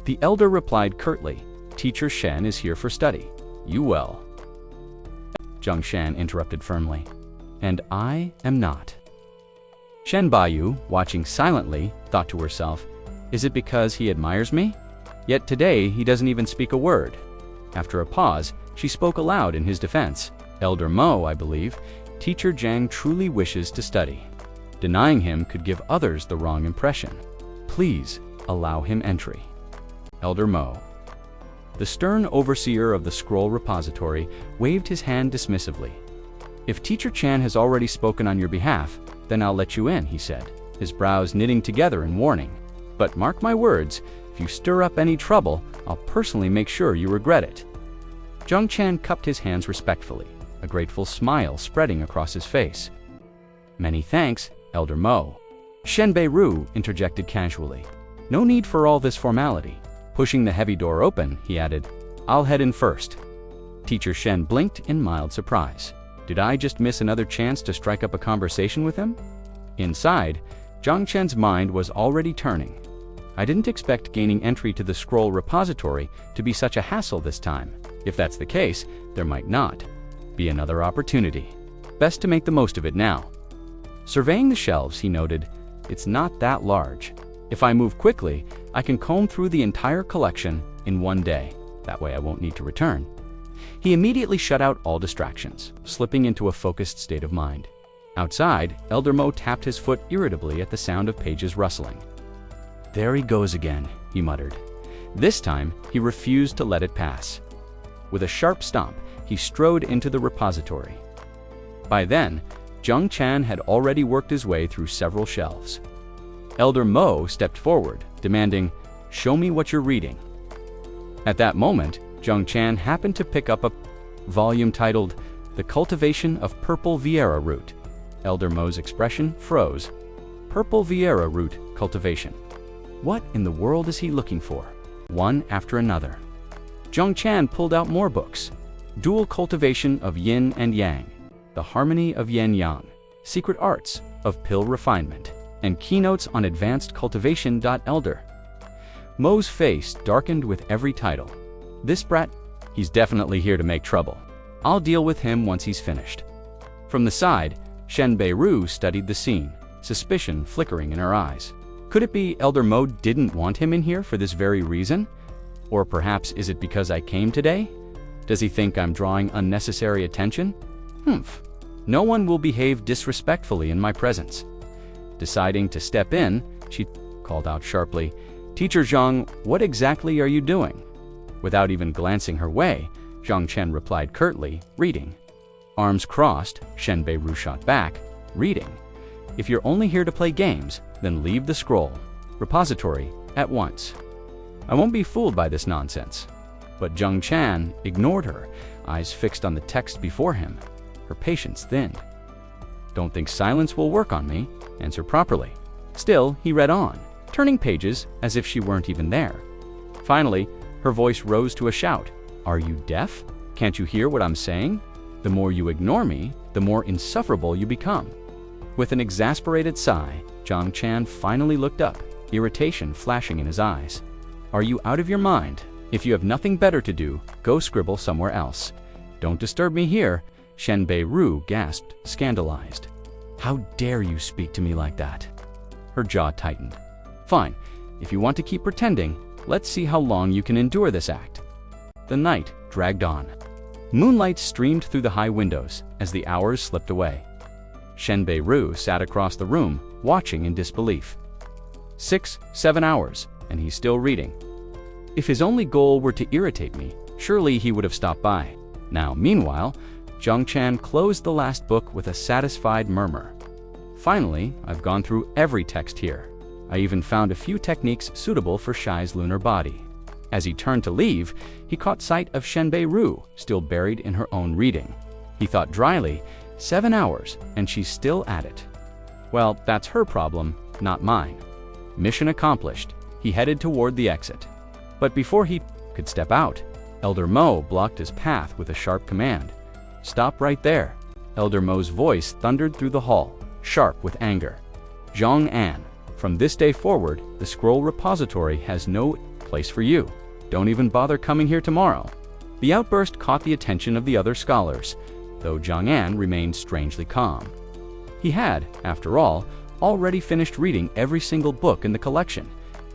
The elder replied curtly, "Teacher Shen is here for study. You will." Zhang Shan interrupted firmly. "And I am not." Shen Baiyu, watching silently, thought to herself, "Is it because he admires me? Yet today he doesn't even speak a word." After a pause, she spoke aloud in his defense. "Elder Mo, I believe, Teacher Zhang truly wishes to study. Denying him could give others the wrong impression. Please allow him entry." Elder Mo. The stern overseer of the scroll repository waved his hand dismissively. "If Teacher Chan has already spoken on your behalf, then I'll let you in," he said, his brows knitting together in warning. "But mark my words, if you stir up any trouble, I'll personally make sure you regret it." Zhang Chan cupped his hands respectfully, a grateful smile spreading across his face. "Many thanks, Elder Mo." Shen Beiru interjected casually. "No need for all this formality." Pushing the heavy door open, he added, "I'll head in first." Teacher Shen blinked in mild surprise. Did I just miss another chance to strike up a conversation with him? Inside, Zhang Chen's mind was already turning. I didn't expect gaining entry to the scroll repository to be such a hassle this time. If that's the case, there might not be another opportunity. Best to make the most of it now. Surveying the shelves, he noted, "It's not that large. If I move quickly, I can comb through the entire collection in one day. That way I won't need to return." He immediately shut out all distractions, slipping into a focused state of mind. Outside, Elder Mo tapped his foot irritably at the sound of pages rustling. "There he goes again," he muttered. This time, he refused to let it pass. With a sharp stomp, he strode into the repository. By then, Zhang Chan had already worked his way through several shelves. Elder Mo stepped forward, demanding, "Show me what you're reading." At that moment, Zhang Chan happened to pick up a volume titled The Cultivation of Purple Vieira Root. Elder Mo's expression froze. Purple Vieira Root Cultivation. What in the world is he looking for? One after another. Zhang Chan pulled out more books. Dual Cultivation of Yin and Yang. The Harmony of Yin-Yang, Secret Arts of Pill Refinement, and Keynotes on Advanced Cultivation. Elder Mo's face darkened with every title. This brat, he's definitely here to make trouble. I'll deal with him once he's finished. From the side, Shen Bei-ru studied the scene, suspicion flickering in her eyes. Could it be Elder Mo didn't want him in here for this very reason? Or perhaps is it because I came today? Does he think I'm drawing unnecessary attention? Humph. No one will behave disrespectfully in my presence. Deciding to step in, she called out sharply, "Teacher Zhang, what exactly are you doing?" Without even glancing her way, Zhang Chen replied curtly, "Reading." Arms crossed, Shen Bei-ru shot back, "Reading? If you're only here to play games, then leave the scroll repository at once." I won't be fooled by this nonsense. But Zhang Chen ignored her, eyes fixed on the text before him. Her patience thinned. "Don't think silence will work on me. Answer properly." Still, he read on, turning pages as if she weren't even there. Finally, her voice rose to a shout. "Are you deaf? Can't you hear what I'm saying? The more you ignore me, the more insufferable you become." With an exasperated sigh, Zhang Chen finally looked up, irritation flashing in his eyes. "Are you out of your mind? If you have nothing better to do, go scribble somewhere else. Don't disturb me here," Shen Bei-ru gasped, scandalized. "How dare you speak to me like that?" Her jaw tightened. "Fine, if you want to keep pretending, let's see how long you can endure this act." The night dragged on. Moonlight streamed through the high windows as the hours slipped away. Shen Bei-ru sat across the room, watching in disbelief. 6, 7 hours, and he's still reading. If his only goal were to irritate me, surely he would have stopped by. Now, meanwhile, Zhang Chen closed the last book with a satisfied murmur. "Finally, I've gone through every text here. I even found a few techniques suitable for Shai's lunar body." As he turned to leave, he caught sight of Shen Bei-ru, still buried in her own reading. He thought dryly, 7 hours, and she's still at it. Well, that's her problem, not mine. Mission accomplished. He headed toward the exit. But before he could step out, Elder Mo blocked his path with a sharp command. "Stop right there." Elder Mo's voice thundered through the hall, sharp with anger. "Zhang An, from this day forward, the scroll repository has no place for you. Don't even bother coming here tomorrow." The outburst caught the attention of the other scholars, though Zhang An remained strangely calm. He had, after all, already finished reading every single book in the collection,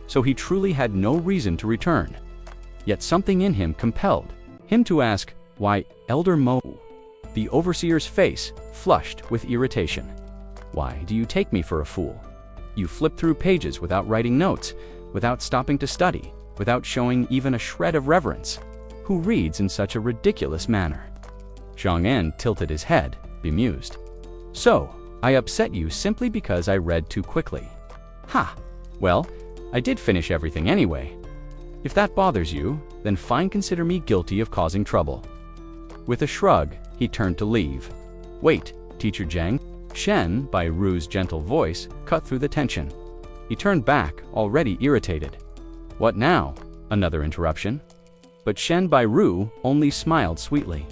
so he truly had no reason to return. Yet something in him compelled him to ask, "Why, Elder Mo?" The overseer's face flushed with irritation. "Why do you take me for a fool? You flip through pages without writing notes, without stopping to study, without showing even a shred of reverence. Who reads in such a ridiculous manner?" Zhang An tilted his head, bemused. "So, I upset you simply because I read too quickly. Ha! Well, I did finish everything anyway. If that bothers you, then fine, consider me guilty of causing trouble." With a shrug, he turned to leave. "Wait, Teacher Zhang." Shen Bei-ru's gentle voice cut through the tension. He turned back, already irritated. "What now?" Another interruption. But Shen Bei-ru only smiled sweetly.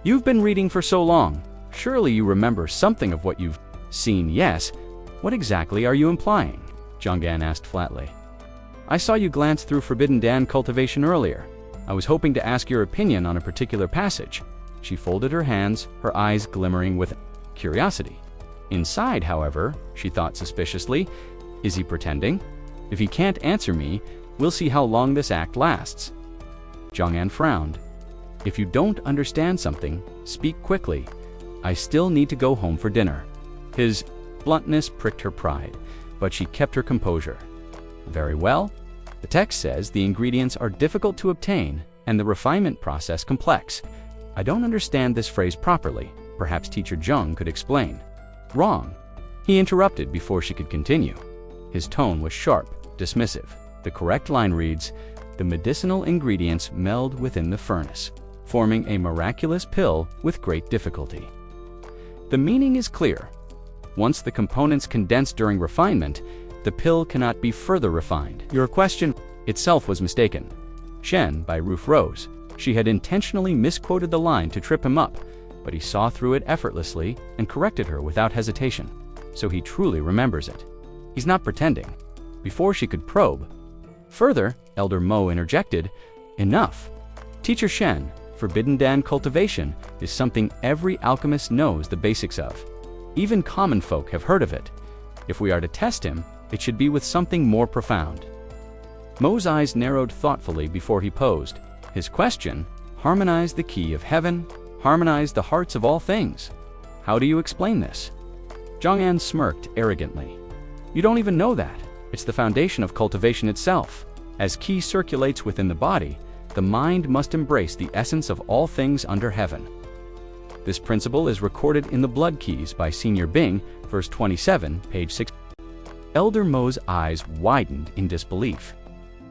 "You've been reading for so long. Surely you remember something of what you've seen." "Yes. What exactly are you implying?" Zhang An asked flatly. "I saw you glance through Forbidden Dan cultivation earlier. I was hoping to ask your opinion on a particular passage." She folded her hands, her eyes glimmering with curiosity. Inside, however, she thought suspiciously, is he pretending? If he can't answer me, we'll see how long this act lasts. Zhang An frowned. "If you don't understand something, speak quickly. I still need to go home for dinner." His bluntness pricked her pride, but she kept her composure. "Very well. The text says the ingredients are difficult to obtain and the refinement process complex. I don't understand this phrase properly. Perhaps Teacher Zhang could explain." "Wrong," he interrupted before she could continue. His tone was sharp, dismissive. The correct line reads, "The medicinal ingredients meld within the furnace, forming a miraculous pill with great difficulty." The meaning is clear. Once the components condense during refinement, the pill cannot be further refined. Your question itself was mistaken. Shen Bei-ru rose. She had intentionally misquoted the line to trip him up, but he saw through it effortlessly and corrected her without hesitation. So he truly remembers it. He's not pretending. Before she could probe. Further, Elder Mo interjected, "Enough. Teacher Shen, Forbidden Dan cultivation is something every alchemist knows the basics of. Even common folk have heard of it. If we are to test him, it should be with something more profound." Mo's eyes narrowed thoughtfully before he posed. His question: harmonize the key of heaven, harmonize the hearts of all things. How do you explain this? Zhong'an smirked arrogantly. You don't even know that. It's the foundation of cultivation itself. As qi circulates within the body, the mind must embrace the essence of all things under heaven. This principle is recorded in the Blood Keys by Senior Bing, verse 27, page 6. Elder Mo's eyes widened in disbelief.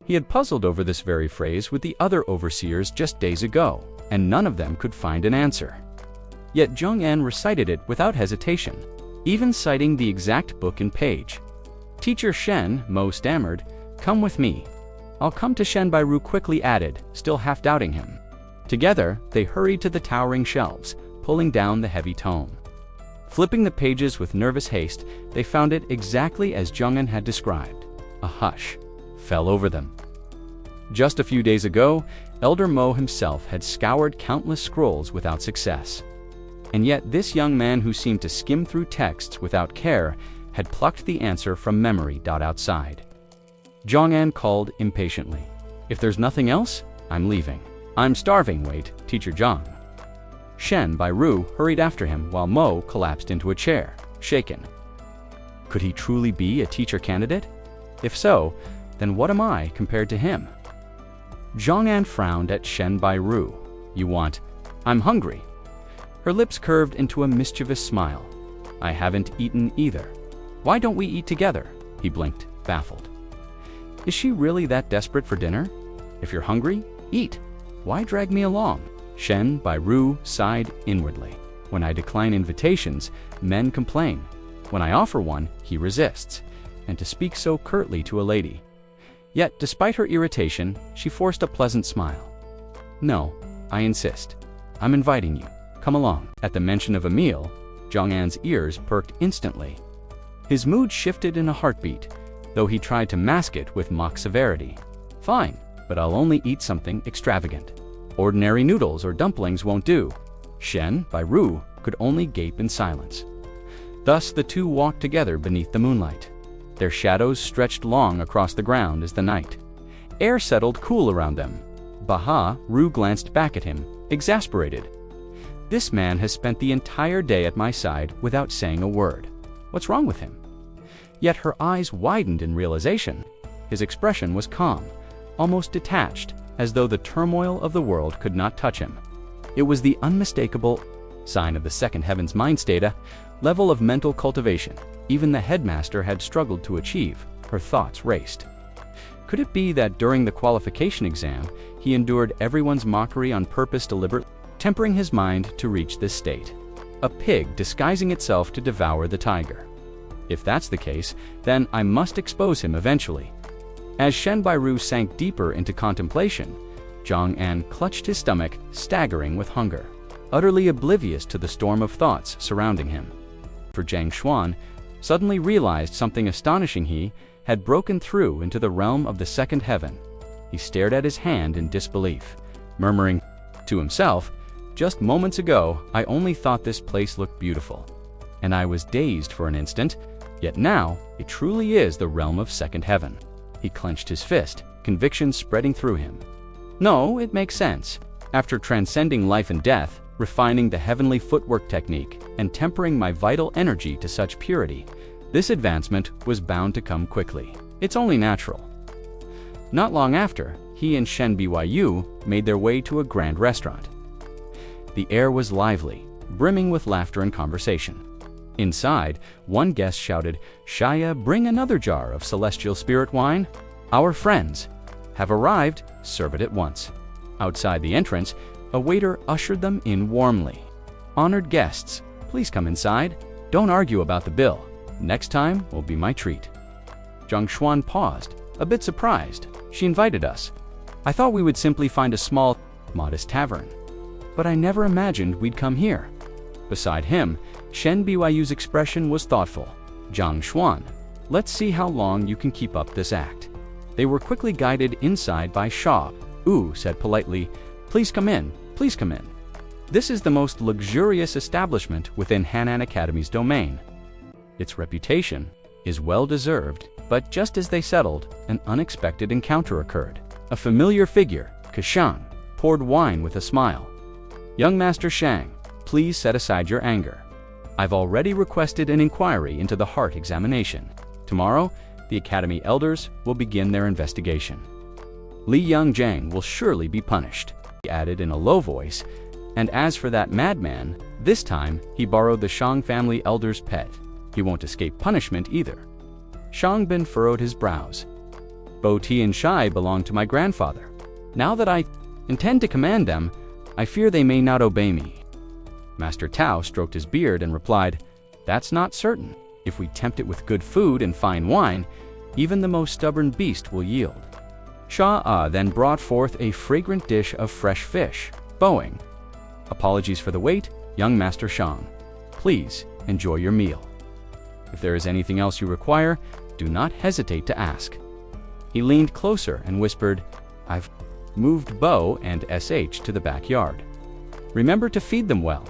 He had puzzled over this very phrase with the other overseers just days ago, and none of them could find an answer. Yet Zhong'an recited it without hesitation, even citing the exact book and page. Teacher Shen, Mo stammered, "Come with me." "I'll come to Shen," Bairu quickly added, still half doubting him. Together, they hurried to the towering shelves, pulling down the heavy tome. Flipping the pages with nervous haste, they found it exactly as Zhong'an had described. A hush fell over them. Just a few days ago, Elder Mo himself had scoured countless scrolls without success. And yet this young man who seemed to skim through texts without care had plucked the answer from memory outside. Zhong'an called impatiently. "If there's nothing else, I'm leaving. I'm starving, wait, Teacher Zhang." Shen, Bairu, hurried after him while Mo collapsed into a chair, shaken. Could he truly be a teacher candidate? If so, then what am I compared to him? Zhong'an frowned at Shen Bairu. "You want?" "I'm hungry." Her lips curved into a mischievous smile. "I haven't eaten either." "Why don't we eat together?" He blinked, baffled. Is she really that desperate for dinner? If you're hungry, eat. Why drag me along? Shen Bairu sighed inwardly. When I decline invitations, men complain. When I offer one, he resists. And to speak so curtly to a lady. Yet, despite her irritation, she forced a pleasant smile. "No, I insist. I'm inviting you. Come along." At the mention of a meal, Zhong'an's ears perked instantly. His mood shifted in a heartbeat, though he tried to mask it with mock severity. "Fine, but I'll only eat something extravagant. Ordinary noodles or dumplings won't do." Shen Bairu could only gape in silence. Thus the two walked together beneath the moonlight. Their shadows stretched long across the ground as the night. Air settled cool around them. Ru glanced back at him, exasperated. This man has spent the entire day at my side without saying a word. What's wrong with him? Yet her eyes widened in realization. His expression was calm, almost detached, as though the turmoil of the world could not touch him. It was the unmistakable sign of the second heaven's mind state, level of mental cultivation even the headmaster had struggled to achieve. Her thoughts raced. Could it be that during the qualification exam, he endured everyone's mockery on purpose, deliberately tempering his mind to reach this state? A pig disguising itself to devour the tiger. If that's the case, then I must expose him eventually. As Shen Bairu sank deeper into contemplation, Zhong'an clutched his stomach, staggering with hunger, utterly oblivious to the storm of thoughts surrounding him. For Zhang Xuan suddenly realized something astonishing. He had broken through into the realm of the second heaven. He stared at his hand in disbelief, murmuring to himself, "Just moments ago, I only thought this place looked beautiful, and I was dazed for an instant, yet now it truly is the realm of second heaven." He clenched his fist, conviction spreading through him. No, it makes sense. After transcending life and death, refining the heavenly footwork technique, and tempering my vital energy to such purity, this advancement was bound to come quickly. It's only natural. Not long after, he and Shen Byu made their way to a grand restaurant. The air was lively, brimming with laughter and conversation. Inside, one guest shouted, "Shaya, bring another jar of celestial spirit wine. Our friends have arrived, serve it at once." Outside the entrance, a waiter ushered them in warmly. "Honored guests, please come inside. Don't argue about the bill. Next time will be my treat." Zhang Xuan paused, a bit surprised. "She invited us. I thought we would simply find a small, modest tavern. But I never imagined we'd come here." Beside him, Shen Biwayu's expression was thoughtful. Zhang Xuan, let's see how long you can keep up this act. They were quickly guided inside by Sha. Wu said politely, please come in, please come in. This is the most luxurious establishment within Hanan Academy's domain. Its reputation is well-deserved, but just as they settled, an unexpected encounter occurred. A familiar figure, Kashang, poured wine with a smile. Young Master Shang, please set aside your anger. I've already requested an inquiry into the heart examination. Tomorrow, the Academy elders will begin their investigation. Li Yangjiang will surely be punished, he added in a low voice, and as for that madman, this time he borrowed the Shang family elder's pet. He won't escape punishment either. Shang Bin furrowed his brows. Bo Ti and Shai belong to my grandfather. Now that I intend to command them, I fear they may not obey me. Master Tao stroked his beard and replied, that's not certain. If we tempt it with good food and fine wine, even the most stubborn beast will yield. Shah then brought forth a fragrant dish of fresh fish, bowing. Apologies for the wait, young Master Shang. Please enjoy your meal. If there is anything else you require, do not hesitate to ask. He leaned closer and whispered, I've moved Bo and SH to the backyard. Remember to feed them well.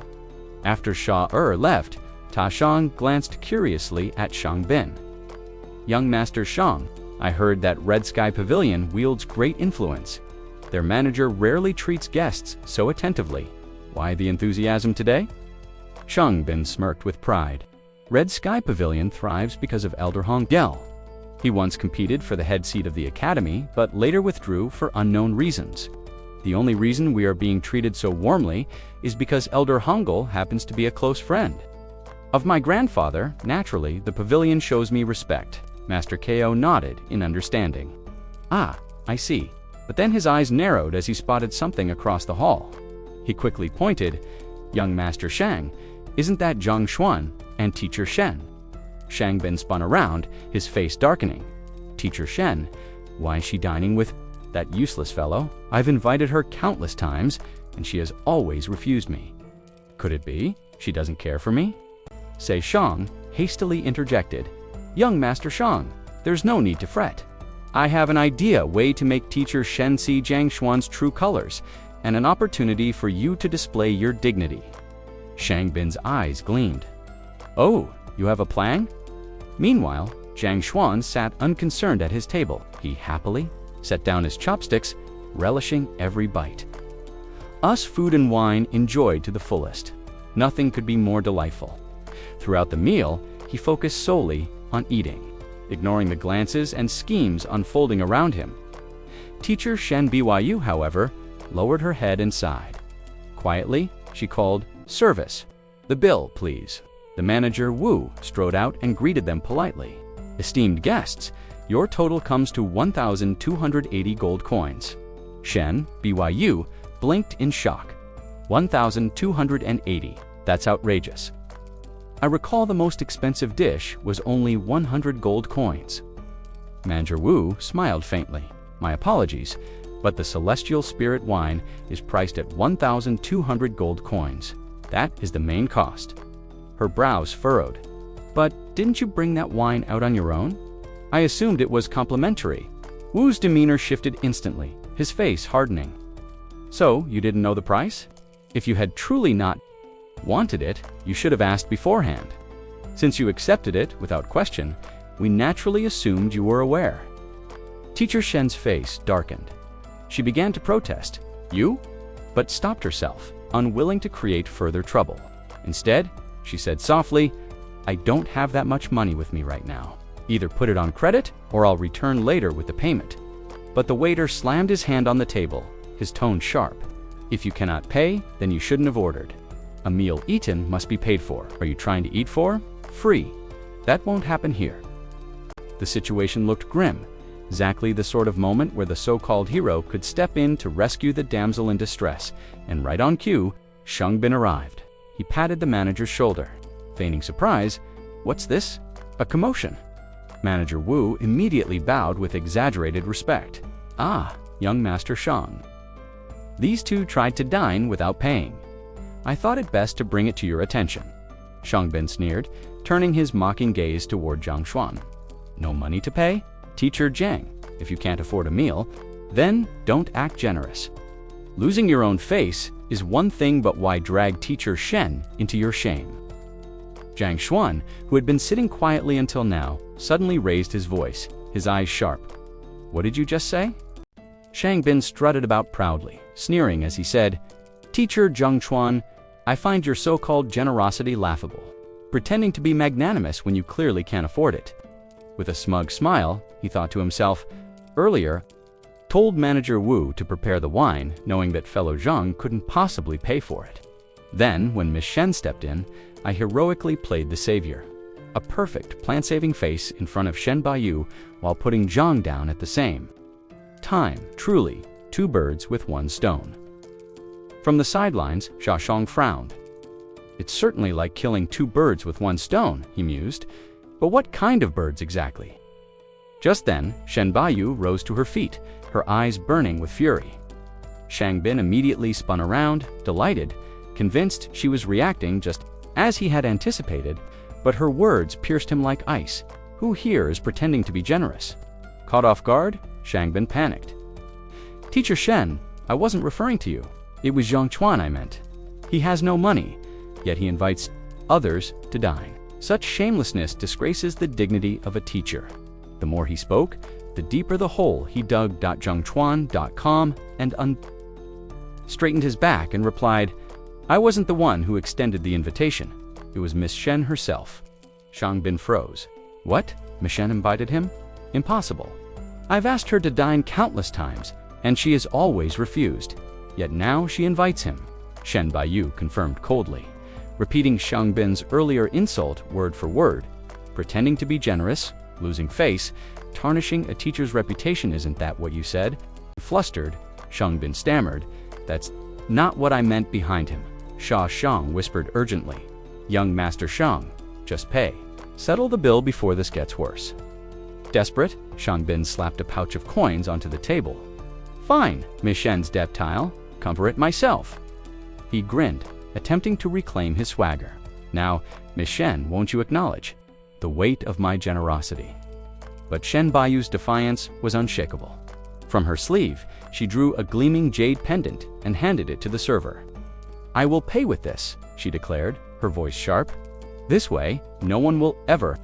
After Sha left, Ta Shang glanced curiously at Shang Bin. Young Master Shang, I heard that Red Sky Pavilion wields great influence. Their manager rarely treats guests so attentively. Why the enthusiasm today? Shang Bin smirked with pride. Red Sky Pavilion thrives because of Elder Hong Yel. He once competed for the head seat of the Academy, but later withdrew for unknown reasons. The only reason we are being treated so warmly is because Elder Hongel happens to be a close friend. Of my grandfather, naturally, the pavilion shows me respect. Master Ko nodded in understanding. Ah, I see. But then his eyes narrowed as he spotted something across the hall. He quickly pointed, young Master Shang, isn't that Zhang Xuan and Teacher Shen? Shang Bin spun around, his face darkening. Teacher Shen, why is she dining with that useless fellow? I've invited her countless times, and she has always refused me. Could it be she doesn't care for me? Sei Shang hastily interjected, young Master Shang, there's no need to fret. I have an way to make Teacher Shen see Zhang Xuan's true colors, and an opportunity for you to display your dignity. Shang Bin's eyes gleamed. Oh, you have a plan? Meanwhile, Zhang Xuan sat unconcerned at his table. He happily set down his chopsticks, relishing every bite. Us food and wine enjoyed to the fullest. Nothing could be more delightful. Throughout the meal, he focused solely on eating, ignoring the glances and schemes unfolding around him. Teacher Shen Byu, however, lowered her head and sighed. Quietly, she called, service. The bill, please. The manager Wu strode out and greeted them politely. Esteemed guests, your total comes to 1,280 gold coins. Shen Byu blinked in shock. 1,280. That's outrageous. I recall the most expensive dish was only 100 gold coins. Manager Wu smiled faintly. My apologies, but the Celestial Spirit wine is priced at 1,200 gold coins. That is the main cost. Her brows furrowed. But didn't you bring that wine out on your own? I assumed it was complimentary. Wu's demeanor shifted instantly, his face hardening. So, you didn't know the price? If you had truly not wanted it, you should have asked beforehand. Since you accepted it without question, we naturally assumed you were aware. Teacher Shen's face darkened. She began to protest. You? But stopped herself, unwilling to create further trouble. Instead, she said softly, I don't have that much money with me right now. Either put it on credit, or I'll return later with the payment. But the waiter slammed his hand on the table, his tone sharp. If you cannot pay, then you shouldn't have ordered. A meal eaten must be paid for. Are you trying to eat for? Free. That won't happen here. The situation looked grim, exactly the sort of moment where the so-called hero could step in to rescue the damsel in distress, and right on cue, Shang Bin arrived. He patted the manager's shoulder. Feigning surprise, what's this? A commotion. Manager Wu immediately bowed with exaggerated respect. Ah, young Master Shang. These two tried to dine without paying. I thought it best to bring it to your attention." Shangbin sneered, turning his mocking gaze toward Zhang Xuan. "No money to pay? Teacher Jiang, if you can't afford a meal, then don't act generous. Losing your own face is one thing, but why drag Teacher Shen into your shame?" Zhang Xuan, who had been sitting quietly until now, suddenly raised his voice, his eyes sharp. "What did you just say?" Shangbin strutted about proudly, sneering as he said, "Teacher Zhang Xuan, I find your so-called generosity laughable, pretending to be magnanimous when you clearly can't afford it." With a smug smile, he thought to himself, "Earlier, told Manager Wu to prepare the wine, knowing that fellow Zhang couldn't possibly pay for it. Then, when Miss Shen stepped in, I heroically played the savior. A perfect plant-saving face in front of Shen Baiyu while putting Zhang down at the same time. Truly, two birds with one stone." From the sidelines, Xiaoshong frowned. "It's certainly like killing two birds with one stone," he mused. "But what kind of birds exactly?" Just then, Shen Baiyu rose to her feet, her eyes burning with fury. Shangbin immediately spun around, delighted, convinced she was reacting just as he had anticipated, but her words pierced him like ice. Who here is pretending to be generous? Caught off guard, Shangbin panicked. "Teacher Shen, I wasn't referring to you. It was Zhang Chuan I meant. He has no money, yet he invites others to dine. Such shamelessness disgraces the dignity of a teacher." The more he spoke, the deeper the hole he dug. Zhangchuan.com and straightened his back and replied, "I wasn't the one who extended the invitation. It was Miss Shen herself." Shangbin froze. "What? Miss Shen invited him? Impossible. I've asked her to dine countless times, and she has always refused. Yet now she invites him," Shen Baiyu confirmed coldly, repeating Shangbin's earlier insult word for word. "Pretending to be generous, losing face, tarnishing a teacher's reputation, isn't that what you said?" Flustered, Shangbin stammered, "That's not what I meant behind him." Sha Shang whispered urgently, "Young Master Shang, just pay. Settle the bill before this gets worse." Desperate, Shangbin slapped a pouch of coins onto the table. "Fine, Miss Shen's debtile, cover it myself." He grinned, attempting to reclaim his swagger. "Now, Miss Shen, won't you acknowledge the weight of my generosity?" But Shen Baiyu's defiance was unshakable. From her sleeve, she drew a gleaming jade pendant and handed it to the server. "I will pay with this," she declared, her voice sharp. "This way, no one will ever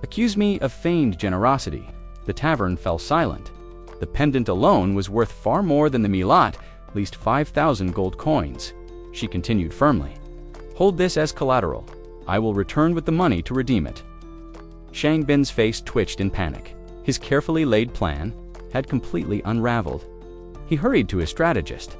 accuse me of feigned generosity." The tavern fell silent. The pendant alone was worth far more than the milat, at least 5,000 gold coins. She continued firmly, "Hold this as collateral. I will return with the money to redeem it." Shangbin's face twitched in panic. His carefully laid plan had completely unraveled. He hurried to his strategist.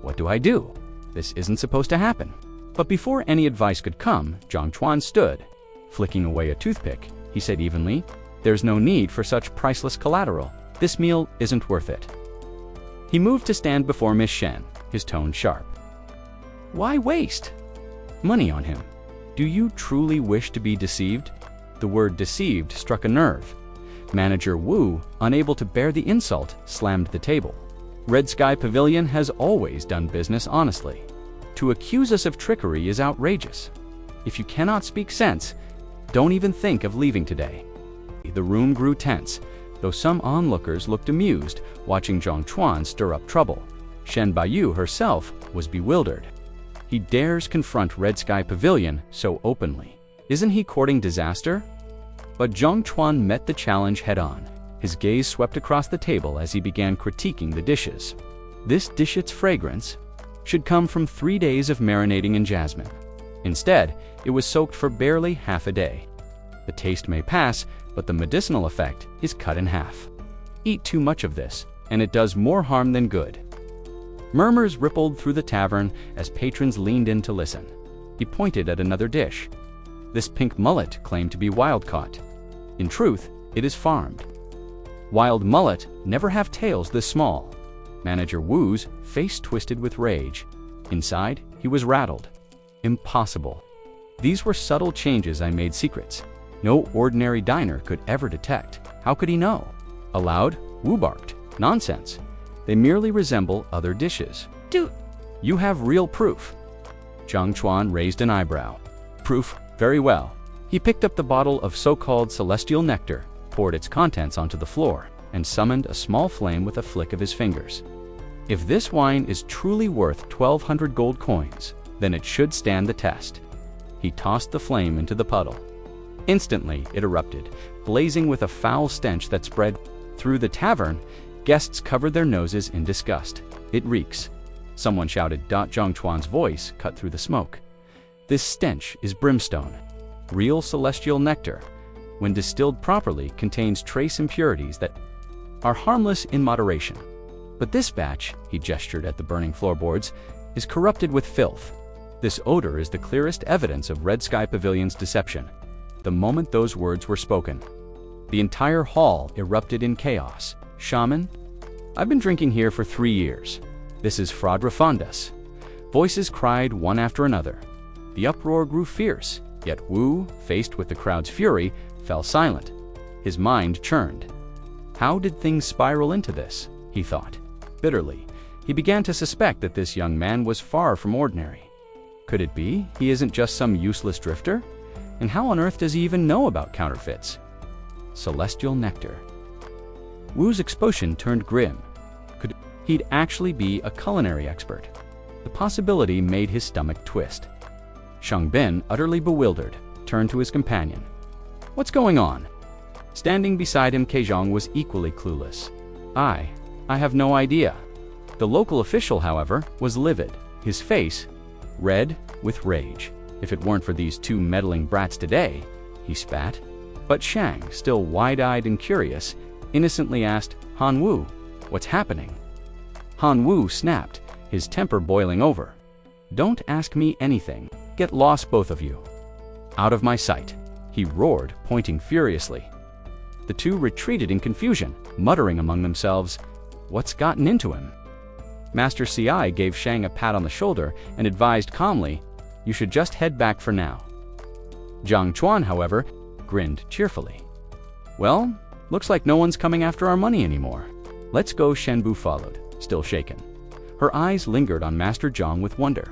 "What do I do? This isn't supposed to happen." But before any advice could come, Zhang Chuan stood. Flicking away a toothpick, he said evenly, "There's no need for such priceless collateral. This meal isn't worth it." He moved to stand before Miss Shen, his tone sharp. "Why waste money on him? Do you truly wish to be deceived?" The word deceived struck a nerve. Manager Wu, unable to bear the insult, slammed the table. "Red Sky Pavilion has always done business honestly. To accuse us of trickery is outrageous. If you cannot speak sense, don't even think of leaving today." The room grew tense, though some onlookers looked amused, watching Zhang Chuan stir up trouble. Shen Baiyu herself was bewildered. He dares confront Red Sky Pavilion so openly. Isn't he courting disaster? But Zhang Chuan met the challenge head-on. His gaze swept across the table as he began critiquing the dishes. This dish's fragrance should come from 3 days of marinating in jasmine. Instead, it was soaked for barely half a day. The taste may pass, but the medicinal effect is cut in half. Eat too much of this, and it does more harm than good. Murmurs rippled through the tavern as patrons leaned in to listen. He pointed at another dish. This pink mullet claimed to be wild-caught. In truth, it is farmed. Wild mullet never have tails this small. Manager Wu's face twisted with rage. Inside, he was rattled. Impossible. These were subtle changes I made secrets. No ordinary diner could ever detect. How could he know? Aloud, Wu barked. Nonsense. They merely resemble other dishes. Dude, you have real proof. Zhang Chuan raised an eyebrow. Proof? Very well. He picked up the bottle of so-called celestial nectar, poured its contents onto the floor, and summoned a small flame with a flick of his fingers. If this wine is truly worth 1,200 gold coins, then it should stand the test. He tossed the flame into the puddle. Instantly, it erupted, blazing with a foul stench that spread through the tavern. Guests covered their noses in disgust. It reeks. Someone shouted. Zhang Chuan's voice cut through the smoke. This stench is brimstone. Real celestial nectar, when distilled properly, contains trace impurities that are harmless in moderation. But this batch, he gestured at the burning floorboards, is corrupted with filth. This odor is the clearest evidence of Red Sky Pavilion's deception. The moment those words were spoken, the entire hall erupted in chaos. Shaman? I've been drinking here for 3 years. This is fraud refundas. Voices cried one after another. The uproar grew fierce, yet Wu, faced with the crowd's fury, fell silent. His mind churned. How did things spiral into this? He thought. Bitterly, he began to suspect that this young man was far from ordinary. Could it be he isn't just some useless drifter? And how on earth does he even know about counterfeits? Celestial nectar. Wu's expression turned grim. Could he'd actually be a culinary expert? The possibility made his stomach twist. Shangbin, utterly bewildered, turned to his companion. What's going on? Standing beside him, Kejong was equally clueless. I have no idea. The local official, however, was livid, his face red with rage. If it weren't for these 2 meddling brats today, he spat. But Shang, still wide-eyed and curious, innocently asked, Han Wu, what's happening? Han Wu snapped, his temper boiling over. Don't ask me anything. Get lost, both of you. Out of my sight, he roared, pointing furiously. The 2 retreated in confusion, muttering among themselves, what's gotten into him? Master CI gave Shang a pat on the shoulder and advised calmly, you should just head back for now. Zhang Chuan, however, grinned cheerfully. Well, looks like no one's coming after our money anymore. Let's go. Shenbu followed, still shaken. Her eyes lingered on Master Zhang with wonder.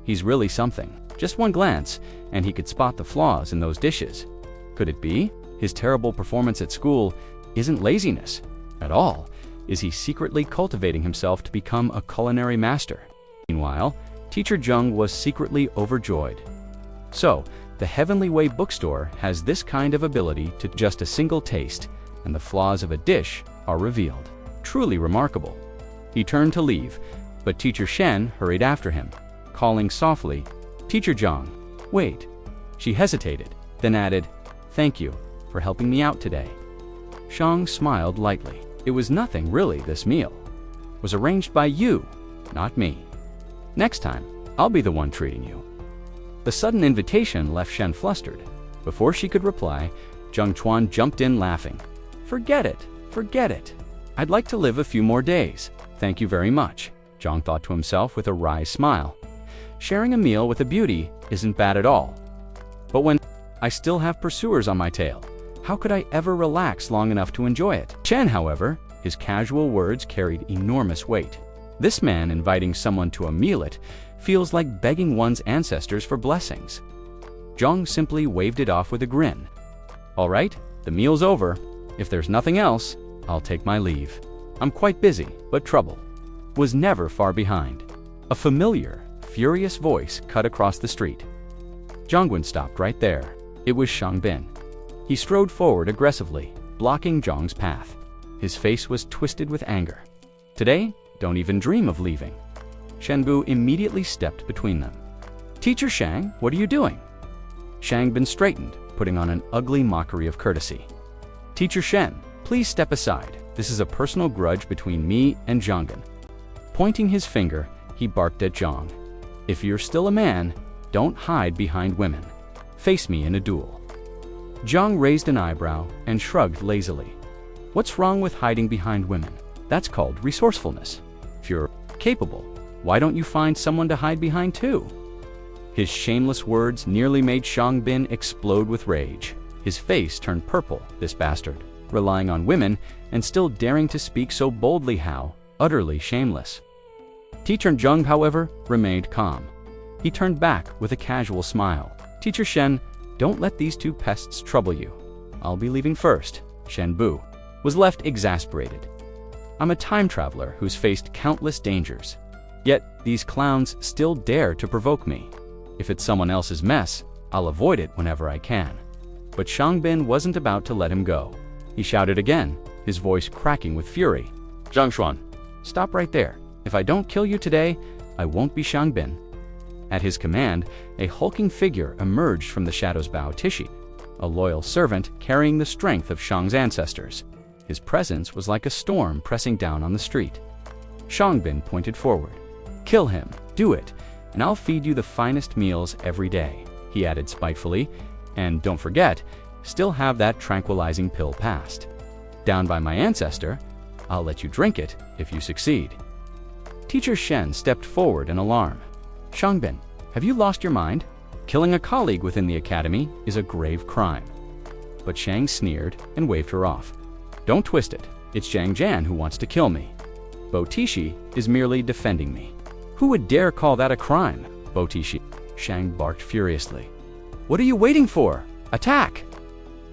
He's really something. Just one glance, and he could spot the flaws in those dishes. Could it be his terrible performance at school isn't laziness at all? Is he secretly cultivating himself to become a culinary master? Meanwhile, Teacher Zheng was secretly overjoyed. So, the Heavenly Way bookstore has this kind of ability to just a single taste, and the flaws of a dish are revealed. Truly remarkable. He turned to leave, but Teacher Shen hurried after him, calling softly, Teacher Zhang, wait. She hesitated, then added, thank you for helping me out today. Shang smiled lightly. It was nothing really. This meal was arranged by you, not me. Next time, I'll be the one treating you. The sudden invitation left Shen flustered. Before she could reply, Zhang Chuan jumped in laughing. Forget it, forget it. I'd like to live a few more days. Thank you very much, Zhang thought to himself with a wry smile. Sharing a meal with a beauty isn't bad at all. But when I still have pursuers on my tail, how could I ever relax long enough to enjoy it? Shen, however, his casual words carried enormous weight. This man inviting someone to a meal-it feels like begging one's ancestors for blessings. Zhang simply waved it off with a grin. All right, the meal's over. If there's nothing else, I'll take my leave. I'm quite busy, but trouble was never far behind. A familiar, furious voice cut across the street. Zhangwen stopped right there. It was Shangbin. He strode forward aggressively, blocking Zhang's path. His face was twisted with anger. Today, don't even dream of leaving. Shenbu immediately stepped between them. Teacher Shang, what are you doing? Shangbin straightened, putting on an ugly mockery of courtesy. Teacher Shen, please step aside. This is a personal grudge between me and Zhanggen. Pointing his finger, he barked at Zhang. If you're still a man, don't hide behind women. Face me in a duel. Zhang raised an eyebrow and shrugged lazily. What's wrong with hiding behind women? That's called resourcefulness. If you're capable, why don't you find someone to hide behind too? His shameless words nearly made Shangbin explode with rage. His face turned purple, this bastard, relying on women and still daring to speak so boldly. How utterly shameless. Teacher Zheng, however, remained calm. He turned back with a casual smile. Teacher Shen, don't let these two pests trouble you. I'll be leaving first. Shen Bu was left exasperated. I'm a time traveler who's faced countless dangers. Yet these clowns still dare to provoke me. If it's someone else's mess, I'll avoid it whenever I can. But Shangbin wasn't about to let him go. He shouted again, his voice cracking with fury. Zhang Xuan, stop right there. If I don't kill you today, I won't be Shangbin. At his command, a hulking figure emerged from the shadows Bao Tishi, a loyal servant carrying the strength of Shang's ancestors. His presence was like a storm pressing down on the street. Shangbin pointed forward. Kill him, do it, and I'll feed you the finest meals every day, he added spitefully, and don't forget, still have that tranquilizing pill passed. Down by my ancestor, I'll let you drink it if you succeed. Teacher Shen stepped forward in alarm. Shangbin, have you lost your mind? Killing a colleague within the academy is a grave crime. But Shang sneered and waved her off. Don't twist it. It's Zhang Jian who wants to kill me. Bo Tishi is merely defending me. Who would dare call that a crime? Bo Tishi. Shang barked furiously. What are you waiting for? Attack!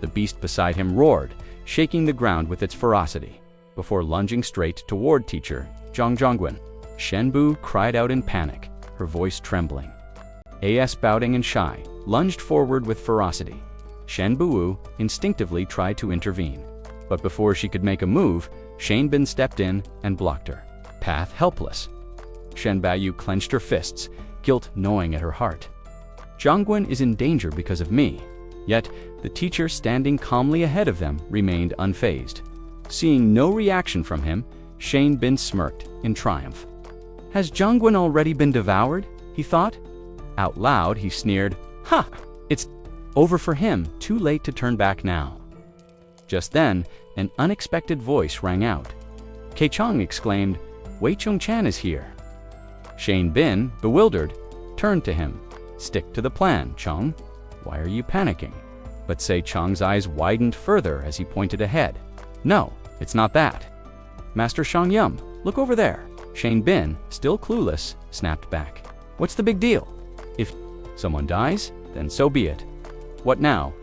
The beast beside him roared, shaking the ground with its ferocity, before lunging straight toward teacher Zhang Zhongwen. Shen Bu cried out in panic, her voice trembling. A.S. Baoding and Shai lunged forward with ferocity. Shen Bu instinctively tried to intervene, but before she could make a move, Shangbin stepped in and blocked her, path helpless. Shen Bayu clenched her fists, guilt gnawing at her heart. Zhongwen is in danger because of me, yet the teacher standing calmly ahead of them remained unfazed. Seeing no reaction from him, Shangbin smirked in triumph. Has Zhongwen already been devoured? He thought. Out loud, he sneered, Ha! It's over for him, too late to turn back now. Just then, an unexpected voice rang out. Kei Chong exclaimed, Wei Chung-chan is here. Shane Bin, bewildered, turned to him. Stick to the plan, Chong. Why are you panicking? But Sei Chong's eyes widened further as he pointed ahead. No, it's not that. Master Shang Yum, look over there. Shane Bin, still clueless, snapped back. What's the big deal? If someone dies, then so be it. What now?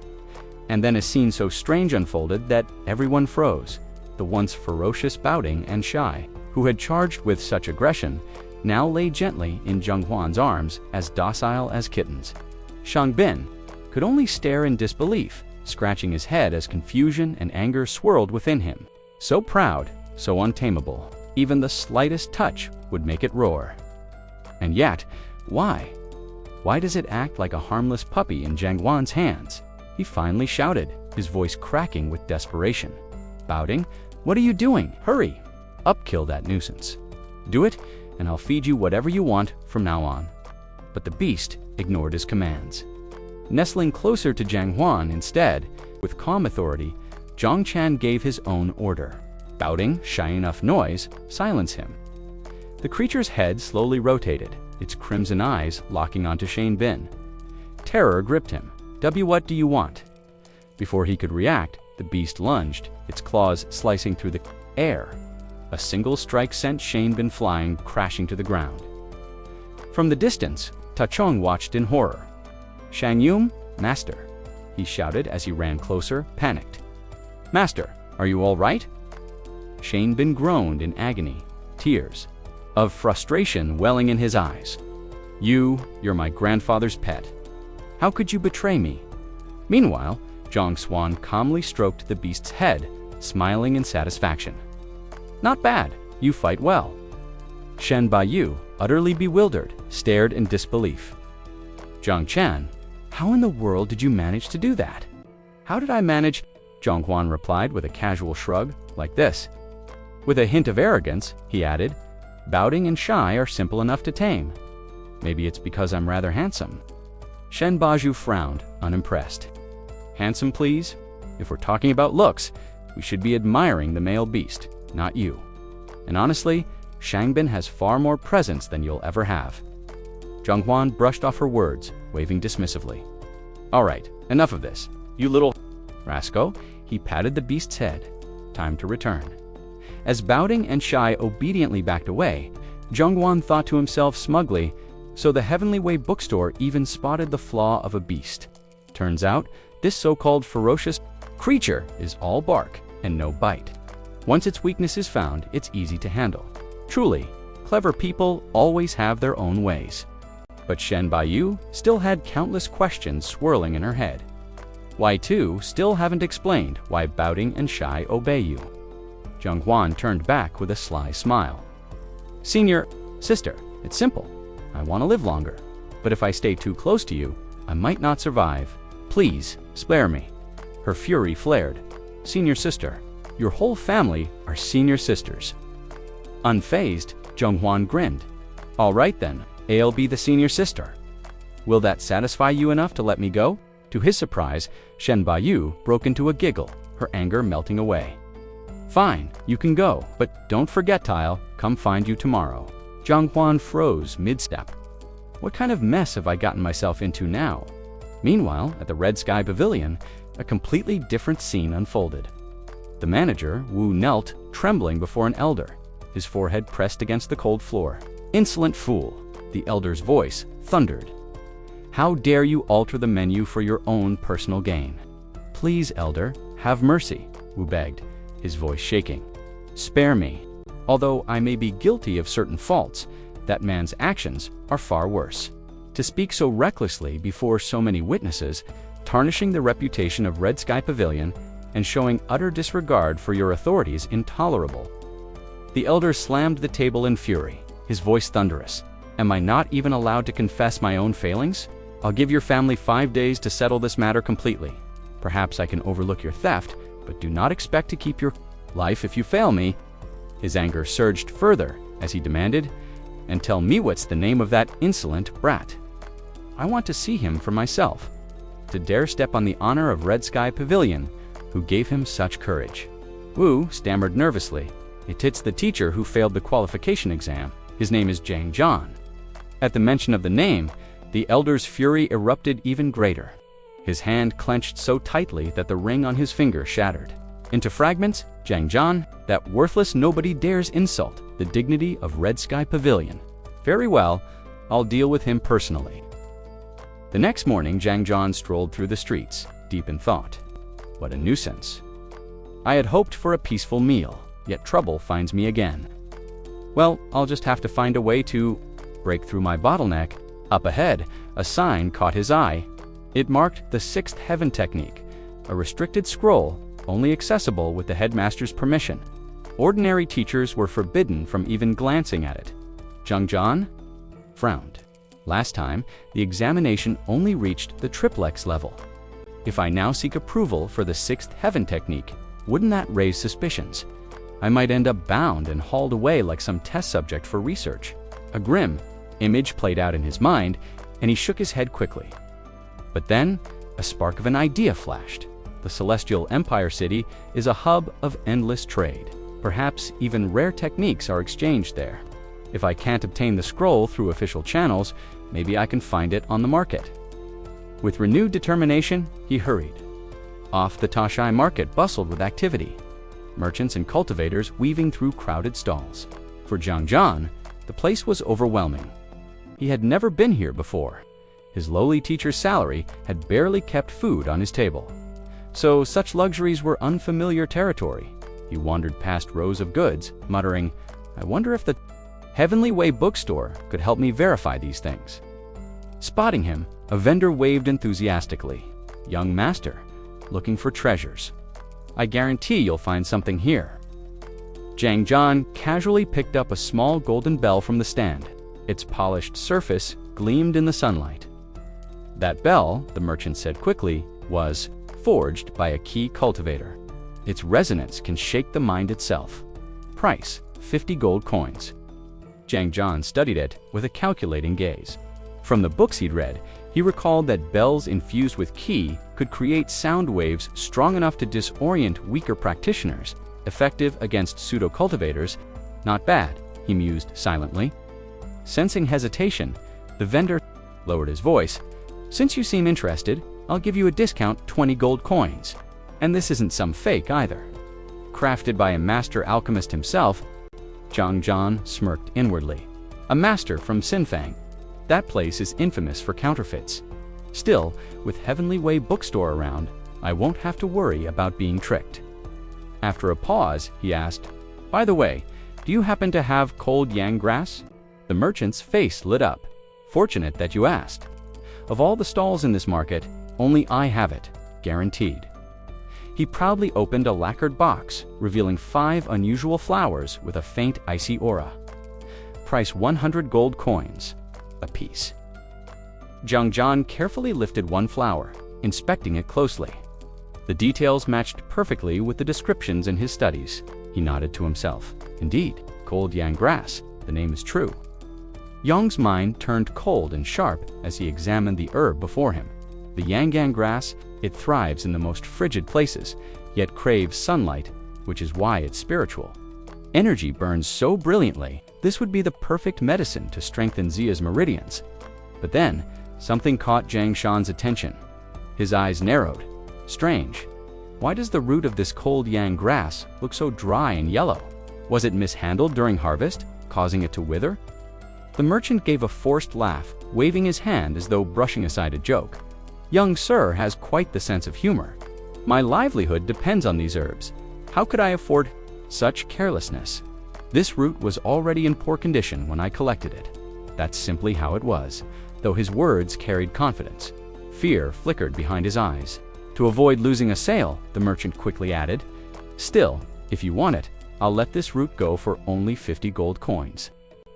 And then a scene so strange unfolded that everyone froze. The once ferocious Baoding and Shai, who had charged with such aggression, now lay gently in Zheng Huan's arms, as docile as kittens. Shang Bin could only stare in disbelief, scratching his head as confusion and anger swirled within him. So proud, so untamable, even the slightest touch would make it roar. And yet, why? Why does it act like a harmless puppy in Zhang Huan's hands? He finally shouted, his voice cracking with desperation. Baoding, what are you doing? Hurry! Upkill that nuisance. Do it, and I'll feed you whatever you want from now on. But the beast ignored his commands. Nestling closer to Zhang Huan instead, with calm authority, Zhang Chan gave his own order. Baoding, shy enough noise, silence him. The creature's head slowly rotated, its crimson eyes locking onto Shane Bin. Terror gripped him. What do you want? Before he could react, the beast lunged, its claws slicing through the air. A single strike sent Shane Bin flying, crashing to the ground. From the distance, Ta Chong watched in horror. Shang Yum, Master, he shouted as he ran closer, panicked. Master, are you all right? Shane Bin groaned in agony, tears of frustration welling in his eyes. You're my grandfather's pet. How could you betray me? Meanwhile, Zhang Xuan calmly stroked the beast's head, smiling in satisfaction. Not bad, you fight well. Shen Bayu, utterly bewildered, stared in disbelief. Zhang Chan, how in the world did you manage to do that? How did I manage? Zhang Huan replied with a casual shrug, like this. With a hint of arrogance, he added, Baoding and Shai are simple enough to tame. Maybe it's because I'm rather handsome. Shen Baju frowned, unimpressed. Handsome, please? If we're talking about looks, we should be admiring the male beast, not you. And honestly, Shangbin has far more presence than you'll ever have. Zhang Huan brushed off her words, waving dismissively. All right, enough of this. You little rascal, he patted the beast's head. Time to return. As Baoding and Shai obediently backed away, Zhang Huan thought to himself smugly, So the Heavenly Way bookstore even spotted the flaw of a beast. Turns out, this so-called ferocious creature is all bark and no bite. Once its weakness is found, it's easy to handle. Truly, clever people always have their own ways. But Shen Baiyu still had countless questions swirling in her head. Why too still haven't explained why Baoding and Shai obey you. Zheng Huan turned back with a sly smile. Senior sister, it's simple. I want to live longer, but if I stay too close to you, I might not survive. Please, spare me. Her fury flared. Senior sister, your whole family are senior sisters. Unfazed, Zheng Huan grinned. All right then, I'll be the senior sister. Will that satisfy you enough to let me go? To his surprise, Shen Baiyu broke into a giggle, her anger melting away. Fine, you can go, but don't forget I'll come find you tomorrow. Zheng Huan froze mid-step. What kind of mess have I gotten myself into now? Meanwhile, at the Red Sky Pavilion, a completely different scene unfolded. The manager, Wu, knelt, trembling before an elder, his forehead pressed against the cold floor. Insolent fool, the elder's voice thundered. How dare you alter the menu for your own personal gain? Please, elder, have mercy, Wu begged, his voice shaking. Spare me. Although I may be guilty of certain faults, that man's actions are far worse. To speak so recklessly before so many witnesses, tarnishing the reputation of Red Sky Pavilion, and showing utter disregard for your authority is intolerable. The elder slammed the table in fury, his voice thunderous. Am I not even allowed to confess my own failings? I'll give your family 5 days to settle this matter completely. Perhaps I can overlook your theft, but do not expect to keep your life if you fail me. His anger surged further as he demanded, and tell me what's the name of that insolent brat. I want to see him for myself, to dare step on the honor of Red Sky Pavilion, who gave him such courage. Wu stammered nervously. It's the teacher who failed the qualification exam. His name is Zhang Zhan. At the mention of the name, the elder's fury erupted even greater. His hand clenched so tightly that the ring on his finger shattered. Into fragments, Zhang Zhan, that worthless nobody dares insult the dignity of Red Sky Pavilion. Very well, I'll deal with him personally. The next morning, Zhang Zhan strolled through the streets, deep in thought. What a nuisance. I had hoped for a peaceful meal, yet trouble finds me again. Well, I'll just have to find a way to break through my bottleneck. Up ahead, a sign caught his eye. It marked the Sixth Heaven Technique, a restricted scroll only accessible with the headmaster's permission. Ordinary teachers were forbidden from even glancing at it. Zheng Zhan frowned. Last time, the examination only reached the triplex level. If I now seek approval for the Sixth Heaven Technique, wouldn't that raise suspicions? I might end up bound and hauled away like some test subject for research. A grim image played out in his mind, and he shook his head quickly. But then, a spark of an idea flashed. The Celestial Empire City is a hub of endless trade. Perhaps even rare techniques are exchanged there. If I can't obtain the scroll through official channels, maybe I can find it on the market. With renewed determination, he hurried. Off the Tashai market bustled with activity. Merchants and cultivators weaving through crowded stalls. For Zhang Zhan, the place was overwhelming. He had never been here before. His lowly teacher's salary had barely kept food on his table. So such luxuries were unfamiliar territory. He wandered past rows of goods, muttering, I wonder if the Heavenly Way bookstore could help me verify these things. Spotting him, a vendor waved enthusiastically. Young master, looking for treasures. I guarantee you'll find something here. Zhang Zhan casually picked up a small golden bell from the stand. Its polished surface gleamed in the sunlight. That bell, the merchant said quickly, was forged by a key cultivator. Its resonance can shake the mind itself. Price, 50 gold coins. Zhang Zhan studied it with a calculating gaze. From the books he'd read, he recalled that bells infused with qi could create sound waves strong enough to disorient weaker practitioners, effective against pseudo-cultivators. Not bad, he mused silently. Sensing hesitation, the vendor lowered his voice. Since you seem interested, I'll give you a discount 20 gold coins. And this isn't some fake either. Crafted by a master alchemist himself, Zhang Zhan smirked inwardly. A master from Sinfang. That place is infamous for counterfeits. Still, with Heavenly Way bookstore around, I won't have to worry about being tricked. After a pause, he asked, "By the way, do you happen to have cold yang grass?" The merchant's face lit up. "Fortunate that you asked. Of all the stalls in this market, only I have it, guaranteed." He proudly opened a lacquered box, revealing 5 unusual flowers with a faint icy aura. Price 100 gold coins a piece. Zhang Zhan carefully lifted one flower, inspecting it closely. The details matched perfectly with the descriptions in his studies. He nodded to himself. Indeed, cold yang grass, the name is true. Yang's mind turned cold and sharp as he examined the herb before him. The yang grass, it thrives in the most frigid places, yet craves sunlight, which is why it's spiritual. Energy burns so brilliantly, this would be the perfect medicine to strengthen Zia's meridians. But then, something caught Zhang Shan's attention. His eyes narrowed. Strange. Why does the root of this cold yang grass look so dry and yellow? Was it mishandled during harvest, causing it to wither? The merchant gave a forced laugh, waving his hand as though brushing aside a joke. Young sir has quite the sense of humor. My livelihood depends on these herbs. How could I afford such carelessness? This root was already in poor condition when I collected it. That's simply how it was, though his words carried confidence. Fear flickered behind his eyes. To avoid losing a sale, the merchant quickly added, "Still, if you want it, I'll let this root go for only 50 gold coins."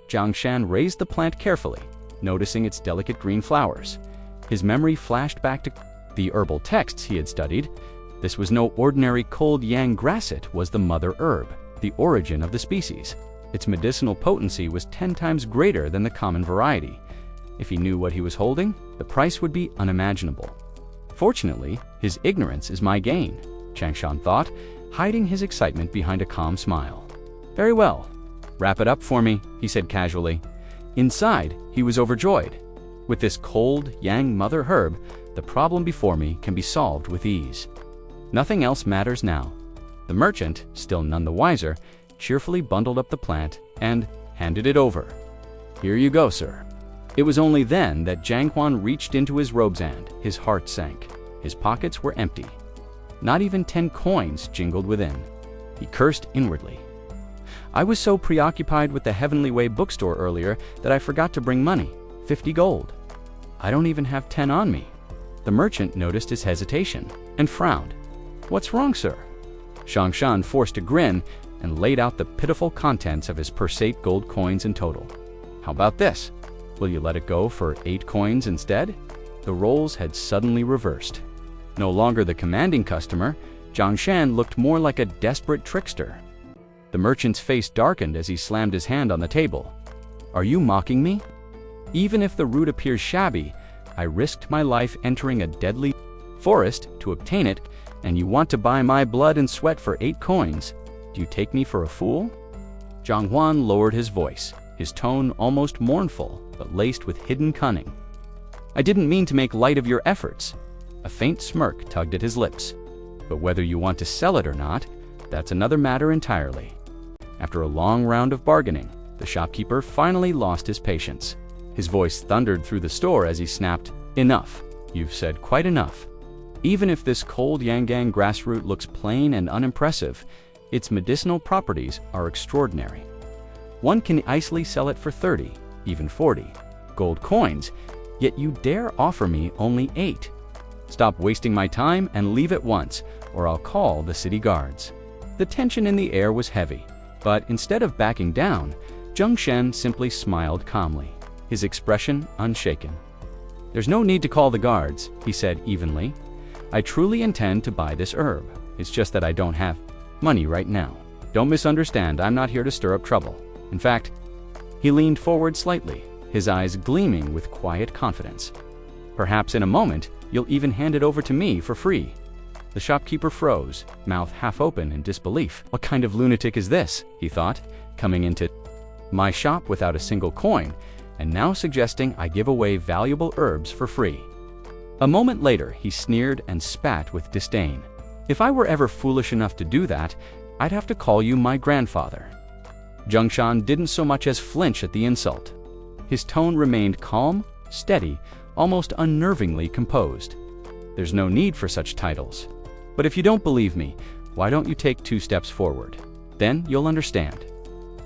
Zhang Shan raised the plant carefully, noticing its delicate green flowers. His memory flashed back to the herbal texts he had studied. This was no ordinary cold yang grass, it was the mother herb, the origin of the species. Its medicinal potency was 10 times greater than the common variety. If he knew what he was holding, the price would be unimaginable. Fortunately, his ignorance is my gain, Zhang Shan thought, hiding his excitement behind a calm smile. "Very well. Wrap it up for me," he said casually. Inside, he was overjoyed. With this cold yang mother herb, the problem before me can be solved with ease. Nothing else matters now. The merchant, still none the wiser, cheerfully bundled up the plant and handed it over. "Here you go, sir." It was only then that Zhang Huan reached into his robes and his heart sank. His pockets were empty. Not even 10 coins jingled within. He cursed inwardly. "I was so preoccupied with the Heavenly Way bookstore earlier that I forgot to bring money, 50 gold. I don't even have 10 on me." The merchant noticed his hesitation and frowned. "What's wrong, sir?" Zhang Shan forced a grin and laid out the pitiful contents of his purse, 8 gold coins in total. "How about this? Will you let it go for 8 coins instead?" The roles had suddenly reversed. No longer the commanding customer, Zhang Shan looked more like a desperate trickster. The merchant's face darkened as he slammed his hand on the table. "Are you mocking me? Even if the root appears shabby, I risked my life entering a deadly forest to obtain it, and you want to buy my blood and sweat for 8 coins? Do you take me for a fool?" Zhang Huan lowered his voice, his tone almost mournful, but laced with hidden cunning. "I didn't mean to make light of your efforts." A faint smirk tugged at his lips. "But whether you want to sell it or not, that's another matter entirely." After a long round of bargaining, the shopkeeper finally lost his patience. His voice thundered through the store as he snapped, "Enough. You've said quite enough. Even if this cold yangang grassroot looks plain and unimpressive, its medicinal properties are extraordinary. One can easily sell it for 30, even 40 gold coins, yet you dare offer me only 8. Stop wasting my time and leave at once, or I'll call the city guards." The tension in the air was heavy, but instead of backing down, Zhang Shan simply smiled calmly, his expression unshaken. "There's no need to call the guards," he said evenly. "I truly intend to buy this herb. It's just that I don't have money right now. Don't misunderstand, I'm not here to stir up trouble. In fact," he leaned forward slightly, his eyes gleaming with quiet confidence. "Perhaps in a moment, you'll even hand it over to me for free." The shopkeeper froze, mouth half open in disbelief. What kind of lunatic is this, he thought, coming into my shop without a single coin, and now suggesting I give away valuable herbs for free. A moment later, he sneered and spat with disdain. "If I were ever foolish enough to do that, I'd have to call you my grandfather." Zhang Shan didn't so much as flinch at the insult. His tone remained calm, steady, almost unnervingly composed. There's no need for such titles. But if you don't believe me, why don't you take 2 steps forward? Then you'll understand.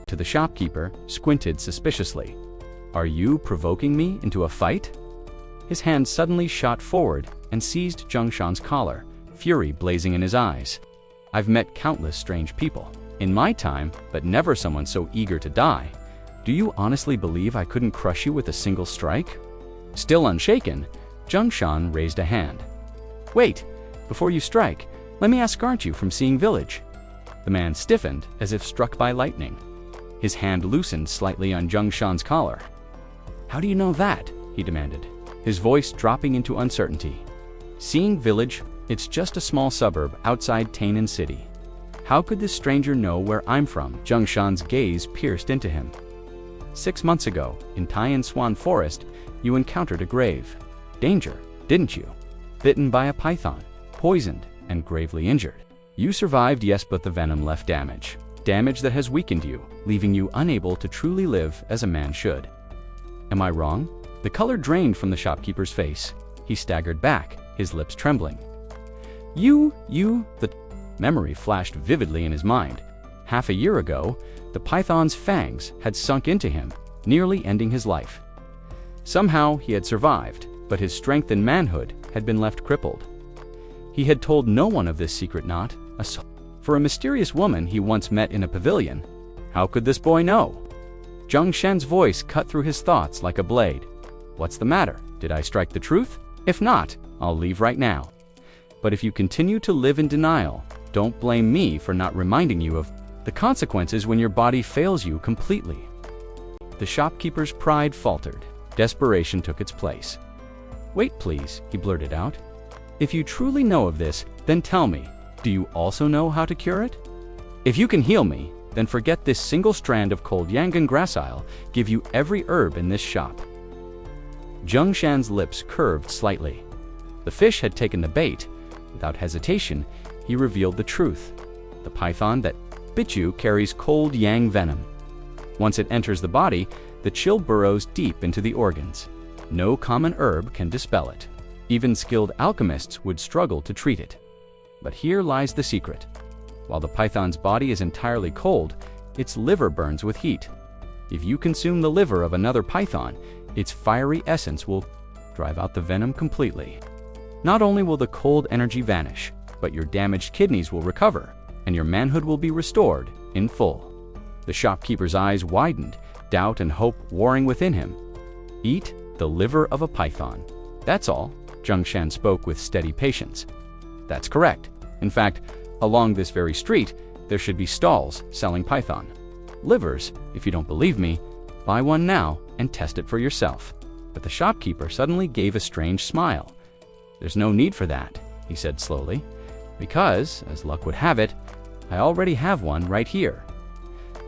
To the shopkeeper, squinted suspiciously. Are you provoking me into a fight? His hand suddenly shot forward and seized Zhongshan's collar, fury blazing in his eyes. I've met countless strange people in my time, but never someone so eager to die. Do you honestly believe I couldn't crush you with a single strike? Still unshaken, Zhongshan raised a hand. Wait, before you strike, let me ask, aren't you from Seeing Village? The man stiffened as if struck by lightning. His hand loosened slightly on Zhongshan's collar. How do you know that? He demanded, his voice dropping into uncertainty. Seeing Village, it's just a small suburb outside Tainan City. How could this stranger know where I'm from? Zhongshan's gaze pierced into him. 6 months ago, in Tainan Swan Forest, you encountered a grave danger, didn't you? Bitten by a python, poisoned, and gravely injured. You survived, yes, but the venom left damage. Damage that has weakened you, leaving you unable to truly live as a man should. Am I wrong? The color drained from the shopkeeper's face. He staggered back, his lips trembling. The memory flashed vividly in his mind. Half a year ago, the python's fangs had sunk into him, nearly ending his life. Somehow he had survived, but his strength and manhood had been left crippled. He had told no one of this secret, not a soul. For a mysterious woman he once met in a pavilion, how could this boy know? Zhongshan's voice cut through his thoughts like a blade. What's the matter? Did I strike the truth? If not, I'll leave right now. But if you continue to live in denial, don't blame me for not reminding you of the consequences when your body fails you completely. The shopkeeper's pride faltered. Desperation took its place. Wait, please, he blurted out. If you truly know of this, then tell me, do you also know how to cure it? If you can heal me, then forget this single strand of cold yangan grass. I'll give you every herb in this shop. Zhongshan's lips curved slightly. The fish had taken the bait. Without hesitation, he revealed the truth. The python that bit you carries cold yang venom. Once it enters the body, the chill burrows deep into the organs. No common herb can dispel it. Even skilled alchemists would struggle to treat it. But here lies the secret. While the python's body is entirely cold, its liver burns with heat. If you consume the liver of another python, its fiery essence will drive out the venom completely. Not only will the cold energy vanish, but your damaged kidneys will recover, and your manhood will be restored in full. The shopkeeper's eyes widened, doubt and hope warring within him. Eat the liver of a python. That's all. Zhongshan spoke with steady patience. That's correct. In fact, along this very street, there should be stalls selling python livers. If you don't believe me, buy one now and test it for yourself. But the shopkeeper suddenly gave a strange smile. There's no need for that, he said slowly, because, as luck would have it, I already have one right here.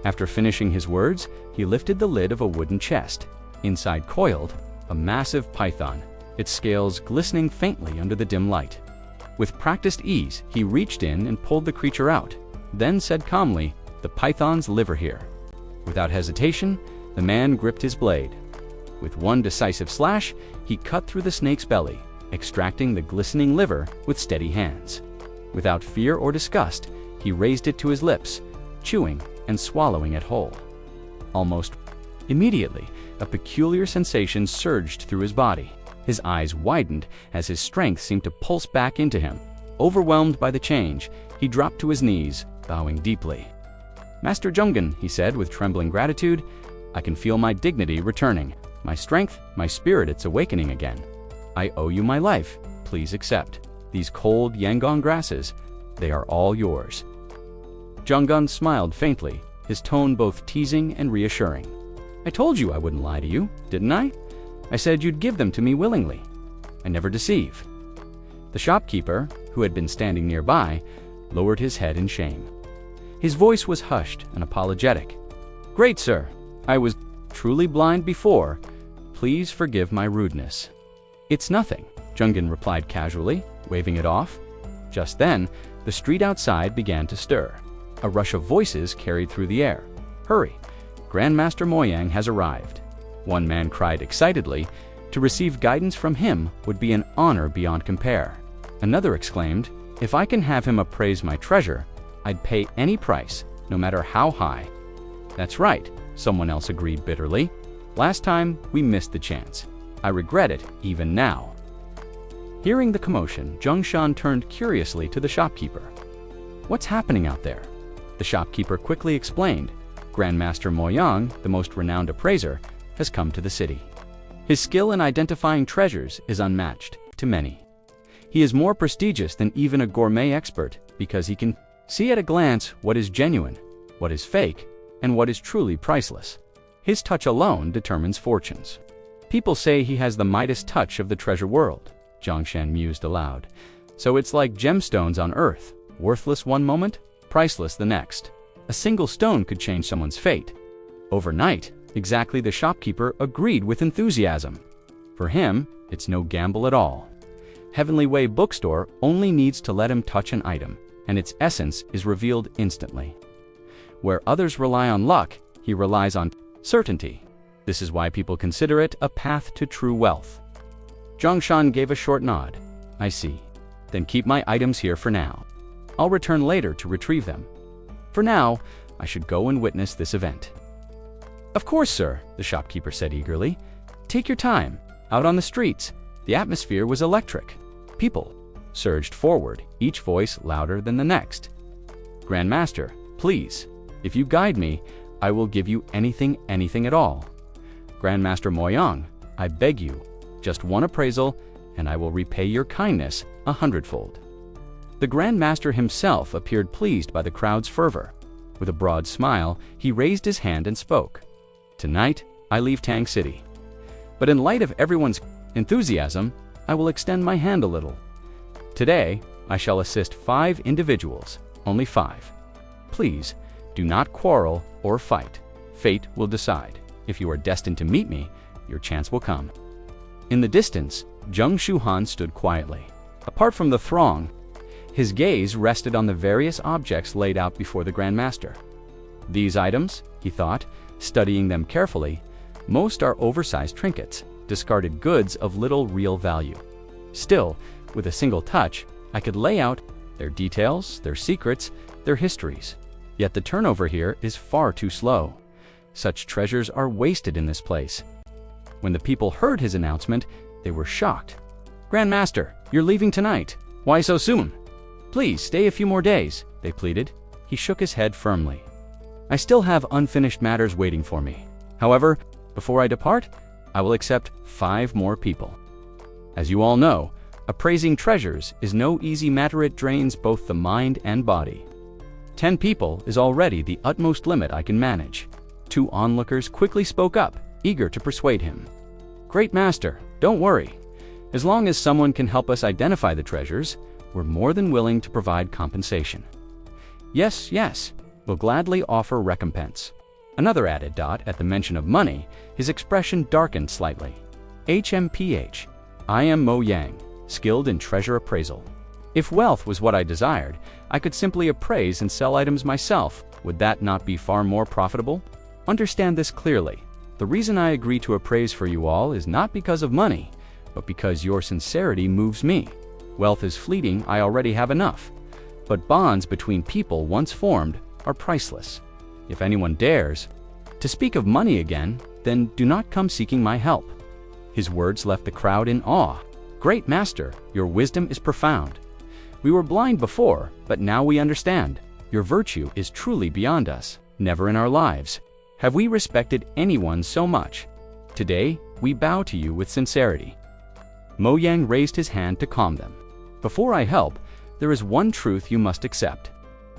After finishing his words, he lifted the lid of a wooden chest. Inside coiled a massive python, its scales glistening faintly under the dim light. With practiced ease, he reached in and pulled the creature out, then said calmly, "The python's liver here." Without hesitation, the man gripped his blade. With one decisive slash, he cut through the snake's belly, extracting the glistening liver with steady hands. Without fear or disgust, he raised it to his lips, chewing and swallowing it whole. Almost immediately, a peculiar sensation surged through his body. His eyes widened as his strength seemed to pulse back into him. Overwhelmed by the change, he dropped to his knees, bowing deeply. "Master Zhonggan," he said with trembling gratitude, "I can feel my dignity returning. My strength, my spirit, it's awakening again. I owe you my life. Please accept. These cold yangon grasses, they are all yours." Zhonggan smiled faintly, his tone both teasing and reassuring. "I told you I wouldn't lie to you, didn't I? I said you'd give them to me willingly. I never deceive." The shopkeeper, who had been standing nearby, lowered his head in shame. His voice was hushed and apologetic. "Great, sir. I was truly blind before. Please forgive my rudeness." "It's nothing," Zhonggan replied casually, waving it off. Just then, the street outside began to stir. A rush of voices carried through the air. "Hurry! Grandmaster Moyang has arrived." One man cried excitedly, to receive guidance from him would be an honor beyond compare. Another exclaimed, if I can have him appraise my treasure, I'd pay any price, no matter how high. That's right, someone else agreed bitterly. Last time, we missed the chance. I regret it even now. Hearing the commotion, Zhongshan turned curiously to the shopkeeper. What's happening out there? The shopkeeper quickly explained. Grandmaster Moyang, the most renowned appraiser, has come to the city. His skill in identifying treasures is unmatched to many. He is more prestigious than even a gourmet expert because he can see at a glance what is genuine, what is fake, and what is truly priceless. His touch alone determines fortunes. People say he has the Midas touch of the treasure world, Zhongshan mused aloud. So it's like gemstones on Earth, worthless one moment, priceless the next. A single stone could change someone's fate. Overnight, exactly, the shopkeeper agreed with enthusiasm. For him, it's no gamble at all. Heavenly Way bookstore only needs to let him touch an item, and its essence is revealed instantly. Where others rely on luck, he relies on certainty. This is why people consider it a path to true wealth. Zhongshan gave a short nod. I see. Then keep my items here for now. I'll return later to retrieve them. For now, I should go and witness this event. Of course, sir, the shopkeeper said eagerly. Take your time. Out on the streets, the atmosphere was electric. People surged forward, each voice louder than the next. Grandmaster, please, if you guide me, I will give you anything at all. Grandmaster Moyang, I beg you, just one appraisal, and I will repay your kindness 100-fold. The Grandmaster himself appeared pleased by the crowd's fervor. With a broad smile, he raised his hand and spoke. Tonight, I leave Tang City. But in light of everyone's enthusiasm, I will extend my hand a little. Today, I shall assist 5 individuals, only 5. Please, do not quarrel or fight. Fate will decide. If you are destined to meet me, your chance will come. In the distance, Zheng Shuhan stood quietly. Apart from the throng, his gaze rested on the various objects laid out before the Grandmaster. These items, he thought, studying them carefully, most are oversized trinkets, discarded goods of little real value. Still, with a single touch, I could lay out their details, their secrets, their histories. Yet the turnover here is far too slow. Such treasures are wasted in this place. When the people heard his announcement, they were shocked. Grandmaster, you're leaving tonight. Why so soon? Please stay a few more days, they pleaded. He shook his head firmly. I still have unfinished matters waiting for me. However, before I depart, I will accept 5 more people. As you all know, appraising treasures is no easy matter. It drains both the mind and body. 10 people is already the utmost limit I can manage. 2 onlookers quickly spoke up, eager to persuade him. Great Master, don't worry. As long as someone can help us identify the treasures, we're more than willing to provide compensation. Yes, we'll gladly offer recompense. Another added. At the mention of money, his expression darkened slightly. HMPH. I am Mo Yang, skilled in treasure appraisal. If wealth was what I desired, I could simply appraise and sell items myself. Would that not be far more profitable? Understand this clearly. The reason I agree to appraise for you all is not because of money, but because your sincerity moves me. Wealth is fleeting, I already have enough. But bonds between people once formed are priceless. If anyone dares to speak of money again, then do not come seeking my help. His words left the crowd in awe. Great Master, your wisdom is profound. We were blind before, but now we understand. Your virtue is truly beyond us. Never in our lives have we respected anyone so much. Today, we bow to you with sincerity. Mo Yang raised his hand to calm them. Before I help, there is one truth you must accept.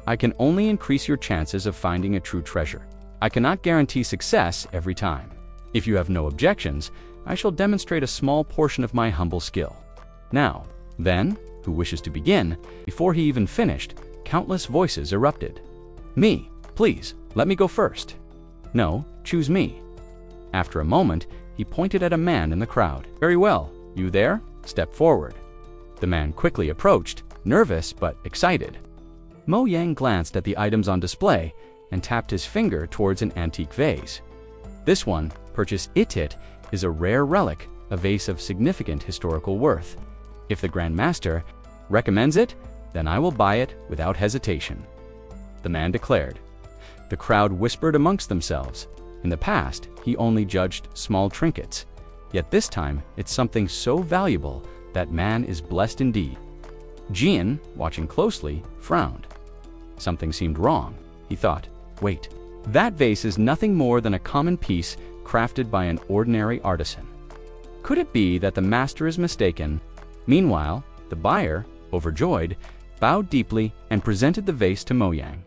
I can only increase your chances of finding a true treasure. I cannot guarantee success every time. If you have no objections, I shall demonstrate a small portion of my humble skill. Now, then, who wishes to begin? Before he even finished, countless voices erupted. Me, please, let me go first. No, choose me. After a moment, he pointed at a man in the crowd. Very well, you there? Step forward. The man quickly approached, nervous but excited. Mo Yang glanced at the items on display and tapped his finger towards an antique vase. This one, purchase it, is a rare relic, a vase of significant historical worth. If the Grand Master recommends it, then I will buy it without hesitation," the man declared. The crowd whispered amongst themselves. In the past, he only judged small trinkets. Yet this time, it's something so valuable that man is blessed indeed. Jian, watching closely, frowned. Something seemed wrong. He thought, wait, that vase is nothing more than a common piece crafted by an ordinary artisan. Could it be that the master is mistaken? Meanwhile, the buyer, overjoyed, bowed deeply and presented the vase to Mo Yang.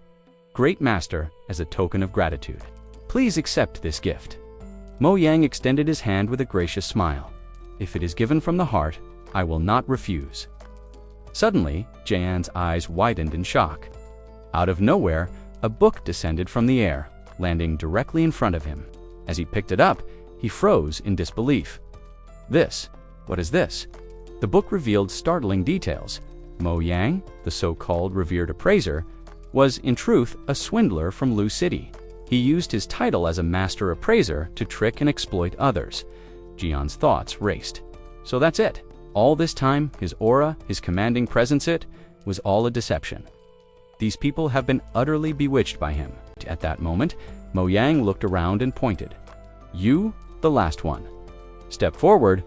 "Great master, as a token of gratitude, please accept this gift." Mo Yang extended his hand with a gracious smile. "If it is given from the heart, I will not refuse." Suddenly, Jian's eyes widened in shock. Out of nowhere, a book descended from the air, landing directly in front of him. As he picked it up, he froze in disbelief. What is this? The book revealed startling details. Mo Yang, the so-called revered appraiser, was in truth a swindler from Lu City. He used his title as a master appraiser to trick and exploit others. Jian's thoughts raced. So that's it. All this time, his aura, his commanding presence, it was all a deception. These people have been utterly bewitched by him. At that moment, Mo Yang looked around and pointed. "You, the last one. Step forward."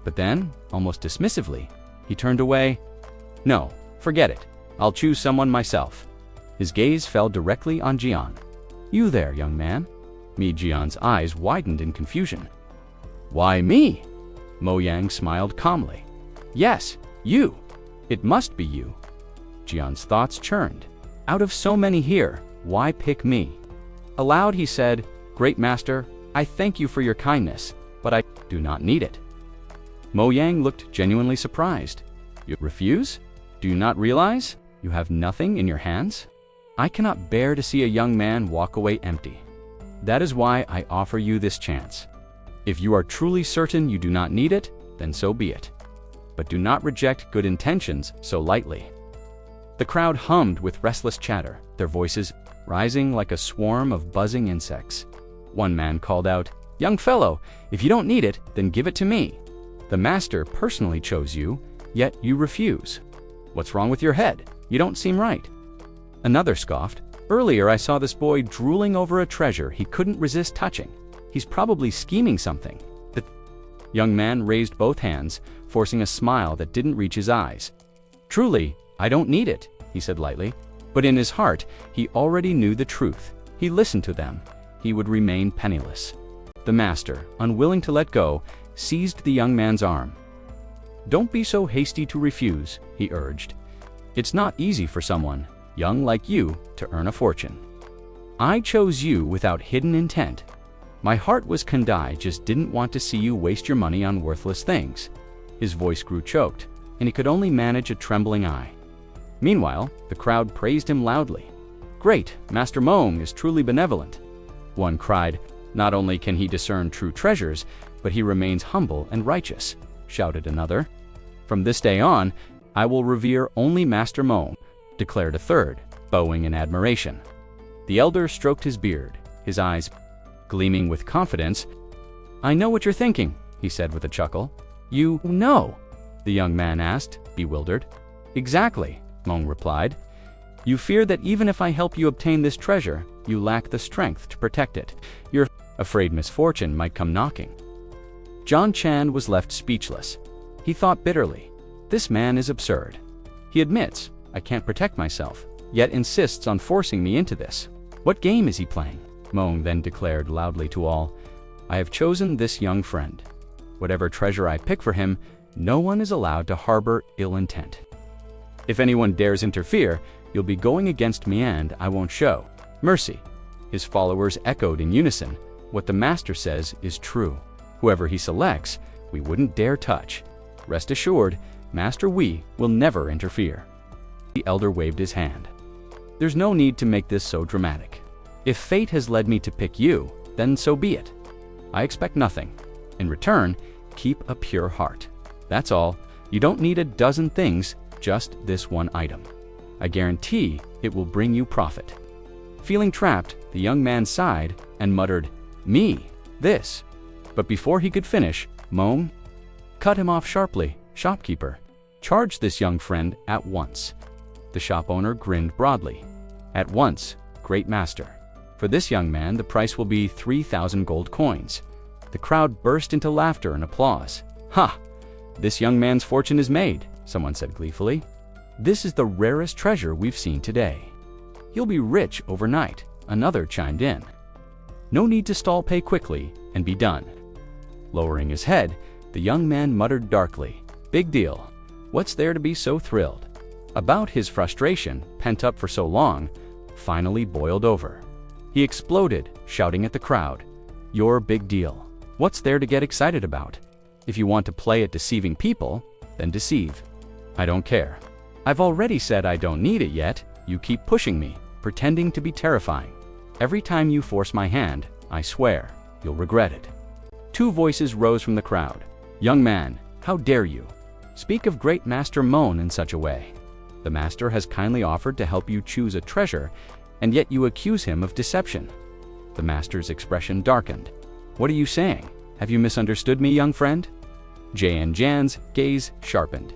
But then, almost dismissively, he turned away. "No, forget it. I'll choose someone myself." His gaze fell directly on Jian. "You there, young man?" Jian's eyes widened in confusion. "Why me?" Mo Yang smiled calmly. "Yes, you. It must be you." Jian's thoughts churned. Out of so many here, why pick me? Aloud he said, "Great master, I thank you for your kindness, but I do not need it." Mo Yang looked genuinely surprised. "You refuse? Do you not realize you have nothing in your hands? I cannot bear to see a young man walk away empty. That is why I offer you this chance. If you are truly certain you do not need it, then so be it. But do not reject good intentions so lightly." The crowd hummed with restless chatter, their voices rising like a swarm of buzzing insects. One man called out, "Young fellow, if you don't need it, then give it to me. The master personally chose you, yet you refuse. What's wrong with your head? You don't seem right." Another scoffed, "Earlier I saw this boy drooling over a treasure he couldn't resist touching. He's probably scheming something." The young man raised both hands, forcing a smile that didn't reach his eyes. "Truly, I don't need it," he said lightly. But in his heart, he already knew the truth. He listened to them. He would remain penniless. The master, unwilling to let go, seized the young man's arm. "Don't be so hasty to refuse," he urged. "It's not easy for someone, young like you, to earn a fortune. I chose you without hidden intent. My heart was Kandai just didn't want to see you waste your money on worthless things." His voice grew choked, and he could only manage a trembling eye. Meanwhile, the crowd praised him loudly. "Great, Master Mong is truly benevolent." One cried, "Not only can he discern true treasures, but he remains humble and righteous," shouted another. "From this day on, I will revere only Master Mong," declared a third, bowing in admiration. The elder stroked his beard, his eyes gleaming with confidence. "I know what you're thinking," he said with a chuckle. "You know?" the young man asked, bewildered. "Exactly," Mong replied. "You fear that even if I help you obtain this treasure, you lack the strength to protect it. You're afraid misfortune might come knocking." John Chan was left speechless. He thought bitterly, "This man is absurd. He admits, I can't protect myself, yet insists on forcing me into this. What game is he playing?" Mong then declared loudly to all, "I have chosen this young friend. Whatever treasure I pick for him, no one is allowed to harbor ill intent. If anyone dares interfere, you'll be going against me and I won't show mercy." His followers echoed in unison, "What the master says is true. Whoever he selects, we wouldn't dare touch. Rest assured, Master Wei will never interfere." The elder waved his hand. "There's no need to make this so dramatic. If fate has led me to pick you, then so be it. I expect nothing. In return, keep a pure heart. That's all. You don't need a dozen things, just this one item. I guarantee it will bring you profit." Feeling trapped, the young man sighed and muttered, "Me? this. But before he could finish, Mong cut him off sharply. Shopkeeper, charge this young friend at once. The shop owner grinned broadly. At once, great master. For this young man, the price will be 3,000 gold coins. The crowd burst into laughter and applause. Ha! This young man's fortune is made, someone said gleefully. This is the rarest treasure we've seen today. He'll be rich overnight, another chimed in. No need to stall, pay quickly and be done. Lowering his head, the young man muttered darkly, big deal. What's there to be so thrilled? About his frustration, pent up for so long, finally boiled over. He exploded, shouting at the crowd, your big deal. What's there to get excited about? If you want to play at deceiving people, then deceive. I don't care. I've already said I don't need it yet. You keep pushing me, pretending to be terrifying. Every time you force my hand, I swear, you'll regret it. Two voices rose from the crowd. Young man, how dare you? Speak of great Master Moan in such a way. The master has kindly offered to help you choose a treasure, and yet you accuse him of deception. The master's expression darkened. What are you saying? Have you misunderstood me, young friend? J.N. Jan's gaze sharpened.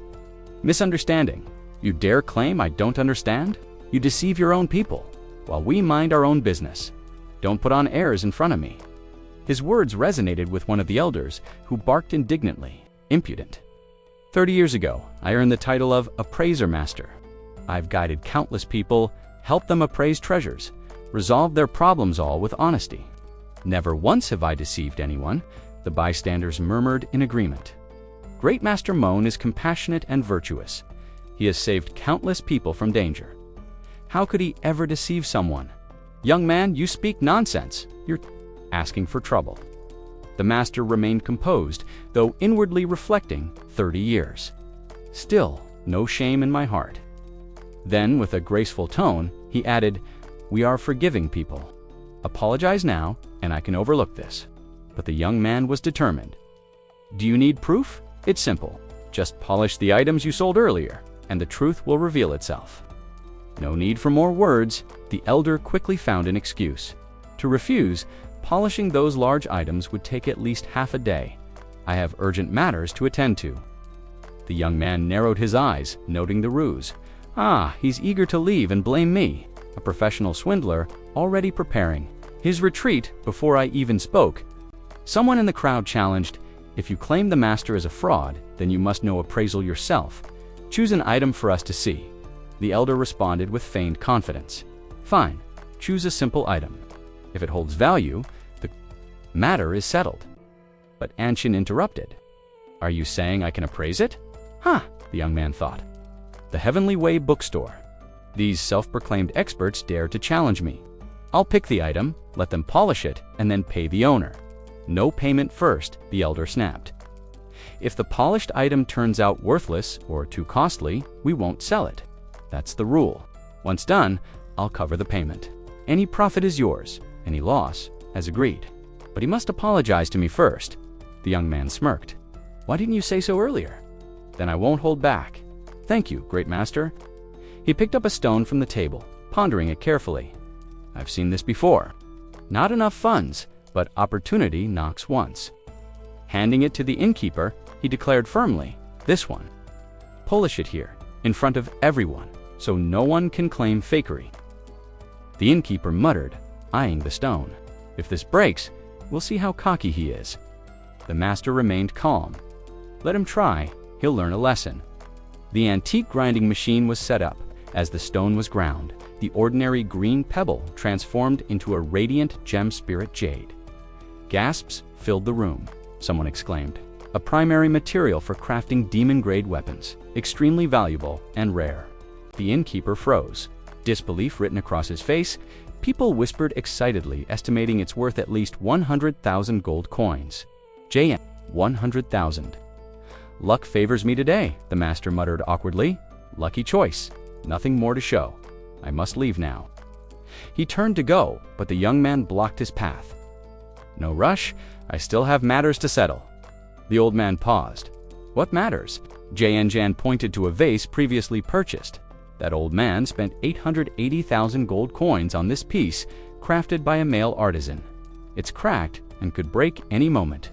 Misunderstanding? You dare claim I don't understand? You deceive your own people, while we mind our own business. Don't put on airs in front of me. His words resonated with one of the elders, who barked indignantly. Impudent. 30 years ago, I earned the title of Appraiser Master. I've guided countless people, helped them appraise treasures, resolved their problems all with honesty. Never once have I deceived anyone, the bystanders murmured in agreement. Great Master Moan is compassionate and virtuous. He has saved countless people from danger. How could he ever deceive someone? Young man, you speak nonsense. You're asking for trouble. The master remained composed, though inwardly reflecting 30 years. Still, no shame in my heart. Then, with a graceful tone, he added, we are forgiving people. Apologize now, and I can overlook this. But the young man was determined. Do you need proof? It's simple. Just polish the items you sold earlier, and the truth will reveal itself. No need for more words, the elder quickly found an excuse. To refuse, polishing those large items would take at least half a day. I have urgent matters to attend to. The young man narrowed his eyes, noting the ruse. Ah, he's eager to leave and blame me, a professional swindler already preparing his retreat before I even spoke. Someone in the crowd challenged, if you claim the master is a fraud, then you must know appraisal yourself. Choose an item for us to see. The elder responded with feigned confidence. Fine, choose a simple item. If it holds value, the matter is settled. But Anshin interrupted. Are you saying I can appraise it? Huh, the young man thought. The Heavenly Way bookstore. These self-proclaimed experts dare to challenge me. I'll pick the item, let them polish it, and then pay the owner. No payment first, the elder snapped. If the polished item turns out worthless or too costly, we won't sell it. That's the rule. Once done, I'll cover the payment. Any profit is yours, any loss, as agreed. But he must apologize to me first. The young man smirked. Why didn't you say so earlier? Then I won't hold back. Thank you, great master. He picked up a stone from the table, pondering it carefully. I've seen this before. Not enough funds, but opportunity knocks once. Handing it to the innkeeper, he declared firmly, this one. Polish it here, in front of everyone, so no one can claim fakery. The innkeeper muttered, eyeing the stone. If this breaks, we'll see how cocky he is. The master remained calm. Let him try, he'll learn a lesson. The antique grinding machine was set up. As the stone was ground, the ordinary green pebble transformed into a radiant gem spirit jade. Gasps filled the room. Someone exclaimed. A primary material for crafting demon-grade weapons, extremely valuable and rare. The innkeeper froze. Disbelief written across his face, people whispered excitedly, estimating its worth at least 100,000 gold coins. JM, 100,000. Luck favors me today, the master muttered awkwardly. Lucky choice. Nothing more to show. I must leave now. He turned to go, but the young man blocked his path. No rush, I still have matters to settle. The old man paused. What matters? J.N. Jan pointed to a vase previously purchased. That old man spent 880,000 gold coins on this piece, crafted by a male artisan. It's cracked and could break any moment.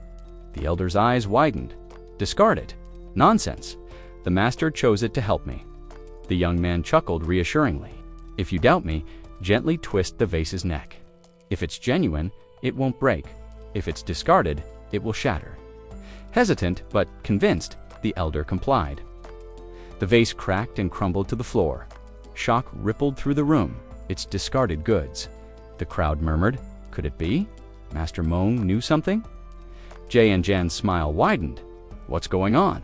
The elder's eyes widened. Discard it. Nonsense. The master chose it to help me. The young man chuckled reassuringly. If you doubt me, gently twist the vase's neck. If it's genuine, it won't break. If it's discarded, it will shatter. Hesitant but convinced, the elder complied. The vase cracked and crumbled to the floor. Shock rippled through the room. It's discarded goods. The crowd murmured, could it be? Master Meng knew something? Jay and Jan's smile widened. What's going on?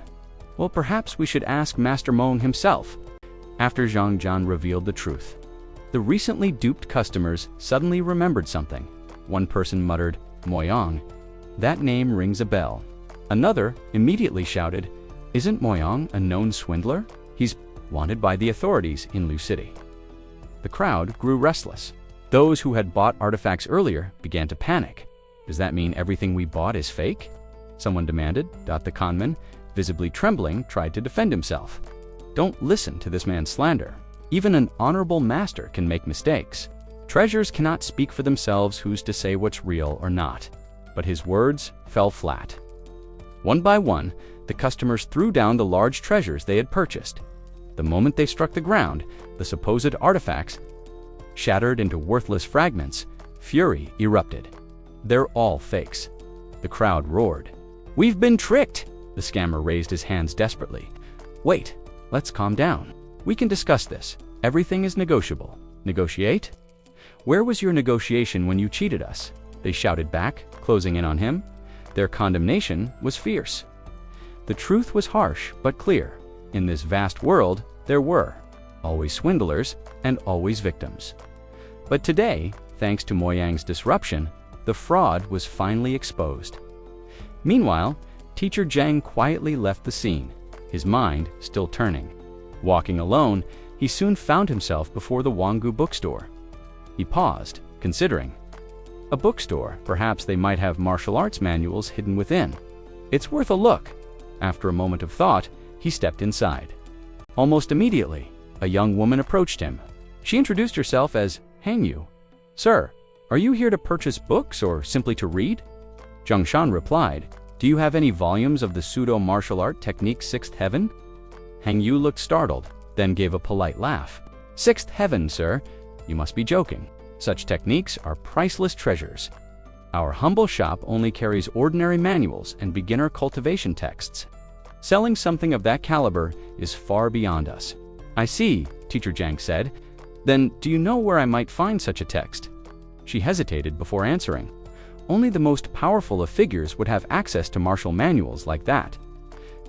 Well, perhaps we should ask Master Meng himself. After Zhang Jian revealed the truth, the recently duped customers suddenly remembered something. One person muttered, Moyang. That name rings a bell. Another immediately shouted, isn't Moyang a known swindler? He's wanted by the authorities in Lu City. The crowd grew restless. Those who had bought artifacts earlier began to panic. Does that mean everything we bought is fake? Someone demanded. The conman, visibly trembling, tried to defend himself. Don't listen to this man's slander. Even an honorable master can make mistakes. Treasures cannot speak for themselves. Who's to say what's real or not? But his words fell flat. One by one, the customers threw down the large treasures they had purchased. The moment they struck the ground, the supposed artifacts shattered into worthless fragments. Fury erupted. They're all fakes. The crowd roared. We've been tricked! The scammer raised his hands desperately. Wait, let's calm down. We can discuss this. Everything is negotiable. Negotiate? Where was your negotiation when you cheated us? They shouted back, closing in on him. Their condemnation was fierce. The truth was harsh but clear. In this vast world, there were always swindlers and always victims. But today, thanks to Moyang's disruption, the fraud was finally exposed. Meanwhile, Teacher Zhang quietly left the scene, his mind still turning. Walking alone, he soon found himself before the Wangu bookstore. He paused, considering. A bookstore, perhaps they might have martial arts manuals hidden within. It's worth a look. After a moment of thought, he stepped inside. Almost immediately, a young woman approached him. She introduced herself as Hangyu. Sir, are you here to purchase books or simply to read? Zhang Shan replied, do you have any volumes of the pseudo-martial art technique Sixth Heaven? Hangyu looked startled, then gave a polite laugh. Sixth Heaven, sir? You must be joking. Such techniques are priceless treasures. Our humble shop only carries ordinary manuals and beginner cultivation texts. Selling something of that caliber is far beyond us. I see, Teacher Zhang said. Then do you know where I might find such a text? She hesitated before answering. Only the most powerful of figures would have access to martial manuals like that.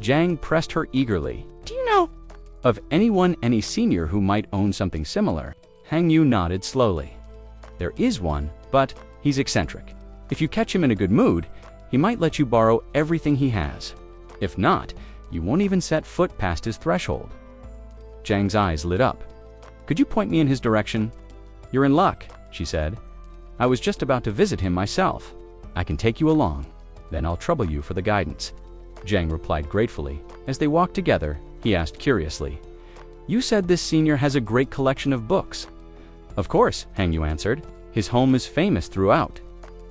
Zhang pressed her eagerly. Do you know of anyone, any senior who might own something similar? Hangyu nodded slowly. There is one, but he's eccentric. If you catch him in a good mood, he might let you borrow everything he has. If not, you won't even set foot past his threshold. Zhang's eyes lit up. Could you point me in his direction? You're in luck, she said. I was just about to visit him myself. I can take you along. Then I'll trouble you for the guidance. Zhang replied gratefully. As they walked together, he asked curiously, you said this senior has a great collection of books. Of course, Hangyu answered. His home is famous throughout.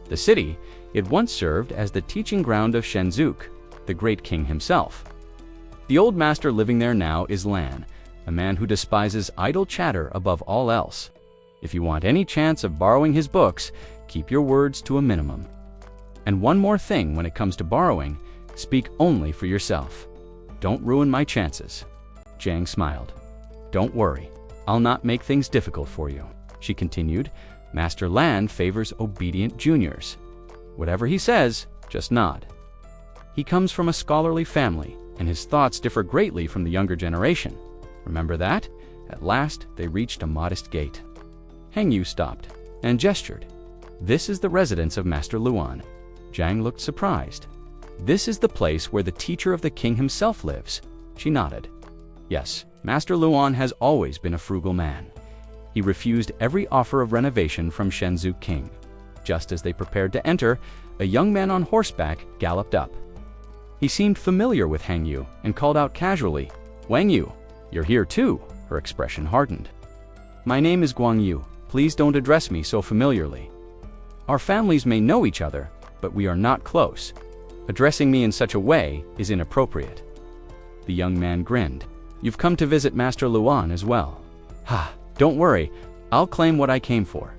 The city, it once served as the teaching ground of Shenzuk, the great king himself. The old master living there now is Lan, a man who despises idle chatter above all else. If you want any chance of borrowing his books, keep your words to a minimum. And one more thing when it comes to borrowing, speak only for yourself. Don't ruin my chances. Zhang smiled. Don't worry, I'll not make things difficult for you. She continued, Master Lan favors obedient juniors. Whatever he says, just nod. He comes from a scholarly family, and his thoughts differ greatly from the younger generation. Remember that? At last, they reached a modest gate. Hangyu stopped and gestured. This is the residence of Master Luan. Zhang looked surprised. This is the place where the teacher of the king himself lives. She nodded. Yes, Master Luan has always been a frugal man. He refused every offer of renovation from Shenzuk King. Just as they prepared to enter, a young man on horseback galloped up. He seemed familiar with Hangyu and called out casually, Wang Yu, you're here too. Her expression hardened. My name is Guang Yu. Please don't address me so familiarly. Our families may know each other, but we are not close. Addressing me in such a way is inappropriate." The young man grinned. "You've come to visit Master Luan as well." "Ha, don't worry, I'll claim what I came for."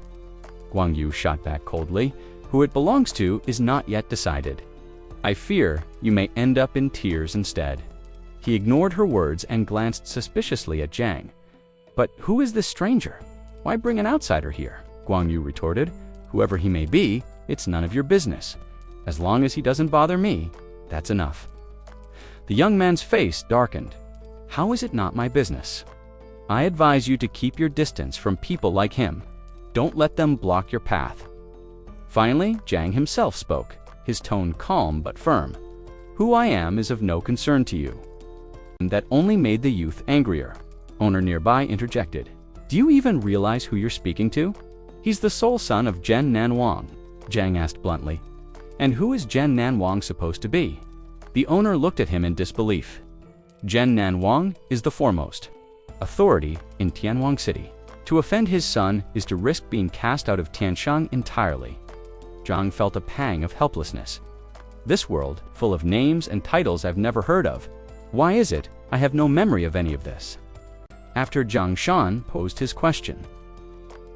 Guang Yu shot back coldly. "Who it belongs to is not yet decided. I fear you may end up in tears instead." He ignored her words and glanced suspiciously at Zhang. "But who is this stranger? Why bring an outsider here?" Guang Yu retorted. "Whoever he may be, it's none of your business. As long as he doesn't bother me, that's enough." The young man's face darkened. "How is it not my business? I advise you to keep your distance from people like him. Don't let them block your path." Finally, Zhang himself spoke, his tone calm but firm. "Who I am is of no concern to you." And that only made the youth angrier. Owner nearby interjected. "Do you even realize who you're speaking to? He's the sole son of Zhen Nanwang," Zhang asked bluntly. "And who is Zhen Nanwang supposed to be?" The owner looked at him in disbelief. "Zhen Nanwang is the foremost authority in Tianwang City. To offend his son is to risk being cast out of Tianshang entirely." Zhang felt a pang of helplessness. This world, full of names and titles I've never heard of. Why is it I have no memory of any of this? After Zhang Shan posed his question,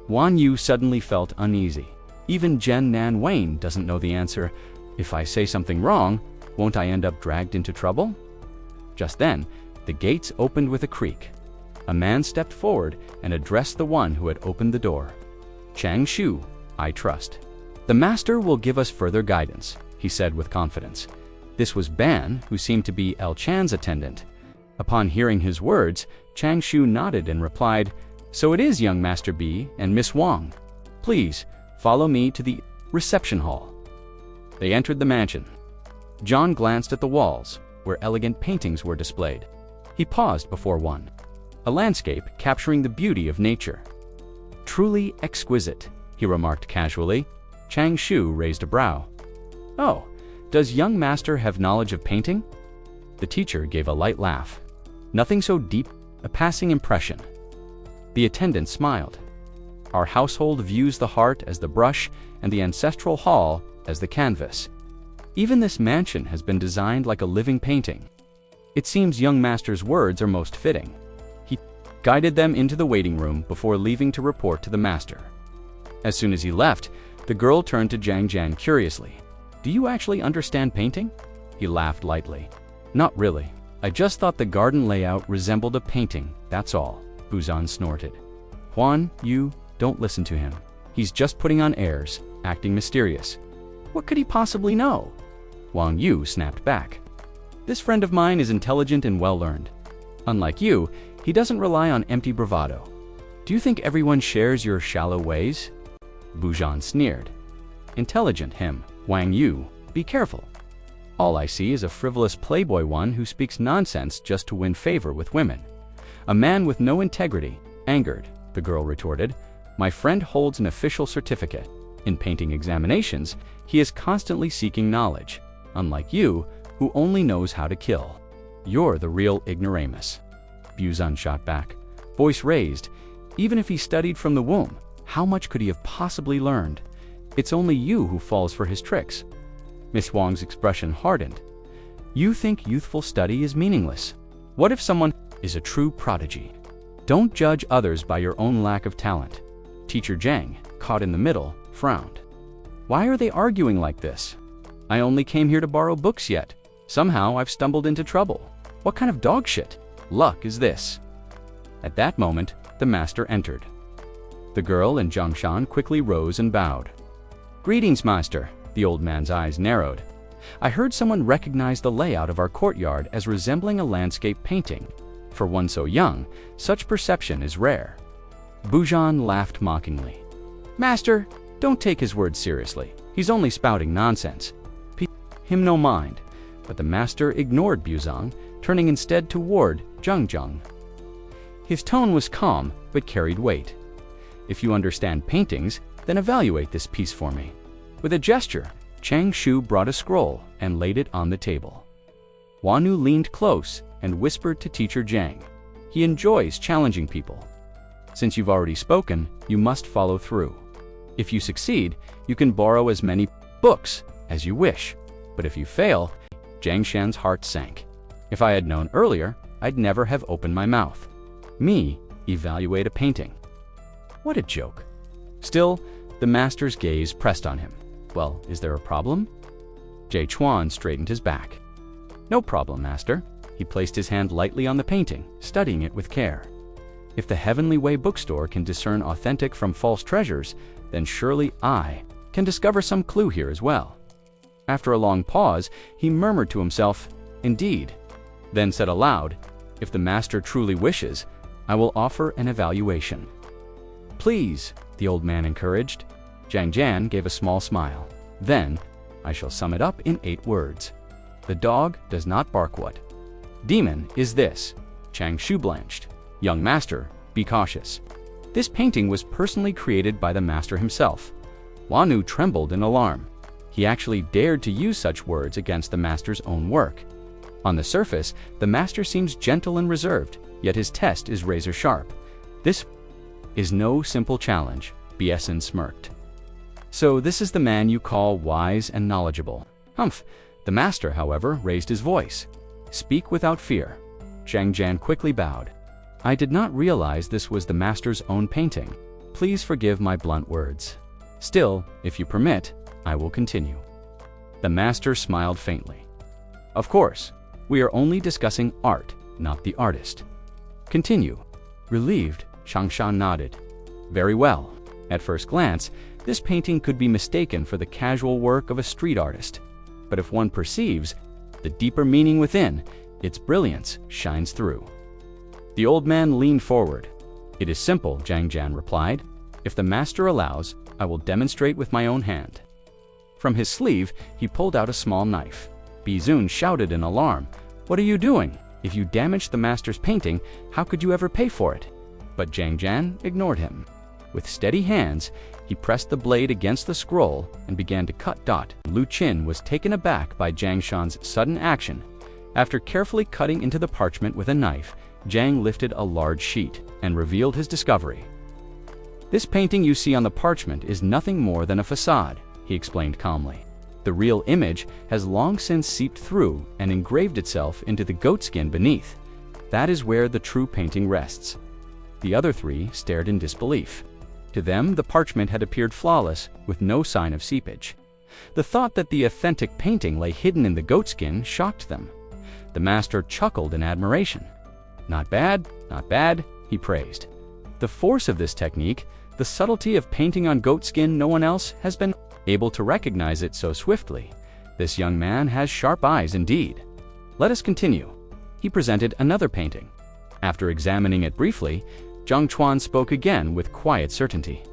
Guan Yu suddenly felt uneasy. Even Zhen Nan Wayne doesn't know the answer. If I say something wrong, won't I end up dragged into trouble? Just then, the gates opened with a creak. A man stepped forward and addressed the one who had opened the door. "Chang Shu, I trust. The master will give us further guidance," he said with confidence. This was Ban, who seemed to be El Chan's attendant. Upon hearing his words, Chang Shu nodded and replied, "So it is, young Master B and Miss Wang. Please, follow me to the reception hall." They entered the mansion. John glanced at the walls, where elegant paintings were displayed. He paused before one, a landscape capturing the beauty of nature. "Truly exquisite," he remarked casually. Chang Shu raised a brow. "Oh, does young master have knowledge of painting?" The teacher gave a light laugh. "Nothing so deep, a passing impression." The attendant smiled. "Our household views the heart as the brush and the ancestral hall as the canvas. Even this mansion has been designed like a living painting." It seems young master's words are most fitting. He guided them into the waiting room before leaving to report to the master. As soon as he left, the girl turned to Zhang Jian curiously. "Do you actually understand painting?" He laughed lightly. "Not really. I just thought the garden layout resembled a painting, that's all," Buzan snorted. "Huan, you don't listen to him. He's just putting on airs, acting mysterious. What could he possibly know?" Wang Yu snapped back. "This friend of mine is intelligent and well-learned. Unlike you, he doesn't rely on empty bravado. Do you think everyone shares your shallow ways?" Buzan sneered. "Intelligent him, Wang Yu. Be careful. All I see is a frivolous playboy one who speaks nonsense just to win favor with women. A man with no integrity." Angered, the girl retorted, "My friend holds an official certificate. In painting examinations, he is constantly seeking knowledge, unlike you, who only knows how to kill. You're the real ignoramus." Buzan shot back, voice raised. "Even if he studied from the womb, how much could he have possibly learned? It's only you who falls for his tricks." Miss Wang's expression hardened. "You think youthful study is meaningless? What if someone is a true prodigy? Don't judge others by your own lack of talent." Teacher Zhang, caught in the middle, frowned. "Why are they arguing like this? I only came here to borrow books yet. Somehow I've stumbled into trouble. What kind of dog shit luck is this?" At that moment, the master entered. The girl and Zhang Shan quickly rose and bowed. "Greetings, master." The old man's eyes narrowed. "I heard someone recognize the layout of our courtyard as resembling a landscape painting. For one so young, such perception is rare." Buzan laughed mockingly. "Master, don't take his words seriously. He's only spouting nonsense. Pay him no mind." But the master ignored Buzan, turning instead toward Zhang. His tone was calm, but carried weight. "If you understand paintings, then evaluate this piece for me." With a gesture, Chang Shu brought a scroll and laid it on the table. Wanu leaned close and whispered to Teacher Zhang. "He enjoys challenging people. Since you've already spoken, you must follow through. If you succeed, you can borrow as many books As you wish. But if you fail, Zhang Shan's heart sank. If I had known earlier, I'd never have opened my mouth. Me evaluate a painting. What a joke. Still, the master's gaze pressed on him. Well, is there a problem? Jie Chuan straightened his back. No problem, master. He placed his hand lightly on the painting, studying it with care. If the Heavenly Way bookstore can discern authentic from false treasures, then surely I can discover some clue here as well. After a long pause, he murmured to himself, "Indeed," then said aloud, "If the master truly wishes, I will offer an evaluation." "Please," the old man encouraged. Zhang Jian gave a small smile. "Then, I shall sum it up in 8 words. The dog does not bark what? Demon is this." Chang Shu blanched. "Young master, be cautious." This painting was personally created by the master himself. Wanu trembled in alarm. He actually dared to use such words against the master's own work. On the surface, the master seems gentle and reserved, yet his test is razor sharp. This is no simple challenge, Biesin smirked. "So this is the man you call wise and knowledgeable." Humph. The master, however, raised his voice. "Speak without fear." Zhang Jian quickly bowed. "I did not realize this was the master's own painting. Please forgive my blunt words. Still, if you permit, I will continue." The master smiled faintly. "Of course, we are only discussing art, not the artist." "Continue." Relieved, Changshan nodded. "Very well. At first glance, this painting could be mistaken for the casual work of a street artist. But if one perceives the deeper meaning within, its brilliance shines through." The old man leaned forward. "It is simple," Zhang Jian replied. "If the master allows, I will demonstrate with my own hand." From his sleeve, he pulled out a small knife. Bizun shouted in alarm, "What are you doing? If you damaged the master's painting, how could you ever pay for it?" But Zhang Jian ignored him. With steady hands, he pressed the blade against the scroll and began to cut. Lu Qin was taken aback by Zhang Shan's sudden action. After carefully cutting into the parchment with a knife, Zhang lifted a large sheet and revealed his discovery. "This painting you see on the parchment is nothing more than a facade," he explained calmly. "The real image has long since seeped through and engraved itself into the goatskin beneath. That is where the true painting rests." The other 3 stared in disbelief. To them, the parchment had appeared flawless, with no sign of seepage. The thought that the authentic painting lay hidden in the goatskin shocked them. The master chuckled in admiration. "Not bad, not bad," he praised. "The force of this technique, the subtlety of painting on goatskin, no one else has been able to recognize it so swiftly. This young man has sharp eyes indeed. Let us continue." He presented another painting. After examining it briefly, Zhang Chuan spoke again with quiet certainty.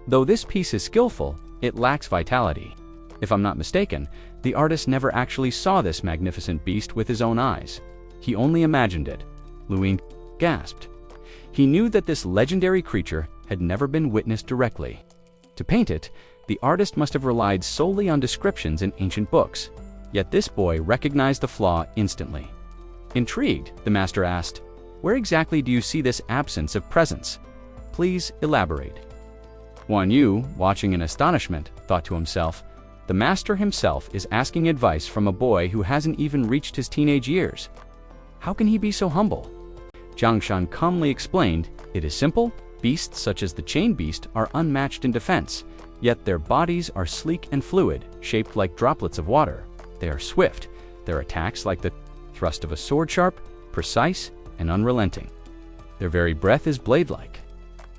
"Though this piece is skillful, it lacks vitality. If I'm not mistaken, the artist never actually saw this magnificent beast with his own eyes. He only imagined it." Luin gasped. He knew that this legendary creature had never been witnessed directly. To paint it, the artist must have relied solely on descriptions in ancient books. Yet this boy recognized the flaw instantly. Intrigued, the master asked, "Where exactly do you see this absence of presence? Please elaborate." Wan Yu, watching in astonishment, thought to himself, "The master himself is asking advice from a boy who hasn't even reached his teenage years. How can he be so humble?" Zhang Shan calmly explained, "It is simple. Beasts such as the chain beast are unmatched in defense, yet their bodies are sleek and fluid, shaped like droplets of water. They are swift, their attacks like the thrust of a sword, sharp, precise, and unrelenting. Their very breath is blade-like.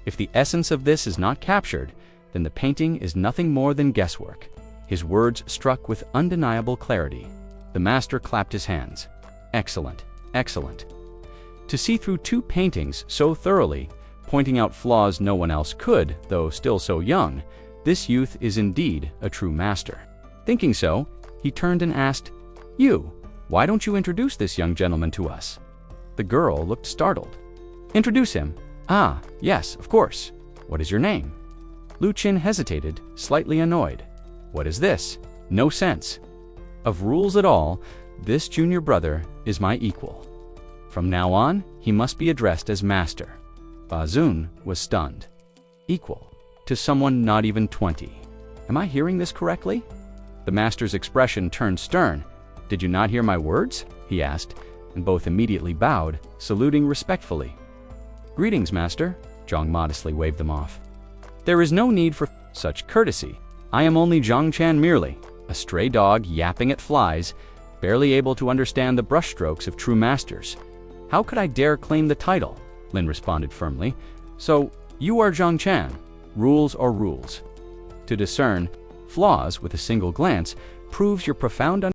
If the essence of this is not captured, then the painting is nothing more than guesswork." His words struck with undeniable clarity. The master clapped his hands. "Excellent, excellent. To see through 2 paintings so thoroughly, pointing out flaws no one else could, though still so young, this youth is indeed a true master." Thinking so, he turned and asked, "You, why don't you introduce this young gentleman to us?" The girl looked startled. "Introduce him? Ah, yes, of course. What is your name?" Lu Qin hesitated, slightly annoyed. "What is this? No sense. Of rules at all, this junior brother is my equal. From now on, he must be addressed as master." Bazun was stunned. Equal to someone not even 20. Am I hearing this correctly? The master's expression turned stern. "Did you not hear my words?" he asked, and both immediately bowed, saluting respectfully. "Greetings, master." Zhang modestly waved them off. "There is no need for such courtesy. I am only Zhang Chan merely, a stray dog yapping at flies, barely able to understand the brushstrokes of true masters. How could I dare claim the title?" Lin responded firmly. "So, you are Zhang Chan. Rules are rules." To discern flaws with a single glance proves your profound